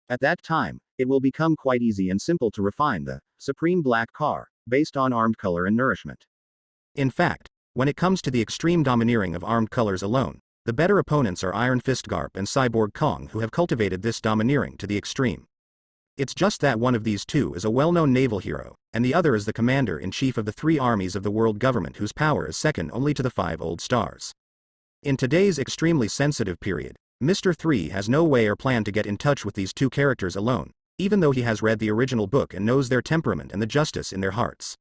At that time, it will become quite easy and simple to refine the Supreme Black Car, based on armed color and nourishment. In fact, when it comes to the extreme domineering of armed colors alone, the better opponents are Iron Fist Garp and Cyborg Kong, who have cultivated this domineering to the extreme. It's just that one of these two is a well-known naval hero, and the other is the commander-in-chief of the 3 armies of the world government whose power is second only to the 5 old stars. In today's extremely sensitive period, Mr. 3 has no way or plan to get in touch with these two characters alone, even though he has read the original book and knows their temperament and the justice in their hearts.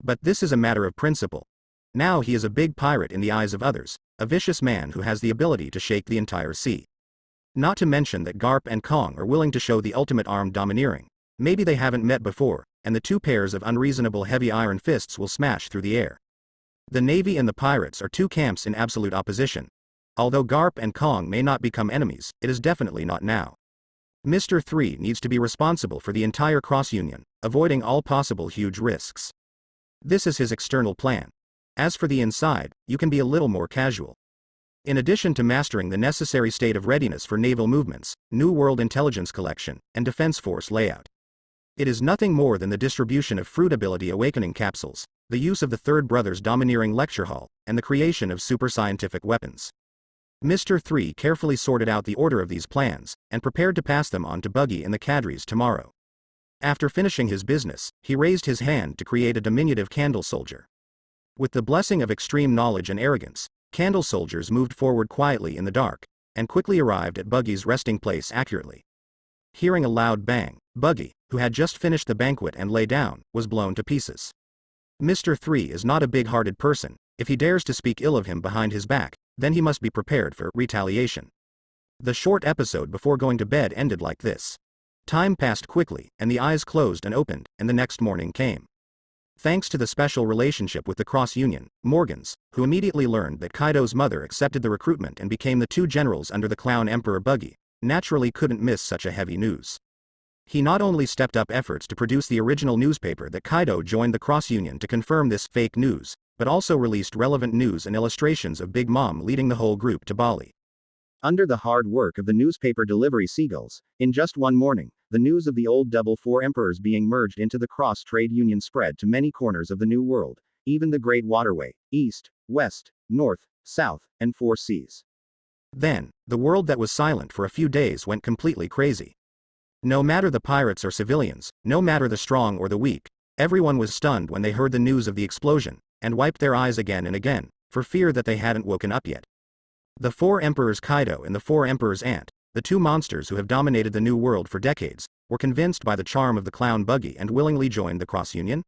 But this is a matter of principle. Now he is a big pirate in the eyes of others, a vicious man who has the ability to shake the entire sea. Not to mention that Garp and Kong are willing to show the ultimate armed domineering. Maybe they haven't met before, and the two pairs of unreasonable heavy iron fists will smash through the air. The Navy and the pirates are two camps in absolute opposition. Although Garp and Kong may not become enemies, it is definitely not now. Mr. 3 needs to be responsible for the entire cross-union, avoiding all possible huge risks. This is his external plan. As for the inside, you can be a little more casual. In addition to mastering the necessary state of readiness for naval movements, New World intelligence collection, and defense force layout. It is nothing more than the distribution of fruit ability awakening capsules, the use of the Third Brother's domineering lecture hall, and the creation of super scientific weapons. Mr. 3 carefully sorted out the order of these plans, and prepared to pass them on to Buggy and the cadres tomorrow. After finishing his business, he raised his hand to create a diminutive candle soldier. With the blessing of extreme knowledge and arrogance, candle soldiers moved forward quietly in the dark, and quickly arrived at Buggy's resting place accurately. Hearing a loud bang, Buggy, who had just finished the banquet and lay down, was blown to pieces. Mr. 3 is not a big-hearted person. If he dares to speak ill of him behind his back, then he must be prepared for retaliation. The short episode before going to bed ended like this. Time passed quickly, and the eyes closed and opened, and the next morning came. Thanks to the special relationship with the cross-union, Morgans, who immediately learned that Kaido's mother accepted the recruitment and became the two generals under the Clown Emperor Buggy, naturally couldn't miss such a heavy news. He not only stepped up efforts to produce the original newspaper that Kaido joined the cross-union to confirm this fake news, but also released relevant news and illustrations of Big Mom leading the whole group to Bali. Under the hard work of the newspaper delivery seagulls, in just one morning, the news of the old double four emperors being merged into the cross-trade union spread to many corners of the New World, even the Great Waterway, East, West, North, South, and Four Seas. Then, the world that was silent for a few days went completely crazy. No matter the pirates or civilians, no matter the strong or the weak, everyone was stunned when they heard the news of the explosion, and wiped their eyes again and again, for fear that they hadn't woken up yet. The four emperors Kaido and the four emperors Ant, the two monsters who have dominated the New World for decades, were convinced by the charm of the clown Buggy and willingly joined the cross-union.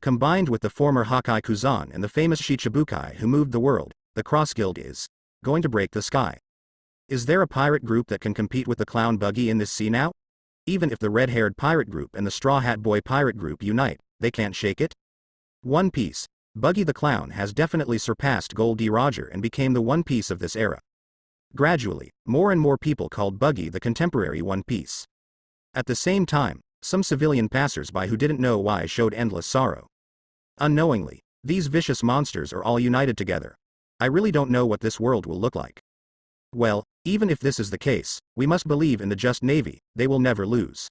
Combined with the former Hakai Kuzan and the famous Shichibukai who moved the world, the Cross Guild is going to break the sky. Is there a pirate group that can compete with the clown Buggy in this sea now? Even if the red-haired pirate group and the Straw Hat Boy pirate group unite, they can't shake it? One Piece. Buggy the Clown has definitely surpassed Gold D. Roger and became the One Piece of this era. Gradually, more and more people called Buggy the contemporary One Piece. At the same time, some civilian passers-by who didn't know why showed endless sorrow. Unknowingly, these vicious monsters are all united together. I really don't know what this world will look like. Well, even if this is the case, we must believe in the just Navy, they will never lose.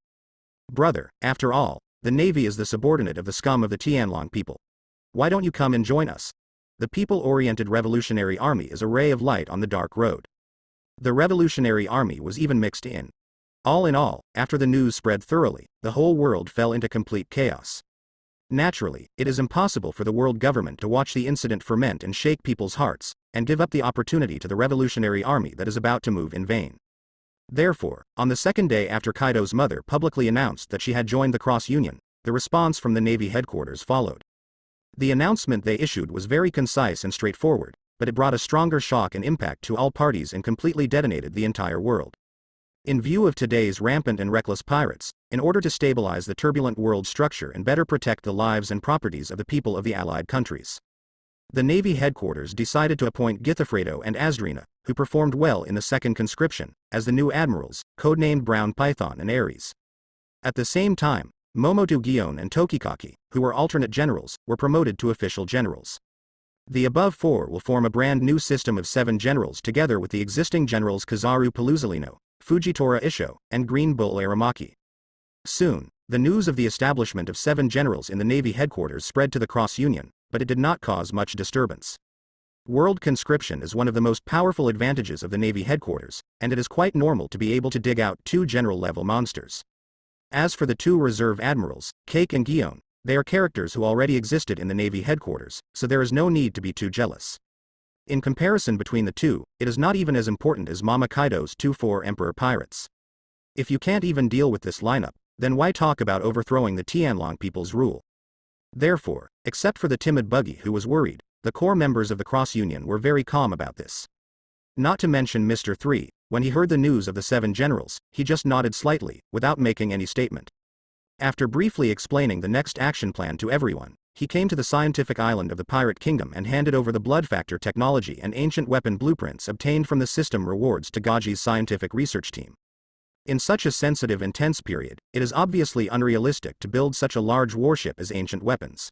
Brother, after all, the Navy is the subordinate of the scum of the Tianlong people. Why don't you come and join us? The people-oriented Revolutionary Army is a ray of light on the dark road. The Revolutionary Army was even mixed in. All in all, after the news spread thoroughly, the whole world fell into complete chaos. Naturally, it is impossible for the world government to watch the incident ferment and shake people's hearts, and give up the opportunity to the Revolutionary Army that is about to move in vain. Therefore, on the second day after Kaido's mother publicly announced that she had joined the cross-union, the response from the Navy headquarters followed. The announcement they issued was very concise and straightforward, but it brought a stronger shock and impact to all parties and completely detonated the entire world. In view of today's rampant and reckless pirates, in order to stabilize the turbulent world structure and better protect the lives and properties of the people of the allied countries, the Navy headquarters decided to appoint Githafredo and Azdrina, who performed well in the second conscription, as the new admirals, codenamed Brown Python and Ares. At the same time, Momotu Gion and Tokikaki, who were alternate generals, were promoted to official generals. The above four will form a brand new system of 7 generals together with the existing generals Kizaru Paluzalino, Fujitora Isho, and Green Bull Aramaki. Soon, the news of the establishment of 7 generals in the Navy headquarters spread to the cross-union, but it did not cause much disturbance. World conscription is one of the most powerful advantages of the Navy headquarters, and it is quite normal to be able to dig out 2 general-level monsters. As for the 2 reserve admirals, Cake and Gion, they are characters who already existed in the Navy headquarters, so there is no need to be too jealous. In comparison between the two, it is not even as important as Mama Kaido's 2-4 Emperor Pirates. If you can't even deal with this lineup, then why talk about overthrowing the Tianlong people's rule? Therefore, except for the timid Buggy who was worried, the core members of the Cross Union were very calm about this. Not to mention Mr. 3, when he heard the news of the 7 generals, he just nodded slightly, without making any statement. After briefly explaining the next action plan to everyone, he came to the scientific island of the Pirate Kingdom and handed over the blood factor technology and ancient weapon blueprints obtained from the system rewards to Gaji's scientific research team. In such a sensitive and tense period, it is obviously unrealistic to build such a large warship as ancient weapons.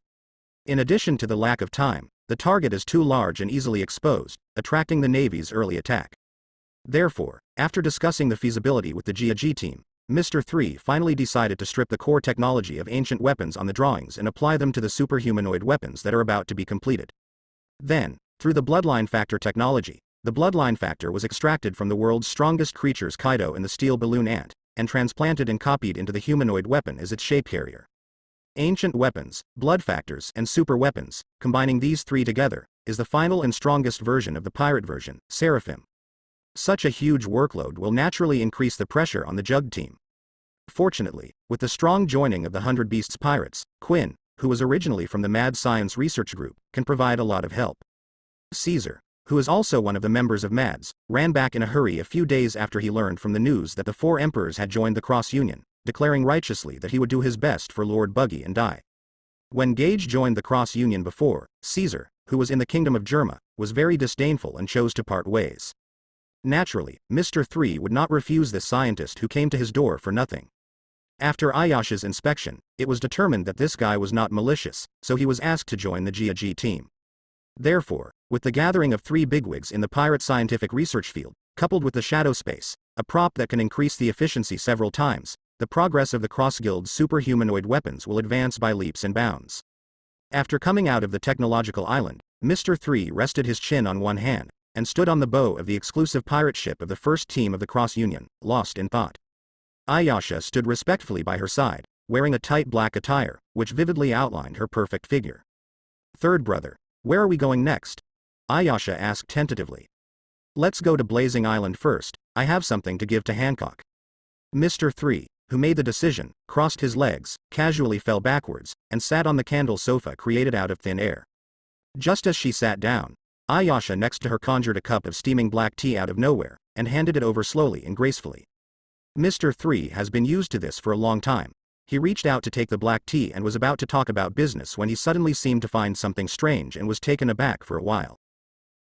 In addition to the lack of time, the target is too large and easily exposed, attracting the Navy's early attack. Therefore, after discussing the feasibility with the Gaji team, Mr. 3 finally decided to strip the core technology of ancient weapons on the drawings and apply them to the superhumanoid weapons that are about to be completed. Then, through the bloodline factor technology, the bloodline factor was extracted from the world's strongest creatures Kaido and the steel balloon ant, and transplanted and copied into the humanoid weapon as its shape carrier. Ancient weapons, blood factors, and super weapons, combining these three together, is the final and strongest version of the pirate version, Seraphim. Such a huge workload will naturally increase the pressure on the Jug team. Fortunately, with the strong joining of the 100 Beasts pirates, Quinn, who was originally from the Mad Science Research Group, can provide a lot of help. Caesar, who is also one of the members of MADS, ran back in a hurry a few days after he learned from the news that the 4 emperors had joined the Cross Union, declaring righteously that he would do his best for Lord Buggy and die. When Gage joined the Cross Union before, Caesar, who was in the Kingdom of Germa, was very disdainful and chose to part ways. Naturally, Mr. 3 would not refuse this scientist who came to his door for nothing. After Ayasha's inspection, it was determined that this guy was not malicious, so he was asked to join the Gaji team. Therefore, with the gathering of 3 bigwigs in the pirate scientific research field, coupled with the shadow space, a prop that can increase the efficiency several times, the progress of the Cross Guild's superhumanoid weapons will advance by leaps and bounds. After coming out of the technological island, Mr. 3 rested his chin on one hand, and stood on the bow of the exclusive pirate ship of the first team of the Cross Union, lost in thought. Ayasha stood respectfully by her side, wearing a tight black attire, which vividly outlined her perfect figure. "Third brother, where are we going next?" Ayasha asked tentatively. "Let's go to Blazing Island first, I have something to give to Hancock." Mr. 3, who made the decision, crossed his legs, casually fell backwards, and sat on the candle sofa created out of thin air. Just as she sat down, Ayasha next to her conjured a cup of steaming black tea out of nowhere, and handed it over slowly and gracefully. Mr. 3 has been used to this for a long time. He reached out to take the black tea and was about to talk about business when he suddenly seemed to find something strange and was taken aback for a while.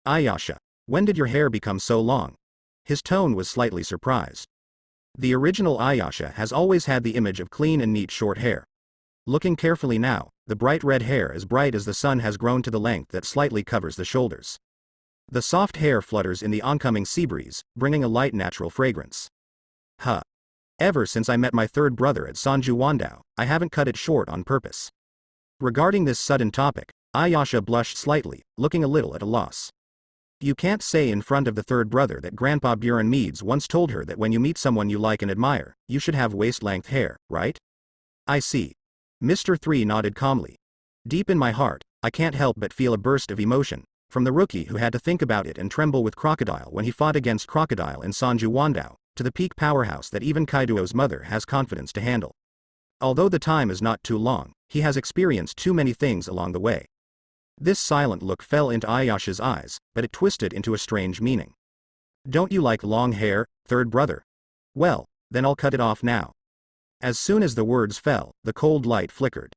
"Ayasha, when did your hair become so long?" His tone was slightly surprised. The original Ayasha has always had the image of clean and neat short hair. Looking carefully now, the bright red hair as bright as the sun has grown to the length that slightly covers the shoulders. The soft hair flutters in the oncoming sea breeze, bringing a light natural fragrance. "Huh. Ever since I met my third brother at Sanju Wandao, I haven't cut it short on purpose." Regarding this sudden topic, Ayasha blushed slightly, looking a little at a loss. You can't say in front of the third brother that Grandpa Buren Meads once told her that when you meet someone you like and admire, you should have waist-length hair, right? "I see." Mr. 3 nodded calmly. "Deep in my heart, I can't help but feel a burst of emotion, from the rookie who had to think about it and tremble with Crocodile when he fought against Crocodile in Sanju Wandao, to the peak powerhouse that even Kaido's mother has confidence to handle. Although the time is not too long, he has experienced too many things along the way." This silent look fell into Ayasha's eyes, but it twisted into a strange meaning. "Don't you like long hair, third brother? Well, then I'll cut it off now." As soon as the words fell, the cold light flickered.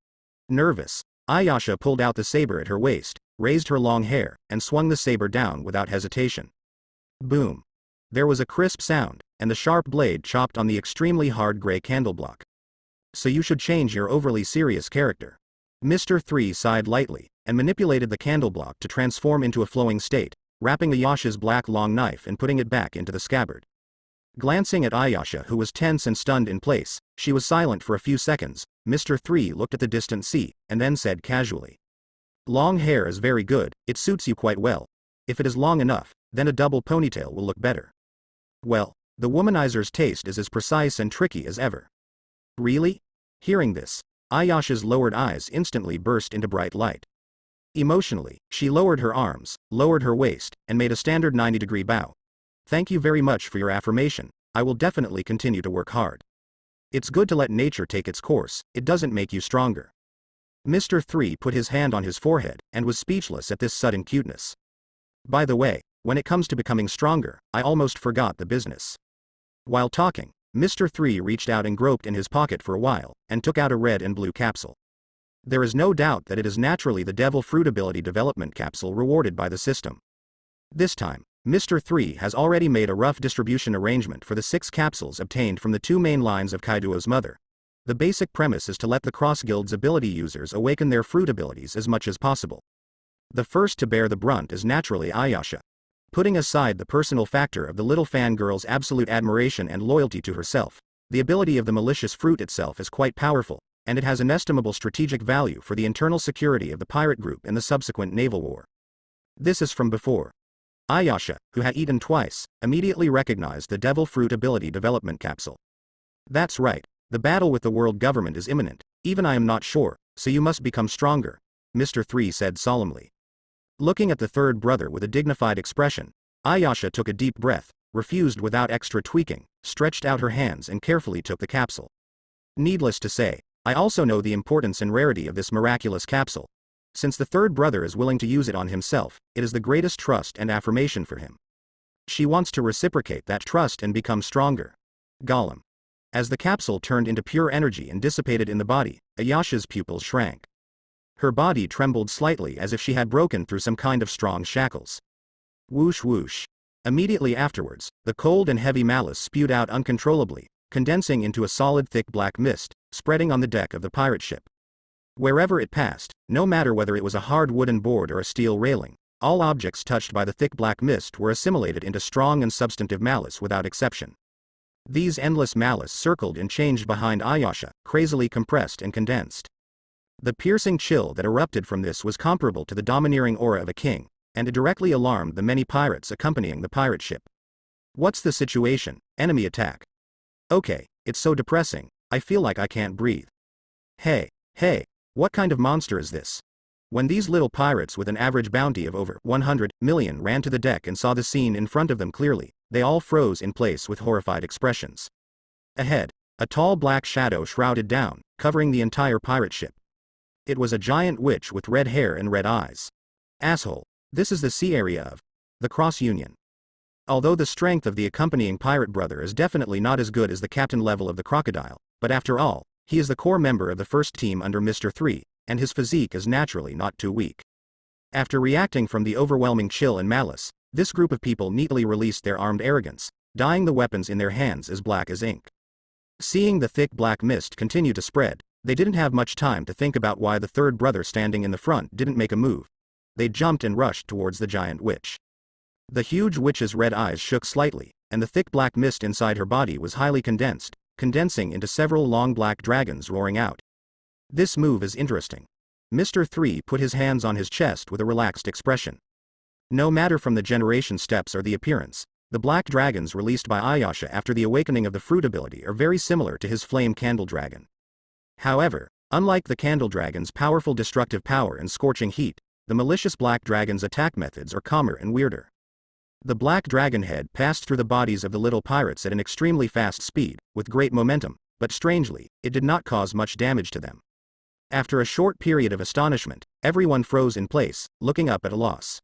Nervous, Ayasha pulled out the saber at her waist, raised her long hair, and swung the saber down without hesitation. Boom. There was a crisp sound, and the sharp blade chopped on the extremely hard gray candleblock. "So you should change your overly serious character." Mr. 3 sighed lightly, and manipulated the candleblock to transform into a flowing state, wrapping Ayasha's black long knife and putting it back into the scabbard. Glancing at Ayasha, who was tense and stunned in place, she was silent for a few seconds. Mr. 3 looked at the distant sea, and then said casually, "Long hair is very good, it suits you quite well. If it is long enough, then a double ponytail will look better." Well, the womanizer's taste is as precise and tricky as ever. "Really?" Hearing this, Ayasha's lowered eyes instantly burst into bright light. Emotionally, she lowered her arms, lowered her waist, and made a standard 90-degree bow. Thank you very much for your affirmation. I will definitely continue to work hard. It's good to let nature take its course, it doesn't make you stronger. Mr. 3 put his hand on his forehead, and was speechless at this sudden cuteness. By the way, when it comes to becoming stronger, I almost forgot the business. While talking, Mr. 3 reached out and groped in his pocket for a while, and took out a red and blue capsule. There is no doubt that it is naturally the Devil Fruit Ability Development Capsule rewarded by the system. This time, Mr. 3 has already made a rough distribution arrangement for the 6 capsules obtained from the 2 main lines of Kaido's mother. The basic premise is to let the Cross Guild's ability users awaken their fruit abilities as much as possible. The first to bear the brunt is naturally Ayasha. Putting aside the personal factor of the little fangirl's absolute admiration and loyalty to herself, the ability of the malicious fruit itself is quite powerful, and it has inestimable strategic value for the internal security of the pirate group in the subsequent naval war. This is from before. Ayasha, who had eaten twice, immediately recognized the Devil Fruit Ability Development Capsule. That's right, the battle with the world government is imminent, even I am not sure, so you must become stronger, Mr. 3 said solemnly. Looking at the third brother with a dignified expression, Ayasha took a deep breath, refused without extra tweaking, stretched out her hands and carefully took the capsule. Needless to say, I also know the importance and rarity of this miraculous capsule. Since the third brother is willing to use it on himself, it is the greatest trust and affirmation for him. She wants to reciprocate that trust and become stronger. Gollum. As the capsule turned into pure energy and dissipated in the body, Ayasha's pupils shrank. Her body trembled slightly as if she had broken through some kind of strong shackles. Whoosh whoosh. Immediately afterwards, the cold and heavy malice spewed out uncontrollably, condensing into a solid thick black mist, spreading on the deck of the pirate ship. Wherever it passed, no matter whether it was a hard wooden board or a steel railing, all objects touched by the thick black mist were assimilated into strong and substantive malice without exception. These endless malice circled and changed behind Ayasha, crazily compressed and condensed. The piercing chill that erupted from this was comparable to the domineering aura of a king, and it directly alarmed the many pirates accompanying the pirate ship. What's the situation? Enemy attack. Okay, it's so depressing, I feel like I can't breathe. Hey, what kind of monster is this? When these little pirates with an average bounty of over 100 million ran to the deck and saw the scene in front of them clearly, they all froze in place with horrified expressions. Ahead, a tall black shadow shrouded down, covering the entire pirate ship. It was a giant witch with red hair and red eyes. Asshole, this is the sea area of the Cross Union. Although the strength of the accompanying pirate brother is definitely not as good as the captain level of the crocodile, but after all, he is the core member of the first team under Mr. 3, and his physique is naturally not too weak. After reacting from the overwhelming chill and malice, this group of people neatly released their armed arrogance, dyeing the weapons in their hands as black as ink. Seeing the thick black mist continue to spread, they didn't have much time to think about why the third brother standing in the front didn't make a move. They jumped and rushed towards the giant witch. The huge witch's red eyes shook slightly, and the thick black mist inside her body was highly condensed, condensing into several long black dragons roaring out. This move is interesting. Mr. 3 put his hands on his chest with a relaxed expression. No matter from the generation steps or the appearance, the black dragons released by Ayasha after the awakening of the fruit ability are very similar to his flame candle dragon. However, unlike the candle dragon's powerful destructive power and scorching heat, the malicious black dragon's attack methods are calmer and weirder. The black dragon head passed through the bodies of the little pirates at an extremely fast speed, with great momentum, but strangely, it did not cause much damage to them. After a short period of astonishment, everyone froze in place, looking up at a loss.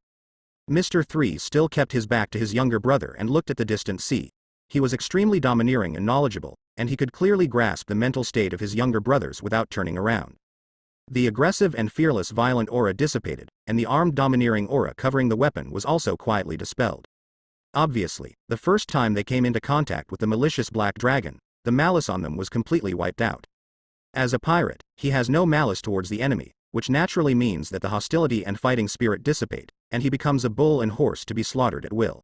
Mr. 3 still kept his back to his younger brother and looked at the distant sea. He was extremely domineering and knowledgeable, and he could clearly grasp the mental state of his younger brothers without turning around. The aggressive and fearless violent aura dissipated, and the armed domineering aura covering the weapon was also quietly dispelled. Obviously, the first time they came into contact with the malicious black dragon, the malice on them was completely wiped out. As a pirate, he has no malice towards the enemy, which naturally means that the hostility and fighting spirit dissipate, and he becomes a bull and horse to be slaughtered at will.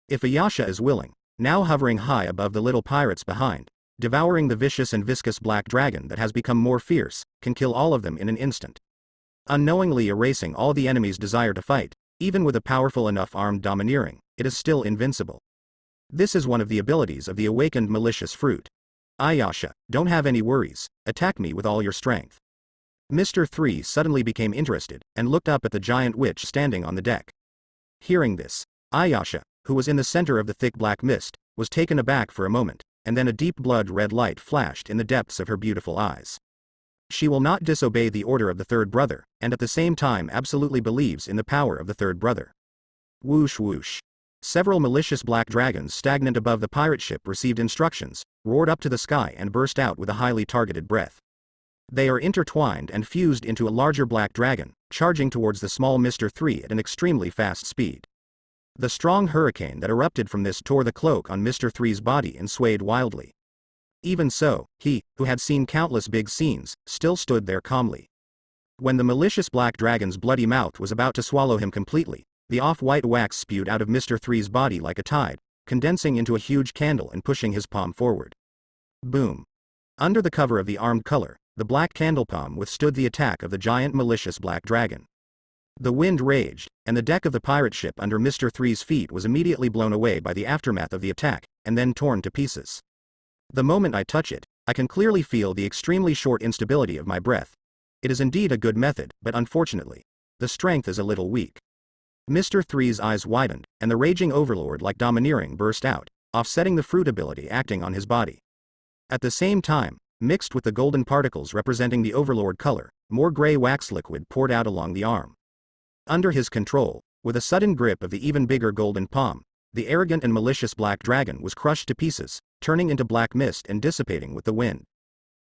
If Ayasha is willing, now hovering high above the little pirates behind, devouring the vicious and viscous black dragon that has become more fierce, can kill all of them in an instant. Unknowingly erasing all the enemy's desire to fight, even with a powerful enough armed domineering, it is still invincible. This is one of the abilities of the awakened malicious fruit. Ayasha, don't have any worries, attack me with all your strength. Mr. 3 suddenly became interested, and looked up at the giant witch standing on the deck. Hearing this, Ayasha, who was in the center of the thick black mist, was taken aback for a moment, and then a deep blood-red light flashed in the depths of her beautiful eyes. She will not disobey the order of the third brother, and at the same time absolutely believes in the power of the third brother. Whoosh whoosh. Several malicious black dragons stagnant above the pirate ship received instructions, roared up to the sky and burst out with a highly targeted breath. They are intertwined and fused into a larger black dragon, charging towards the small Mr. 3 at an extremely fast speed. The strong hurricane that erupted from this tore the cloak on Mr. 3's body and swayed wildly. Even so, he, who had seen countless big scenes, still stood there calmly. When the malicious black dragon's bloody mouth was about to swallow him completely, the off-white wax spewed out of Mr. 3's body like a tide, condensing into a huge candle and pushing his palm forward. Boom. Under the cover of the armed color, the black candle palm withstood the attack of the giant malicious black dragon. The wind raged, and the deck of the pirate ship under Mr. 3's feet was immediately blown away by the aftermath of the attack, and then torn to pieces. The moment I touch it, I can clearly feel the extremely short instability of my breath. It is indeed a good method, but unfortunately, the strength is a little weak. Mr. 3's eyes widened, and the raging overlord like domineering burst out, offsetting the fruit ability acting on his body. At the same time, mixed with the golden particles representing the overlord color, more gray wax liquid poured out along the arm. Under his control, with a sudden grip of the even bigger golden palm, the arrogant and malicious black dragon was crushed to pieces, turning into black mist and dissipating with the wind.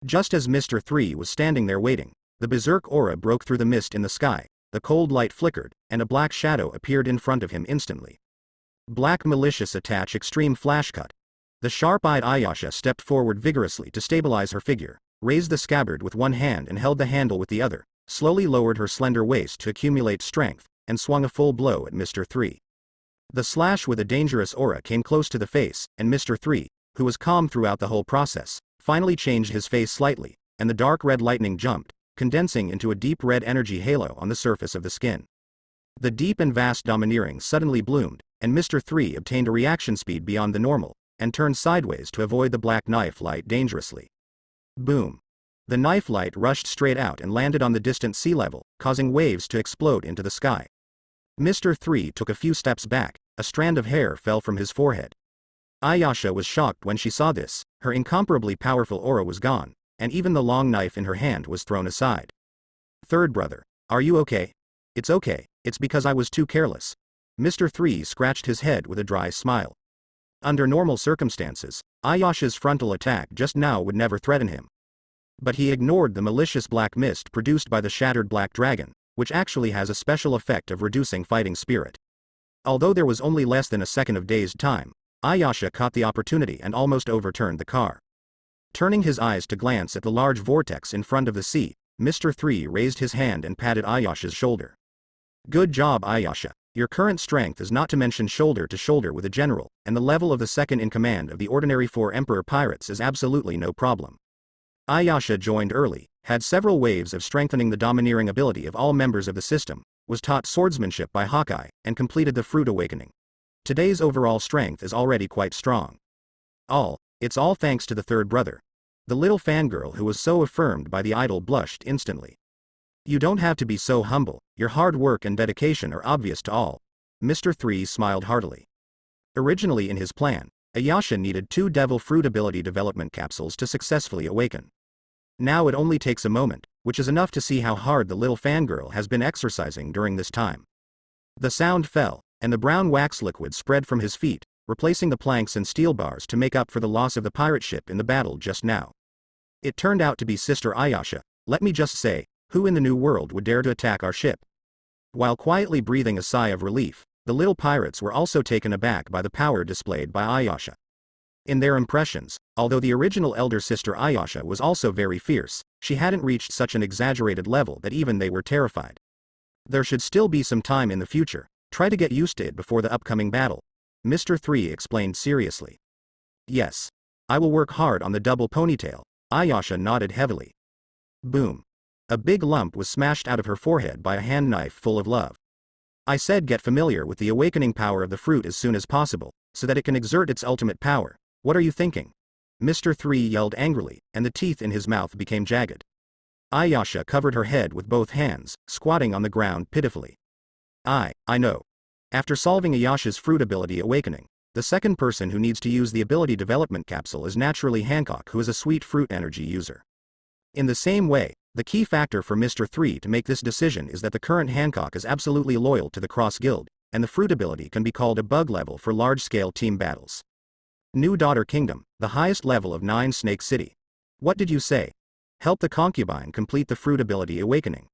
Just as Mr. 3 was standing there waiting, the berserk aura broke through the mist in the sky, the cold light flickered, and a black shadow appeared in front of him instantly. Black malicious attach extreme flash cut. The sharp-eyed Ayasha stepped forward vigorously to stabilize her figure, raised the scabbard with one hand and held the handle with the other, slowly lowered her slender waist to accumulate strength, and swung a full blow at Mr. 3. The slash with a dangerous aura came close to the face, and Mr. 3, who was calm throughout the whole process, finally changed his face slightly, and the dark red lightning jumped, condensing into a deep red energy halo on the surface of the skin. The deep and vast domineering suddenly bloomed, and Mr. 3 obtained a reaction speed beyond the normal, and turned sideways to avoid the black knife light dangerously. Boom. The knife light rushed straight out and landed on the distant sea level, causing waves to explode into the sky. Mr. 3 took a few steps back, a strand of hair fell from his forehead. Ayasha was shocked when she saw this, her incomparably powerful aura was gone, and even the long knife in her hand was thrown aside. Third brother, are you okay? It's okay, it's because I was too careless. Mr. 3 scratched his head with a dry smile. Under normal circumstances, Ayasha's frontal attack just now would never threaten him. But he ignored the malicious black mist produced by the shattered black dragon, which actually has a special effect of reducing fighting spirit. Although there was only less than a second of dazed time, Ayasha caught the opportunity and almost overturned the car. Turning his eyes to glance at the large vortex in front of the sea, Mr. 3 raised his hand and patted Ayasha's shoulder. Good job, Ayasha. Your current strength is not to mention shoulder to shoulder with a general, and the level of the second in command of the ordinary 4 Emperor pirates is absolutely no problem. Ayasha joined early, had several waves of strengthening the domineering ability of all members of the system, was taught swordsmanship by Hawkeye, and completed the fruit awakening. Today's overall strength is already quite strong. It's all thanks to the third brother. The little fangirl who was so affirmed by the idol blushed instantly. You don't have to be so humble, your hard work and dedication are obvious to all. Mr. 3 smiled heartily. Originally in his plan, Ayasha needed 2 devil fruit ability development capsules to successfully awaken. Now it only takes a moment, which is enough to see how hard the little fangirl has been exercising during this time. The sound fell, and the brown wax liquid spread from his feet, replacing the planks and steel bars to make up for the loss of the pirate ship in the battle just now. It turned out to be Sister Ayasha. Let me just say, who in the new world would dare to attack our ship? While quietly breathing a sigh of relief, the little pirates were also taken aback by the power displayed by Ayasha. In their impressions, although the original elder sister Ayasha was also very fierce, she hadn't reached such an exaggerated level that even they were terrified. There should still be some time in the future, try to get used to it before the upcoming battle, Mr. 3 explained seriously. Yes. I will work hard on the double ponytail, Ayasha nodded heavily. Boom. A big lump was smashed out of her forehead by a hand knife full of love. I said get familiar with the awakening power of the fruit as soon as possible, so that it can exert its ultimate power. What are you thinking? Mr. 3 yelled angrily, and the teeth in his mouth became jagged. Ayasha covered her head with both hands, squatting on the ground pitifully. I know. After solving Ayasha's fruit ability awakening, the second person who needs to use the ability development capsule is naturally Hancock, who is a sweet fruit energy user. In the same way, the key factor for Mr. 3 to make this decision is that the current Hancock is absolutely loyal to the Cross Guild, and the fruit ability can be called a bug level for large-scale team battles. New Daughter Kingdom, the highest level of 9 Snake City. What did you say? Help the concubine complete the fruit ability awakening.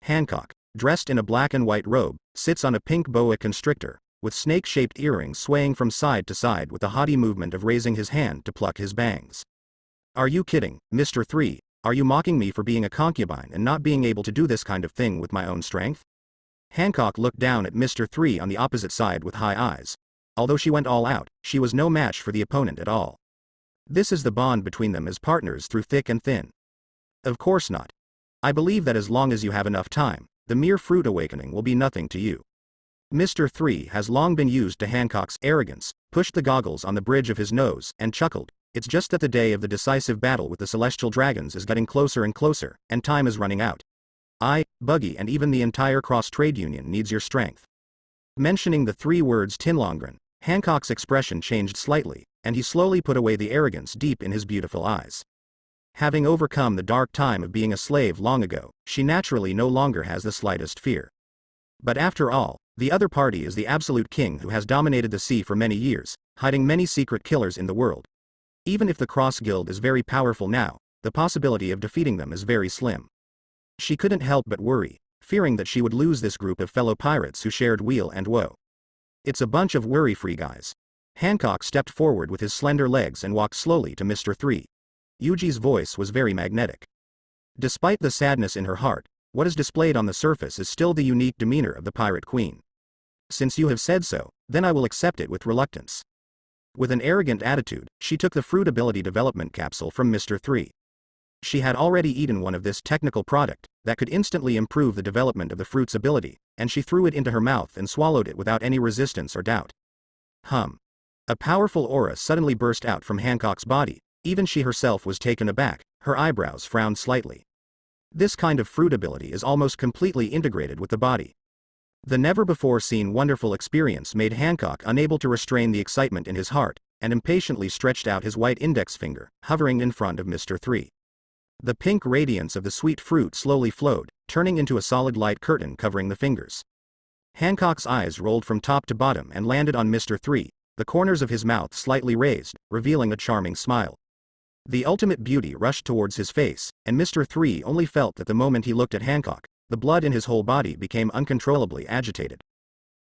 Hancock, dressed in a black and white robe, sits on a pink boa constrictor, with snake-shaped earrings swaying from side to side with the haughty movement of raising his hand to pluck his bangs. Are you kidding, Mr. 3? Are you mocking me for being a concubine and not being able to do this kind of thing with my own strength? Hancock looked down at Mr. 3 on the opposite side with high eyes. Although she went all out, she was no match for the opponent at all. This is the bond between them as partners through thick and thin. Of course not. I believe that as long as you have enough time, the mere fruit awakening will be nothing to you. Mr. 3 has long been used to Hancock's arrogance, pushed the goggles on the bridge of his nose, and chuckled. It's just that the day of the decisive battle with the celestial dragons is getting closer and closer, and time is running out. Buggy, and even the entire Cross Trade Union needs your strength. Mentioning the 3 words Tinlongren, Hancock's expression changed slightly, and he slowly put away the arrogance deep in his beautiful eyes. Having overcome the dark time of being a slave long ago, she naturally no longer has the slightest fear. But after all, the other party is the absolute king who has dominated the sea for many years, hiding many secret killers in the world. Even if the Cross Guild is very powerful now, the possibility of defeating them is very slim. She couldn't help but worry, fearing that she would lose this group of fellow pirates who shared weal and woe. It's a bunch of worry-free guys. Hancock stepped forward with his slender legs and walked slowly to Mr. 3. Yuji's voice was very magnetic. Despite the sadness in her heart, what is displayed on the surface is still the unique demeanor of the Pirate Queen. Since you have said so, then I will accept it with reluctance. With an arrogant attitude, she took the fruit ability development capsule from Mr. 3. She had already eaten one of this technical product, that could instantly improve the development of the fruit's ability, and she threw it into her mouth and swallowed it without any resistance or doubt. A powerful aura suddenly burst out from Hancock's body. Even she herself was taken aback, her eyebrows frowned slightly. This kind of fruit ability is almost completely integrated with the body. The never-before-seen wonderful experience made Hancock unable to restrain the excitement in his heart, and impatiently stretched out his white index finger, hovering in front of Mr. 3. The pink radiance of the sweet fruit slowly flowed, turning into a solid light curtain covering the fingers. Hancock's eyes rolled from top to bottom and landed on Mr. 3, the corners of his mouth slightly raised, revealing a charming smile. The ultimate beauty rushed towards his face, and Mr. 3 only felt that the moment he looked at Hancock, the blood in his whole body became uncontrollably agitated.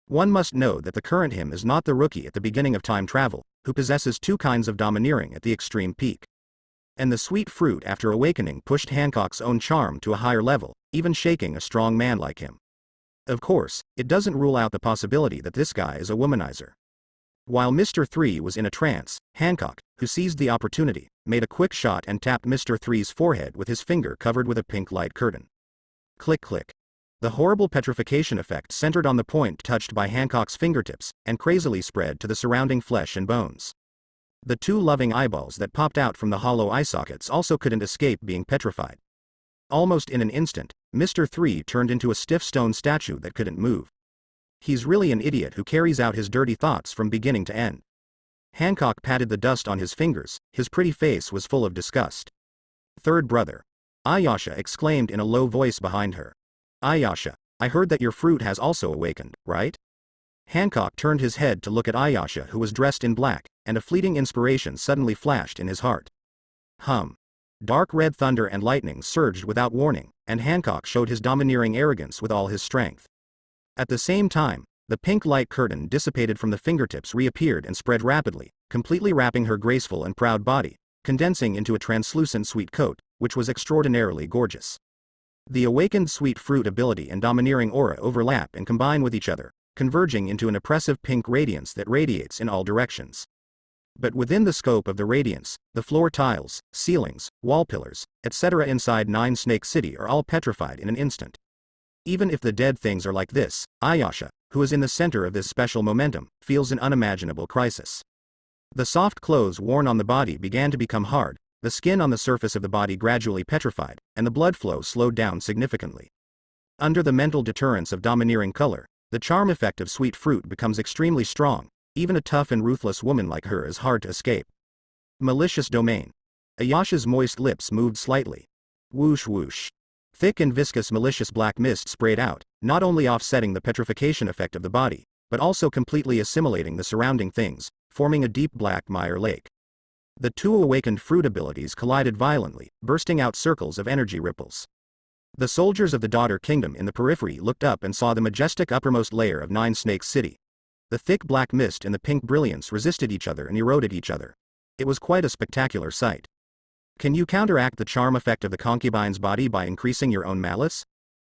One must know that the current him is not the rookie at the beginning of time travel, who possesses 2 kinds of domineering at the extreme peak. And the sweet fruit after awakening pushed Hancock's own charm to a higher level, even shaking a strong man like him. Of course, it doesn't rule out the possibility that this guy is a womanizer. While Mr. 3 was in a trance, Hancock, who seized the opportunity, made a quick shot and tapped Mr. 3's forehead with his finger covered with a pink light curtain. Click click. The horrible petrification effect centered on the point touched by Hancock's fingertips, and crazily spread to the surrounding flesh and bones. The 2 loving eyeballs that popped out from the hollow eye sockets also couldn't escape being petrified. Almost in an instant, Mr. 3 turned into a stiff stone statue that couldn't move. He's really an idiot who carries out his dirty thoughts from beginning to end. Hancock patted the dust on his fingers, his pretty face was full of disgust. Third brother. Ayasha exclaimed in a low voice behind her. Ayasha, I heard that your fruit has also awakened, right? Hancock turned his head to look at Ayasha, who was dressed in black, and a fleeting inspiration suddenly flashed in his heart. Dark red thunder and lightning surged without warning, and Hancock showed his domineering arrogance with all his strength. At the same time, the pink light curtain dissipated from the fingertips reappeared and spread rapidly, completely wrapping her graceful and proud body, condensing into a translucent sweet coat, which was extraordinarily gorgeous. The awakened sweet fruit ability and domineering aura overlap and combine with each other, converging into an oppressive pink radiance that radiates in all directions. But within the scope of the radiance, the floor tiles, ceilings, wall pillars, etc. inside 9 Snake City are all petrified in an instant. Even if the dead things are like this, Ayasha, who is in the center of this special momentum, feels an unimaginable crisis. The soft clothes worn on the body began to become hard, The skin on the surface of the body gradually petrified, and the blood flow slowed down significantly. Under the mental deterrence of domineering color, the charm effect of sweet fruit becomes extremely strong. Even a tough and ruthless woman like her is hard to escape. Malicious domain. Ayasha's moist lips moved slightly. Whoosh whoosh. Thick and viscous malicious black mist sprayed out, not only offsetting the petrification effect of the body, but also completely assimilating the surrounding things, forming a deep black mire lake. The two awakened fruit abilities collided violently, bursting out circles of energy ripples. The soldiers of the Daughter Kingdom in the periphery looked up and saw the majestic uppermost layer of Nine Snakes City. The thick black mist and the pink brilliance resisted each other and eroded each other. It was quite a spectacular sight. Can you counteract the charm effect of the concubine's body by increasing your own malice?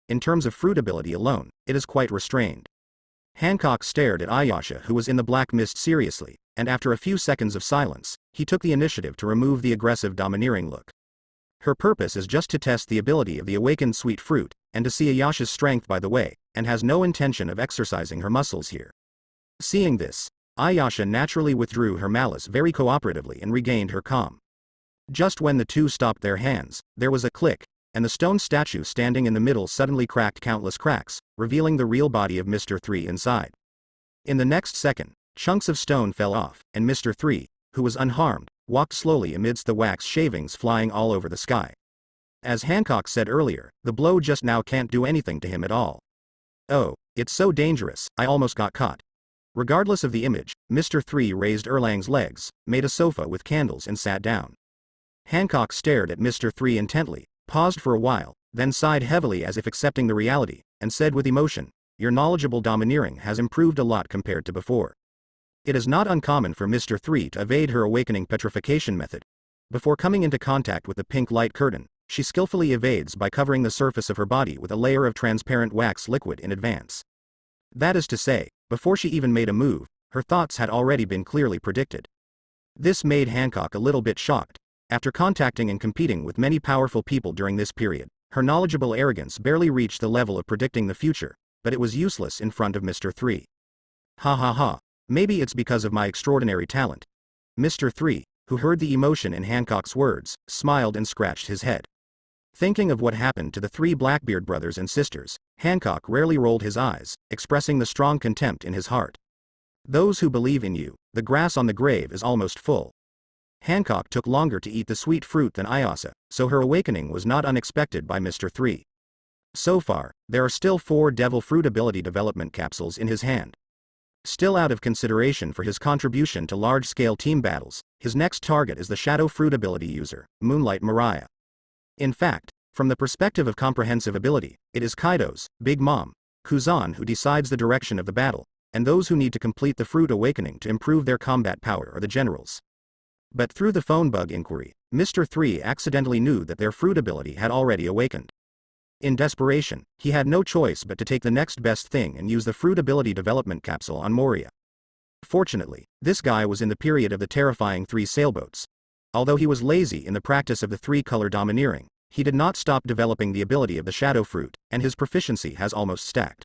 In terms of fruit ability alone, it is quite restrained. Hancock stared at Ayasha, who was in the black mist, seriously, and after a few seconds of silence, he took the initiative to remove the aggressive domineering look. Her purpose is just to test the ability of the awakened sweet fruit, and to see Ayasha's strength by the way, and has no intention of exercising her muscles here. Seeing this, Ayasha naturally withdrew her malice very cooperatively and regained her calm. Just when the two stopped their hands, there was a click, and the stone statue standing in the middle suddenly cracked countless cracks, revealing the real body of Mr. 3 inside. In the next second, chunks of stone fell off, and Mr. 3, who was unharmed, walked slowly amidst the wax shavings flying all over the sky. As Hancock said earlier, the blow just now can't do anything to him at all. Oh, it's so dangerous, I almost got caught. Regardless of the image, Mr. 3 raised Erlang's legs, made a sofa with candles and sat down. Hancock stared at Mr. 3 intently, paused for a while, then sighed heavily as if accepting the reality, and said with emotion, "Your knowledgeable domineering has improved a lot compared to before." It is not uncommon for Mr. 3 to evade her awakening petrification method. Before coming into contact with the pink light curtain, she skillfully evades by covering the surface of her body with a layer of transparent wax liquid in advance. That is to say, before she even made a move, her thoughts had already been clearly predicted. This made Hancock a little bit shocked. After contacting and competing with many powerful people during this period, her knowledgeable arrogance barely reached the level of predicting the future, but it was useless in front of Mr. 3. Ha ha ha. Maybe it's because of my extraordinary talent. Mr. 3, who heard the emotion in Hancock's words, smiled and scratched his head. Thinking of what happened to the three Blackbeard brothers and sisters, Hancock rarely rolled his eyes, expressing the strong contempt in his heart. Those who believe in you, the grass on the grave is almost full. Hancock took longer to eat the sweet fruit than Ayasha, so her awakening was not unexpected by Mr. 3. So far, there are still 4 devil fruit ability development capsules in his hand. Still out of consideration for his contribution to large-scale team battles, his next target is the shadow fruit ability user, Moonlight Mariah. In fact, from the perspective of comprehensive ability, it is Kaido's Big Mom, Kuzan, who decides the direction of the battle, and those who need to complete the fruit awakening to improve their combat power are the generals. But through the phone bug inquiry, Mr. 3 accidentally knew that their fruit ability had already awakened. In desperation, he had no choice but to take the next best thing and use the fruit ability development capsule on Moria. Fortunately, this guy was in the period of the terrifying 3 sailboats. Although he was lazy in the practice of the 3-color domineering, he did not stop developing the ability of the shadow fruit, and his proficiency has almost stacked.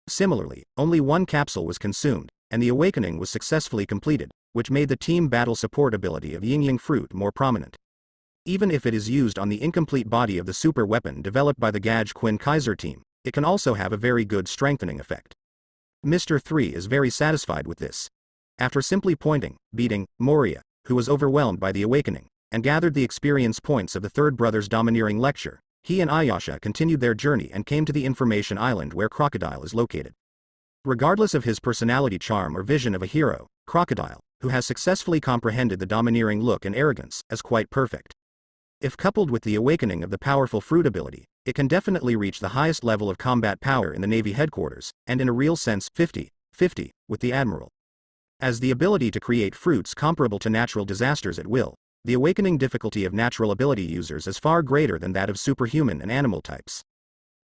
Similarly, only 1 capsule was consumed, and the awakening was successfully completed, which made the team battle support ability of Yin Yang fruit more prominent. Even if it is used on the incomplete body of the super weapon developed by the Gage Quinn Kaiser team, it can also have a very good strengthening effect. Mr. 3 is very satisfied with this. After simply beating Moria, who was overwhelmed by the awakening, and gathered the experience points of the third brother's domineering lecture, he and Ayasha continued their journey and came to the information island where Crocodile is located. Regardless of his personality charm or vision of a hero, Crocodile, who has successfully comprehended the domineering look and arrogance, is quite perfect. If coupled with the awakening of the powerful fruit ability, it can definitely reach the highest level of combat power in the Navy headquarters, and in a real sense 50-50 with the Admiral. As the ability to create fruits comparable to natural disasters at will, the awakening difficulty of natural ability users is far greater than that of superhuman and animal types.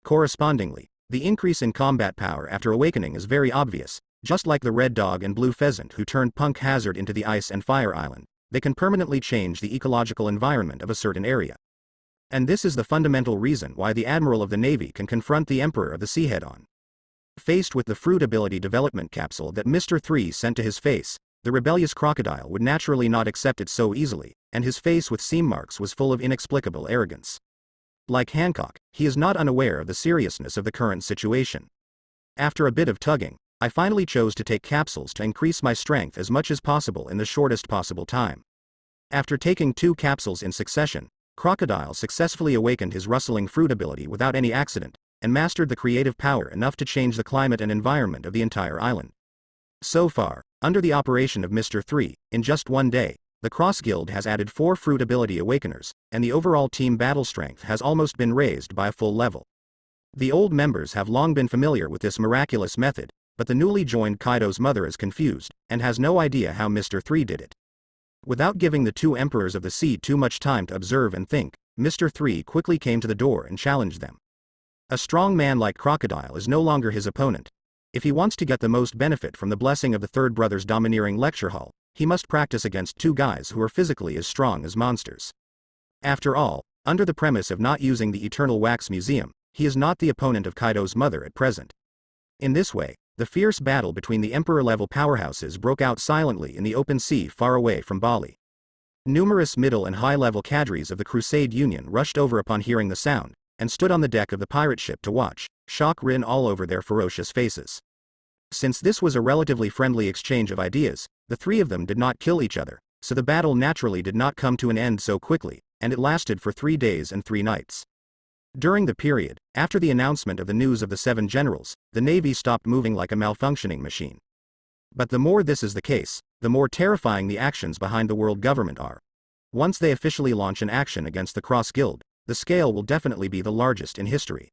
Correspondingly, the increase in combat power after awakening is very obvious, just like the red dog and blue pheasant who turned Punk Hazard into the Ice and Fire Island. They can permanently change the ecological environment of a certain area. And this is the fundamental reason why the Admiral of the Navy can confront the Emperor of the Sea head-on. Faced with the fruit ability development capsule that Mr. 3 sent to his face, the rebellious crocodile would naturally not accept it so easily, and his face with seam marks was full of inexplicable arrogance. Like Hancock, he is not unaware of the seriousness of the current situation. After a bit of tugging, I finally chose to take capsules to increase my strength as much as possible in the shortest possible time. After taking 2 capsules in succession, Crocodile successfully awakened his rustling fruit ability without any accident, and mastered the creative power enough to change the climate and environment of the entire island. So far, under the operation of Mr. 3, in just one day, the Cross Guild has added 4 fruit ability awakeners, and the overall team battle strength has almost been raised by a full level. The old members have long been familiar with this miraculous method, but the newly joined Kaido's mother is confused, and has no idea how Mr. 3 did it. Without giving the 2 Emperors of the Sea too much time to observe and think, Mr. 3 quickly came to the door and challenged them. A strong man like Crocodile is no longer his opponent. If he wants to get the most benefit from the blessing of the Third Brother's domineering lecture hall, he must practice against 2 guys who are physically as strong as monsters. After all, under the premise of not using the Eternal Wax Museum, he is not the opponent of Kaido's mother at present. In this way, the fierce battle between the Emperor-level powerhouses broke out silently in the open sea far away from Bali. Numerous middle and high-level cadres of the Crusade Union rushed over upon hearing the sound, and stood on the deck of the pirate ship to watch, shock written all over their ferocious faces. Since this was a relatively friendly exchange of ideas, the 3 of them did not kill each other, so the battle naturally did not come to an end so quickly, and it lasted for 3 days and 3 nights. During the period, after the announcement of the news of the 7 generals, the Navy stopped moving like a malfunctioning machine. But the more this is the case, the more terrifying the actions behind the world government are. Once they officially launch an action against the Cross Guild, the scale will definitely be the largest in history.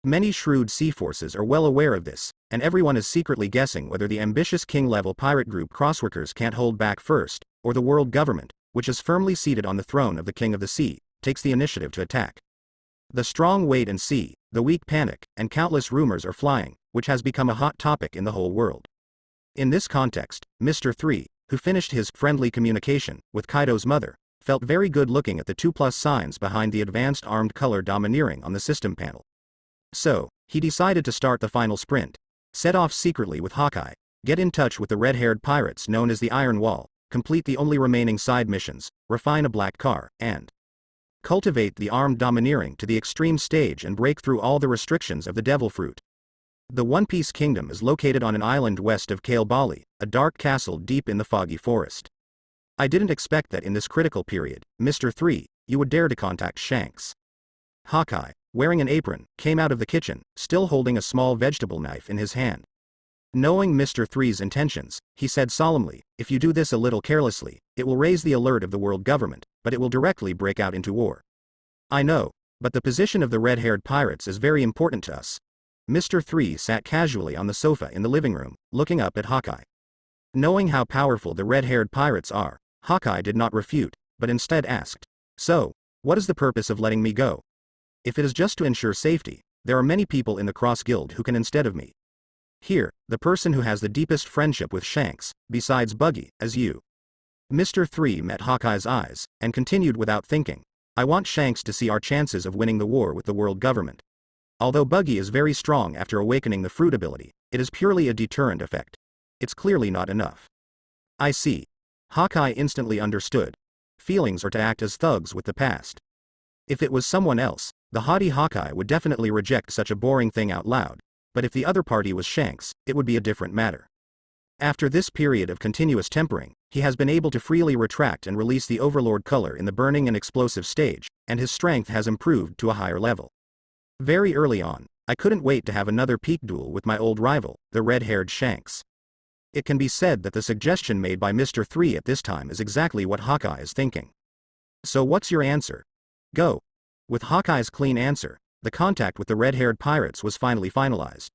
Many shrewd sea forces are well aware of this, and everyone is secretly guessing whether the ambitious king-level pirate group Crossworkers can't hold back first, or the world government, which is firmly seated on the throne of the King of the Sea, takes the initiative to attack. The strong wait and see, the weak panic, and countless rumors are flying, which has become a hot topic in the whole world. In this context, Mr. 3, who finished his friendly communication with Kaido's mother, felt very good looking at the 2+ signs behind the advanced armed color domineering on the system panel. So, he decided to start the final sprint, set off secretly with Hawkeye, get in touch with the red-haired pirates known as the Iron Wall, complete the only remaining side missions, refine a black car, and cultivate the armed domineering to the extreme stage and break through all the restrictions of the Devil Fruit. The One Piece Kingdom is located on an island west of Kale Bali, a dark castle deep in the foggy forest. I didn't expect that in this critical period, Mr. 3, you would dare to contact Shanks. Hawkeye, wearing an apron, came out of the kitchen, still holding a small vegetable knife in his hand. Knowing Mr. 3's intentions, he said solemnly, if you do this a little carelessly, it will raise the alert of the world government, but it will directly break out into war. I know, but the position of the red-haired pirates is very important to us. Mr. 3 sat casually on the sofa in the living room, looking up at Hawkeye. Knowing how powerful the red-haired pirates are, Hawkeye did not refute, but instead asked, so, what is the purpose of letting me go? If it is just to ensure safety, there are many people in the Cross Guild who can instead of me. Here, the person who has the deepest friendship with Shanks, besides Buggy, as you. Mr. 3 met Hawkeye's eyes, and continued without thinking, I want Shanks to see our chances of winning the war with the world government. Although Buggy is very strong after awakening the fruit ability, it is purely a deterrent effect. It's clearly not enough. I see. Hawkeye instantly understood. Feelings are to act as thugs with the past. If it was someone else, the haughty Hawkeye would definitely reject such a boring thing out loud, but if the other party was Shanks, it would be a different matter. After this period of continuous tempering, he has been able to freely retract and release the Overlord color in the burning and explosive stage, and his strength has improved to a higher level. Very early on, I couldn't wait to have another peak duel with my old rival, the red-haired Shanks. It can be said that the suggestion made by Mr. 3 at this time is exactly what Hawkeye is thinking. So what's your answer? Go. With Hawkeye's clean answer, the contact with the red-haired pirates was finally finalized.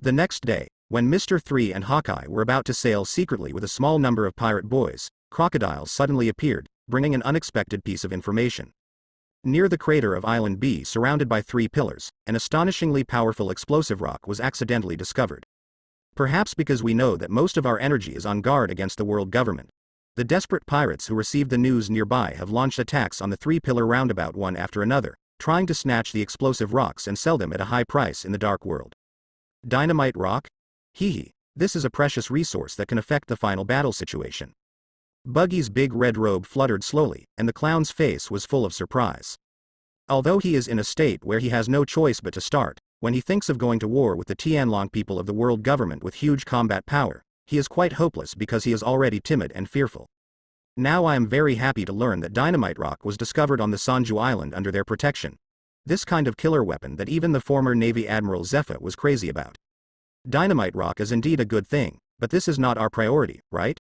The next day, when Mr. 3 and Hawkeye were about to sail secretly with a small number of pirate boys, Crocodile suddenly appeared, bringing an unexpected piece of information. Near the crater of Island B, surrounded by 3 pillars, an astonishingly powerful explosive rock was accidentally discovered. Perhaps because we know that most of our energy is on guard against the world government. The desperate pirates who received the news nearby have launched attacks on the 3-pillar roundabout one after another, trying to snatch the explosive rocks and sell them at a high price in the dark world. Dynamite rock? Hee hee. This is a precious resource that can affect the final battle situation. Buggy's big red robe fluttered slowly, and the clown's face was full of surprise. Although he is in a state where he has no choice but to start, when he thinks of going to war with the Tianlong people of the world government with huge combat power, he is quite hopeless because he is already timid and fearful. Now I am very happy to learn that dynamite rock was discovered on the Sanju Island under their protection. This kind of killer weapon that even the former Navy Admiral Zephyr was crazy about. Dynamite rock is indeed a good thing, but this is not our priority, right?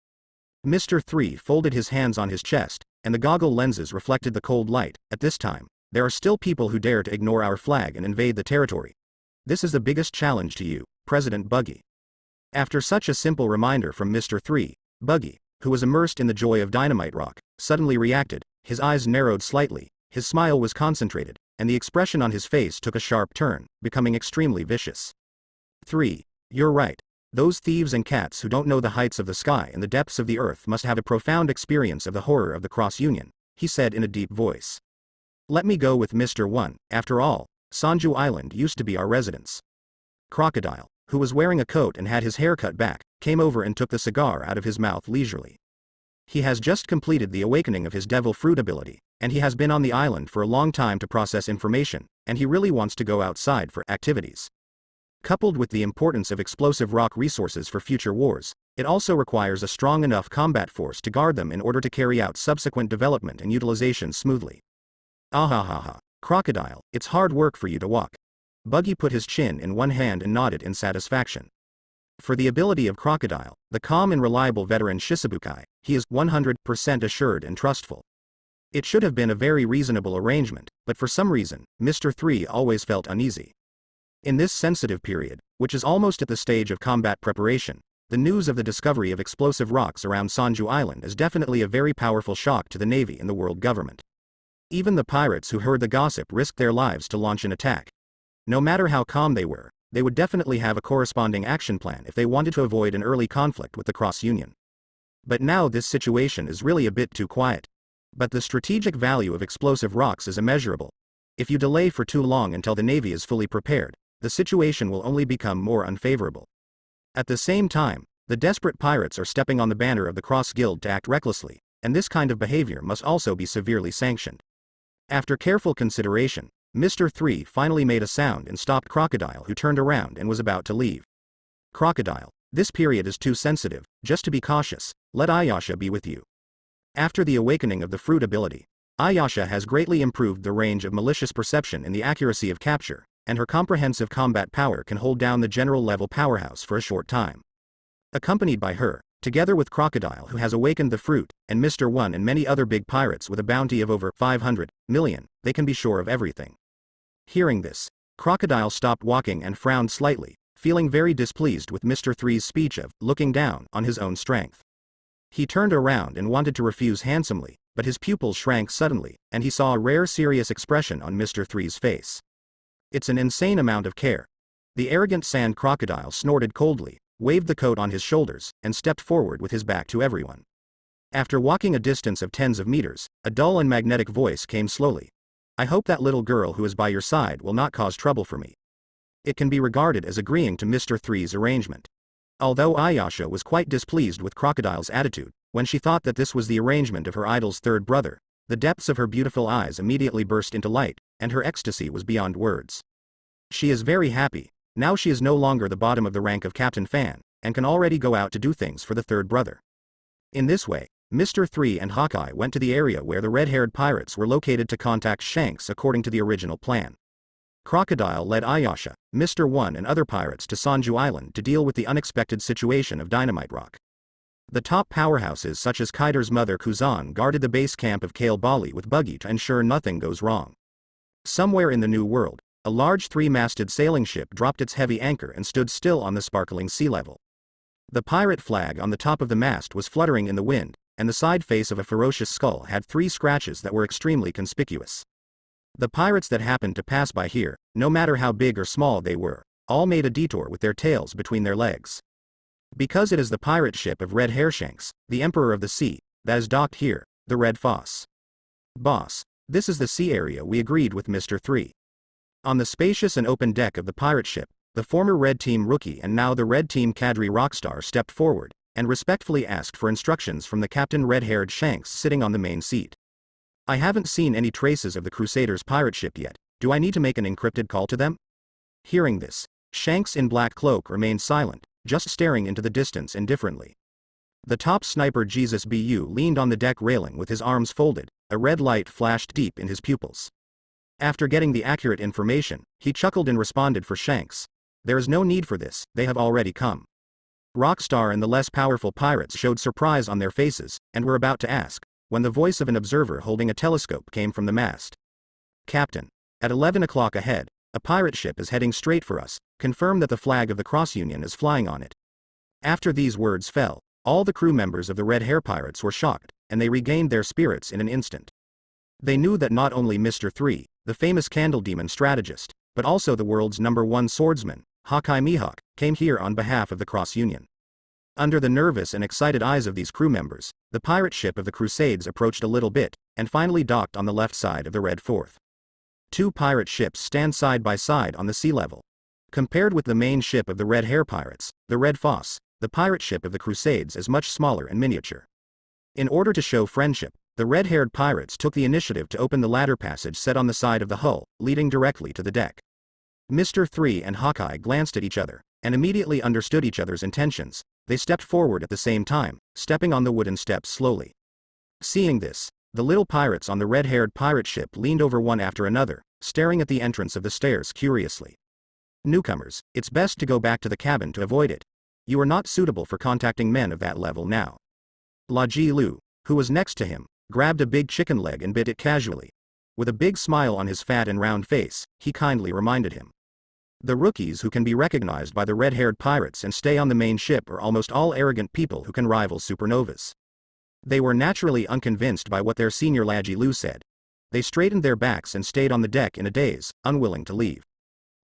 Mr. 3 folded his hands on his chest, and the goggle lenses reflected the cold light. At this time, there are still people who dare to ignore our flag and invade the territory. This is the biggest challenge to you, President Buggy. After such a simple reminder from Mr. 3, Buggy, who was immersed in the joy of dynamite rock, suddenly reacted. His eyes narrowed slightly, his smile was concentrated, and the expression on his face took a sharp turn, becoming extremely vicious. 3. You're right. Those thieves and cats who don't know the heights of the sky and the depths of the earth must have a profound experience of the horror of the cross union, he said in a deep voice. Let me go with Mr. 1, after all, Sanju Island used to be our residence. Crocodile, who was wearing a coat and had his hair cut back, came over and took the cigar out of his mouth leisurely. He has just completed the awakening of his devil fruit ability, and he has been on the island for a long time to process information, and he really wants to go outside for activities. Coupled with the importance of explosive rock resources for future wars, it also requires a strong enough combat force to guard them in order to carry out subsequent development and utilization smoothly. Ahahaha, Crocodile, it's hard work for you to walk. Buggy put his chin in one hand and nodded in satisfaction. For the ability of Crocodile, the calm and reliable veteran Shisabukai, he is 100% assured and trustful. It should have been a very reasonable arrangement, but for some reason, Mr. 3 always felt uneasy. In this sensitive period, which is almost at the stage of combat preparation, the news of the discovery of explosive rocks around Sanju Island is definitely a very powerful shock to the Navy and the world government. Even the pirates who heard the gossip risked their lives to launch an attack. No matter how calm they were, they would definitely have a corresponding action plan if they wanted to avoid an early conflict with the Cross Union. But now this situation is really a bit too quiet. But the strategic value of explosive rocks is immeasurable. If you delay for too long until the Navy is fully prepared, the situation will only become more unfavorable. At the same time, the desperate pirates are stepping on the banner of the Cross Guild to act recklessly, and this kind of behavior must also be severely sanctioned. After careful consideration, Mr. 3 finally made a sound and stopped Crocodile, who turned around and was about to leave. Crocodile, this period is too sensitive, just to be cautious, let Ayasha be with you. After the awakening of the fruit ability, Ayasha has greatly improved the range of malicious perception and the accuracy of capture, and her comprehensive combat power can hold down the general level powerhouse for a short time. Accompanied by her, together with Crocodile, who has awakened the fruit, and Mr. 1 and many other big pirates with a bounty of over 500 million, they can be sure of everything. Hearing this, Crocodile stopped walking and frowned slightly, feeling very displeased with Mr. 3's speech of looking down on his own strength. He turned around and wanted to refuse handsomely, but his pupils shrank suddenly, and he saw a rare serious expression on Mr. 3's face. It's an insane amount of care. The arrogant sand crocodile snorted coldly, waved the coat on his shoulders, and stepped forward with his back to everyone. After walking a distance of tens of meters, a dull and magnetic voice came slowly. I hope that little girl who is by your side will not cause trouble for me. It can be regarded as agreeing to Mr. 3's arrangement. Although Ayasha was quite displeased with Crocodile's attitude, when she thought that this was the arrangement of her idol's third brother, the depths of her beautiful eyes immediately burst into light, and her ecstasy was beyond words. She is very happy. Now she is no longer the bottom of the rank of Captain Fan, and can already go out to do things for the third brother. In this way, Mr. 3 and Hawkeye went to the area where the red-haired pirates were located to contact Shanks according to the original plan. Crocodile led Ayasha, Mr. 1 and other pirates to Sanju Island to deal with the unexpected situation of Dynamite Rock. The top powerhouses such as Kaider's mother Kuzan guarded the base camp of Kale Bali with Buggy to ensure nothing goes wrong. Somewhere in the New World, a large three-masted sailing ship dropped its heavy anchor and stood still on the sparkling sea level. The pirate flag on the top of the mast was fluttering in the wind, and the side face of a ferocious skull had 3 scratches that were extremely conspicuous. The pirates that happened to pass by here, no matter how big or small they were, all made a detour with their tails between their legs. Because it is the pirate ship of Red Hairshanks, the Emperor of the Sea, that is docked here, the Red Foss. Boss, this is the sea area we agreed with Mr. 3. On the spacious and open deck of the pirate ship, The former Red Team rookie and now the Red Team cadre Rockstar stepped forward, and respectfully asked for instructions from the captain red-haired Shanks sitting on the main seat. I haven't seen any traces of the Crusaders' pirate ship yet. Do I need to make an encrypted call to them? Hearing this, Shanks in black cloak remained silent, just staring into the distance indifferently. The top sniper Jesus BU leaned on the deck railing with his arms folded, a red light flashed deep in his pupils. After getting the accurate information, he chuckled and responded for Shanks. There is no need for this, they have already come. Rockstar and the less powerful pirates showed surprise on their faces, and were about to ask, when the voice of an observer holding a telescope came from the mast. Captain, at 11 o'clock ahead, a pirate ship is heading straight for us, confirm that the flag of the Cross Union is flying on it. After these words fell, all the crew members of the Red Hair Pirates were shocked, and they regained their spirits in an instant. They knew that not only Mr. 3, the famous Candle Demon strategist, but also the world's #1 swordsman, Hawkeye Mihawk, came here on behalf of the Cross Union. Under the nervous and excited eyes of these crew members, the pirate ship of the Crusades approached a little bit, and finally docked on the left side of the Red Fourth. Two pirate ships stand side by side on the sea level. Compared with the main ship of the Red Hair Pirates, the Red Foss, the pirate ship of the Crusades is much smaller and miniature. In order to show friendship, the red-haired pirates took the initiative to open the ladder passage set on the side of the hull, leading directly to the deck. Mr. 3 and Hawkeye glanced at each other, and immediately understood each other's intentions. They stepped forward at the same time, stepping on the wooden steps slowly. Seeing this, the little pirates on the red-haired pirate ship leaned over one after another, staring at the entrance of the stairs curiously. Newcomers, it's best to go back to the cabin to avoid it. You are not suitable for contacting men of that level now. La Ji Lu, who was next to him, grabbed a big chicken leg and bit it casually. With a big smile on his fat and round face, he kindly reminded him. The rookies who can be recognized by the red-haired pirates and stay on the main ship are almost all arrogant people who can rival supernovas. They were naturally unconvinced by what their senior La Ji Lu said. They straightened their backs and stayed on the deck in a daze, unwilling to leave.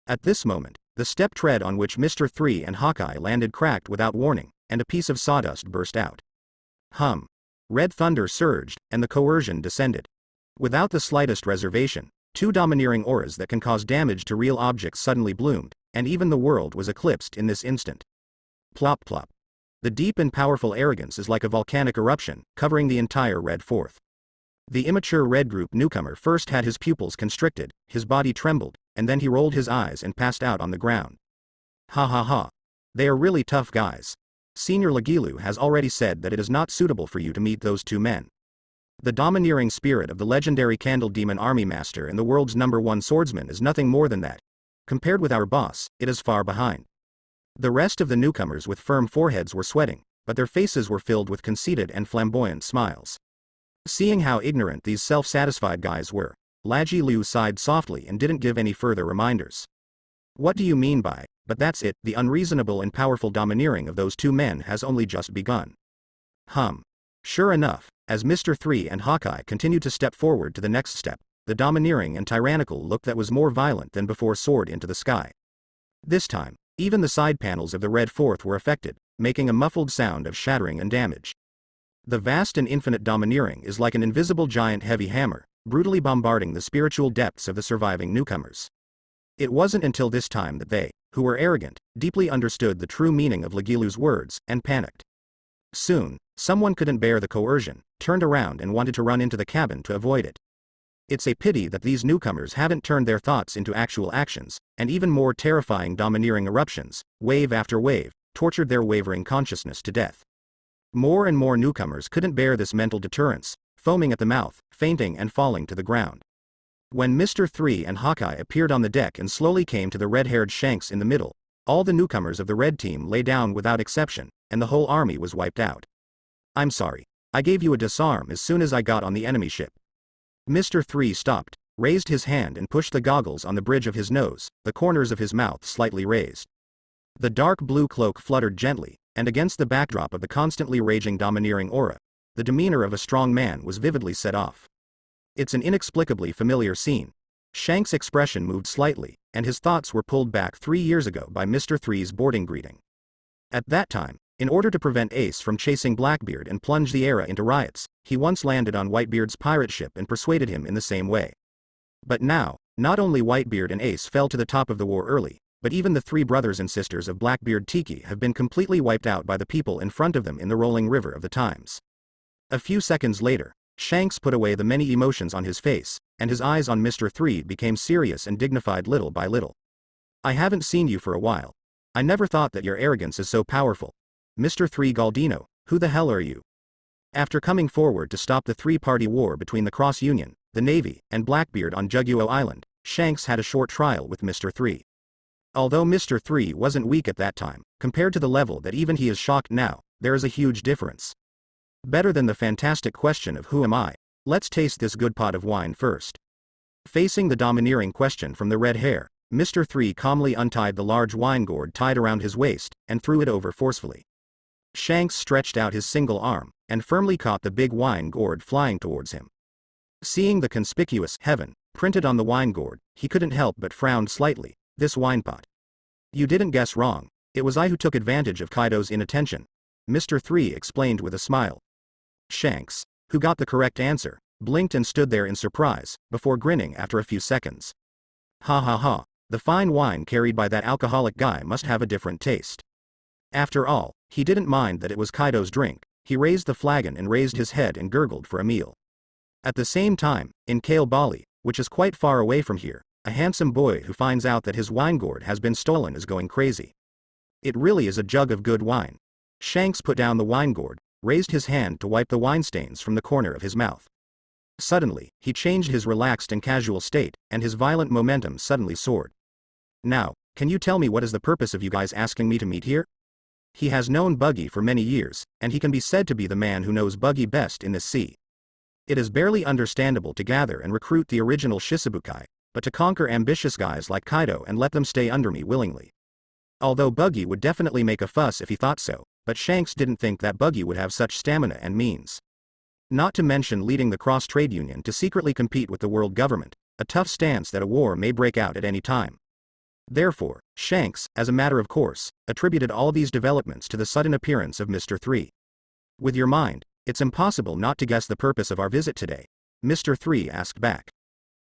At this moment, the step tread on which Mr. 3 and Hawkeye landed cracked without warning, and a piece of sawdust burst out. Hum. Red thunder surged, and the coercion descended. Without the slightest reservation, two domineering auras that can cause damage to real objects suddenly bloomed, and even the world was eclipsed in this instant. Plop plop. The deep and powerful arrogance is like a volcanic eruption, covering the entire Red Fourth. The immature Red Group newcomer first had his pupils constricted, his body trembled, and then he rolled his eyes and passed out on the ground. Ha ha ha. They are really tough guys. Senior Lagilu has already said that it is not suitable for you to meet those two men. The domineering spirit of the legendary Candle Demon Army Master and the world's #1 swordsman is nothing more than that. Compared with our boss, it is far behind. The rest of the newcomers with firm foreheads were sweating, but their faces were filled with conceited and flamboyant smiles. Seeing how ignorant these self-satisfied guys were, La Ji Lu sighed softly and didn't give any further reminders. What do you mean by, but that's it, the unreasonable and powerful domineering of those two men has only just begun. Sure enough, as Mr. 3 and Hawkeye continued to step forward to the next step, the domineering and tyrannical look that was more violent than before soared into the sky. This time, even the side panels of the Red Fourth were affected, making a muffled sound of shattering and damage. The vast and infinite domineering is like an invisible giant heavy hammer, brutally bombarding the spiritual depths of the surviving newcomers. It wasn't until this time that they, who were arrogant, deeply understood the true meaning of Lagilu's words, and panicked. Soon, someone couldn't bear the coercion, turned around and wanted to run into the cabin to avoid it. It's a pity that these newcomers haven't turned their thoughts into actual actions, and even more terrifying domineering eruptions, wave after wave, tortured their wavering consciousness to death. More and more newcomers couldn't bear this mental deterrence, foaming at the mouth, fainting and falling to the ground. When Mr. 3 and Hawkeye appeared on the deck and slowly came to the red-haired Shanks in the middle, all the newcomers of the red team lay down without exception, and the whole army was wiped out. I'm sorry. I gave you a disarm as soon as I got on the enemy ship. Mr. 3 stopped, raised his hand and pushed the goggles on the bridge of his nose, the corners of his mouth slightly raised. The dark blue cloak fluttered gently, and against the backdrop of the constantly raging domineering aura, the demeanor of a strong man was vividly set off. It's an inexplicably familiar scene. Shank's expression moved slightly, and his thoughts were pulled back 3 years ago by Mr. 3's boarding greeting. At that time, in order to prevent Ace from chasing Blackbeard and plunge the era into riots, he once landed on Whitebeard's pirate ship and persuaded him in the same way. But now, not only Whitebeard and Ace fell to the top of the war early, but even the three brothers and sisters of Blackbeard Tiki have been completely wiped out by the people in front of them in the rolling river of the times. A few seconds later, Shanks put away the many emotions on his face, and his eyes on Mr. 3 became serious and dignified little by little. I haven't seen you for a while. I never thought that your arrogance is so powerful. Mr. 3 Galdino, who the hell are you? After coming forward to stop the three-party war between the Cross Union, the Navy, and Blackbeard on Juguo Island, Shanks had a short trial with Mr. 3. Although Mr. 3 wasn't weak at that time, compared to the level that even he is shocked now, there is a huge difference. Better than the fantastic question of who am I, let's taste this good pot of wine first. Facing the domineering question from the red hair, Mr. 3 calmly untied the large wine gourd tied around his waist, and threw it over forcefully. Shanks stretched out his single arm, and firmly caught the big wine gourd flying towards him. Seeing the conspicuous heaven printed on the wine gourd, he couldn't help but frown slightly. This wine pot. You didn't guess wrong, it was I who took advantage of Kaido's inattention, Mr. 3 explained with a smile. Shanks, who got the correct answer, blinked and stood there in surprise, before grinning after a few seconds. Ha ha ha, the fine wine carried by that alcoholic guy must have a different taste. After all, he didn't mind that it was Kaido's drink. He raised the flagon and raised his head and gurgled for a meal. At the same time, in Kale Bali, which is quite far away from here, a handsome boy who finds out that his wine gourd has been stolen is going crazy. It really is a jug of good wine. Shanks put down the wine gourd, raised his hand to wipe the wine stains from the corner of his mouth. Suddenly, he changed his relaxed and casual state, and his violent momentum suddenly soared. Now, can you tell me what is the purpose of you guys asking me to meet here? He has known Buggy for many years, and he can be said to be the man who knows Buggy best in this sea. It is barely understandable to gather and recruit the original Shichibukai, but to conquer ambitious guys like Kaido and let them stay under me willingly. Although Buggy would definitely make a fuss if he thought so, but Shanks didn't think that Buggy would have such stamina and means. Not to mention leading the Cross Trade Union to secretly compete with the world government, a tough stance that a war may break out at any time. Therefore, Shanks, as a matter of course, attributed all these developments to the sudden appearance of Mr. 3. With your mind, it's impossible not to guess the purpose of our visit today, Mr. 3 asked back.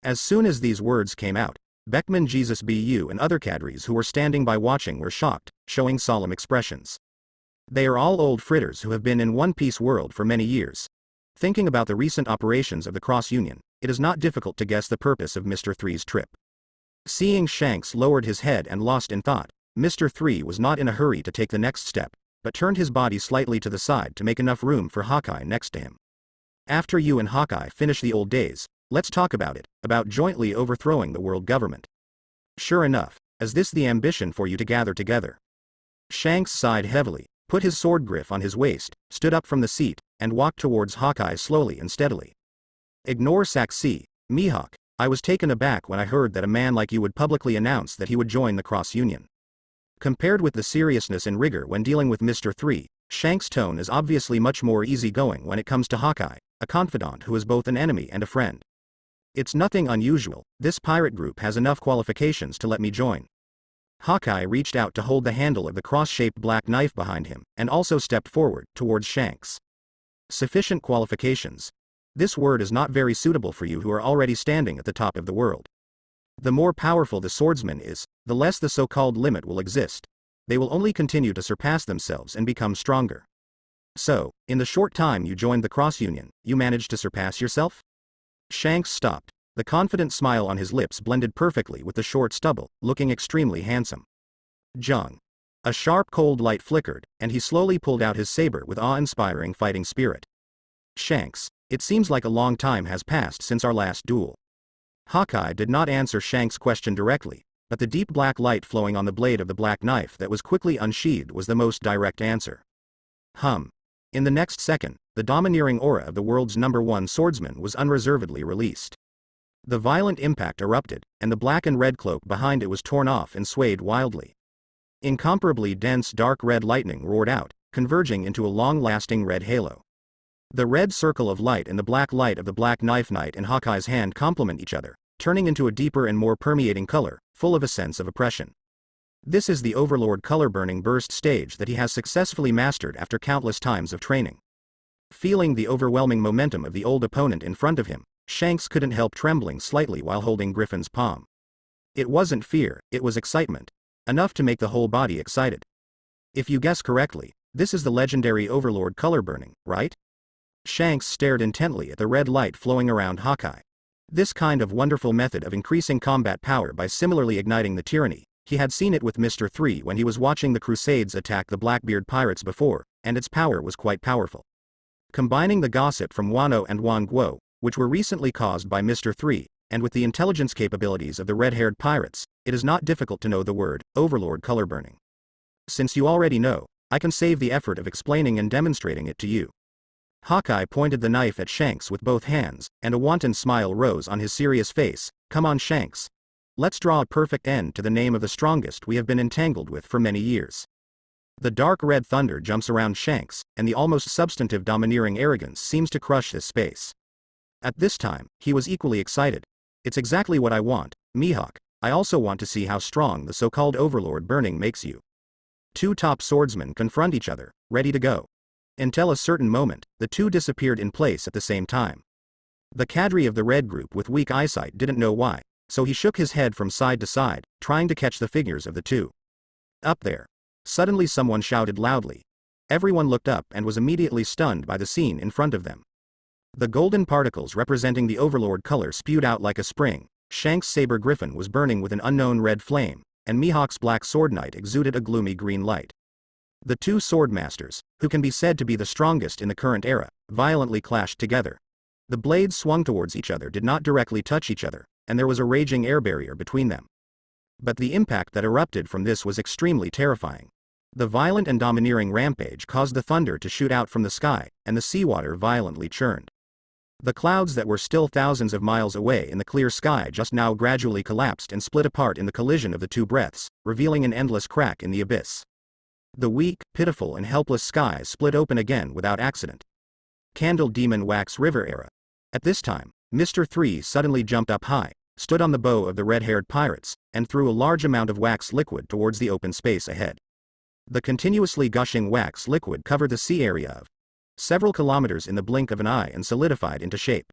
As soon as these words came out, Beckman Jesus Bu and other cadres who were standing by watching were shocked, showing solemn expressions. They are all old fritters who have been in One Piece world for many years. Thinking about the recent operations of the Cross Union, it is not difficult to guess the purpose of Mr. 3's trip. Seeing Shanks lowered his head and lost in thought, Mr. 3 was not in a hurry to take the next step, but turned his body slightly to the side to make enough room for Hawkeye next to him. After you and Hawkeye finish the old days, let's talk about it, about jointly overthrowing the world government. Sure enough, is this the ambition for you to gather together? Shanks sighed heavily, put his sword grip on his waist, stood up from the seat, and walked towards Hawkeye slowly and steadily. Ignore Saxi, Mihawk. I was taken aback when I heard that a man like you would publicly announce that he would join the Cross Union. Compared with the seriousness and rigor when dealing with Mr. 3, Shanks' tone is obviously much more easygoing when it comes to Hawkeye, a confidant who is both an enemy and a friend. It's nothing unusual, this pirate group has enough qualifications to let me join. Hawkeye reached out to hold the handle of the cross-shaped black knife behind him, and also stepped forward, towards Shanks. Sufficient qualifications. This word is not very suitable for you who are already standing at the top of the world. The more powerful the swordsman is, the less the so-called limit will exist. They will only continue to surpass themselves and become stronger. So, in the short time you joined the Cross Union, you managed to surpass yourself? Shanks stopped. The confident smile on his lips blended perfectly with the short stubble, looking extremely handsome. Jung. A sharp cold light flickered, and he slowly pulled out his saber with awe-inspiring fighting spirit. Shanks, it seems like a long time has passed since our last duel. Hawkeye did not answer Shanks' question directly, but the deep black light flowing on the blade of the black knife that was quickly unsheathed was the most direct answer. In the next second, the domineering aura of the world's #1 swordsman was unreservedly released. The violent impact erupted, and the black and red cloak behind it was torn off and swayed wildly. Incomparably dense dark red lightning roared out, converging into a long-lasting red halo. The red circle of light and the black light of the black knife knight in Hawkeye's hand complement each other, turning into a deeper and more permeating color, full of a sense of oppression. This is the Overlord color-burning burst stage that he has successfully mastered after countless times of training. Feeling the overwhelming momentum of the old opponent in front of him, Shanks couldn't help trembling slightly while holding Griffin's palm. It wasn't fear, it was excitement. enough to make the whole body excited. If you guess correctly, this is the legendary Overlord color burning, right? Shanks stared intently at the red light flowing around Hawkeye. This kind of wonderful method of increasing combat power by similarly igniting the tyranny, he had seen it with Mr. 3 when he was watching the Crusades attack the Blackbeard pirates before, and its power was quite powerful. Combining the gossip from Wano and Wangguo, which were recently caused by Mr. 3, and with the intelligence capabilities of the red-haired pirates, it is not difficult to know the word, Overlord color burning. Since you already know, I can save the effort of explaining and demonstrating it to you. Hawkeye pointed the knife at Shanks with both hands, and a wanton smile rose on his serious face. Come on, Shanks. Let's draw a perfect end to the name of the strongest we have been entangled with for many years. The dark red thunder jumps around Shanks, and the almost substantive domineering arrogance seems to crush his space. At this time, he was equally excited. It's exactly what I want, Mihawk. I also want to see how strong the so-called Overlord burning makes you. Two top swordsmen confront each other, ready to go. Until a certain moment, the two disappeared in place at the same time. The cadre of the red group with weak eyesight didn't know why, so he shook his head from side to side, trying to catch the figures of the two. Up there. Suddenly someone shouted loudly. Everyone looked up and was immediately stunned by the scene in front of them. The golden particles representing the Overlord color spewed out like a spring. Shanks' saber griffin was burning with an unknown red flame, and Mihawk's black sword knight exuded a gloomy green light. The two swordmasters, who can be said to be the strongest in the current era, violently clashed together. The blades swung towards each other, did not directly touch each other, and there was a raging air barrier between them. But the impact that erupted from this was extremely terrifying. The violent and domineering rampage caused the thunder to shoot out from the sky, and the seawater violently churned. The clouds that were still thousands of miles away in the clear sky just now gradually collapsed and split apart in the collision of the two breaths, revealing an endless crack in the abyss. The weak, pitiful and helpless sky split open again without accident. Candle Demon Wax River era. At this time, Mr. 3 suddenly jumped up high, stood on the bow of the red-haired pirates, and threw a large amount of wax liquid towards the open space ahead. The continuously gushing wax liquid covered the sea area of several kilometers in the blink of an eye and solidified into shape.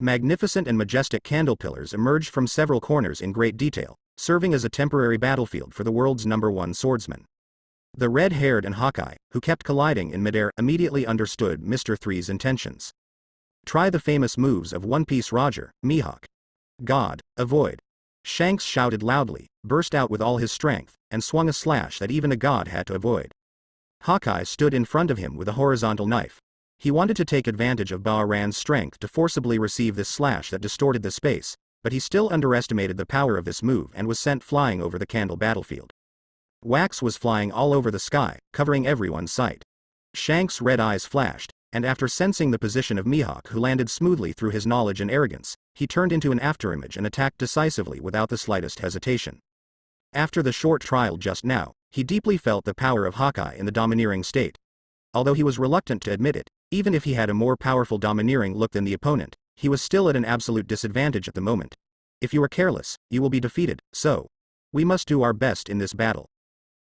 Magnificent and majestic candle pillars emerged from several corners in great detail, serving as a temporary battlefield for the world's #1 swordsman. The red-haired and Hawkeye, who kept colliding in midair, immediately understood Mr. 3's intentions. Try the famous moves of One Piece Roger, Mihawk. God, avoid. Shanks shouted loudly, burst out with all his strength, and swung a slash that even a god had to avoid. Hawkeye stood in front of him with a horizontal knife. He wanted to take advantage of Ba-Ran's strength to forcibly receive this slash that distorted the space, but he still underestimated the power of this move and was sent flying over the candle battlefield. Wax was flying all over the sky, covering everyone's sight. Shanks' red eyes flashed, and after sensing the position of Mihawk, who landed smoothly through his knowledge and arrogance, he turned into an afterimage and attacked decisively without the slightest hesitation. After the short trial just now, he deeply felt the power of Hawkeye in the domineering state. Although he was reluctant to admit it, even if he had a more powerful domineering look than the opponent, he was still at an absolute disadvantage at the moment. If you are careless, you will be defeated, so we must do our best in this battle.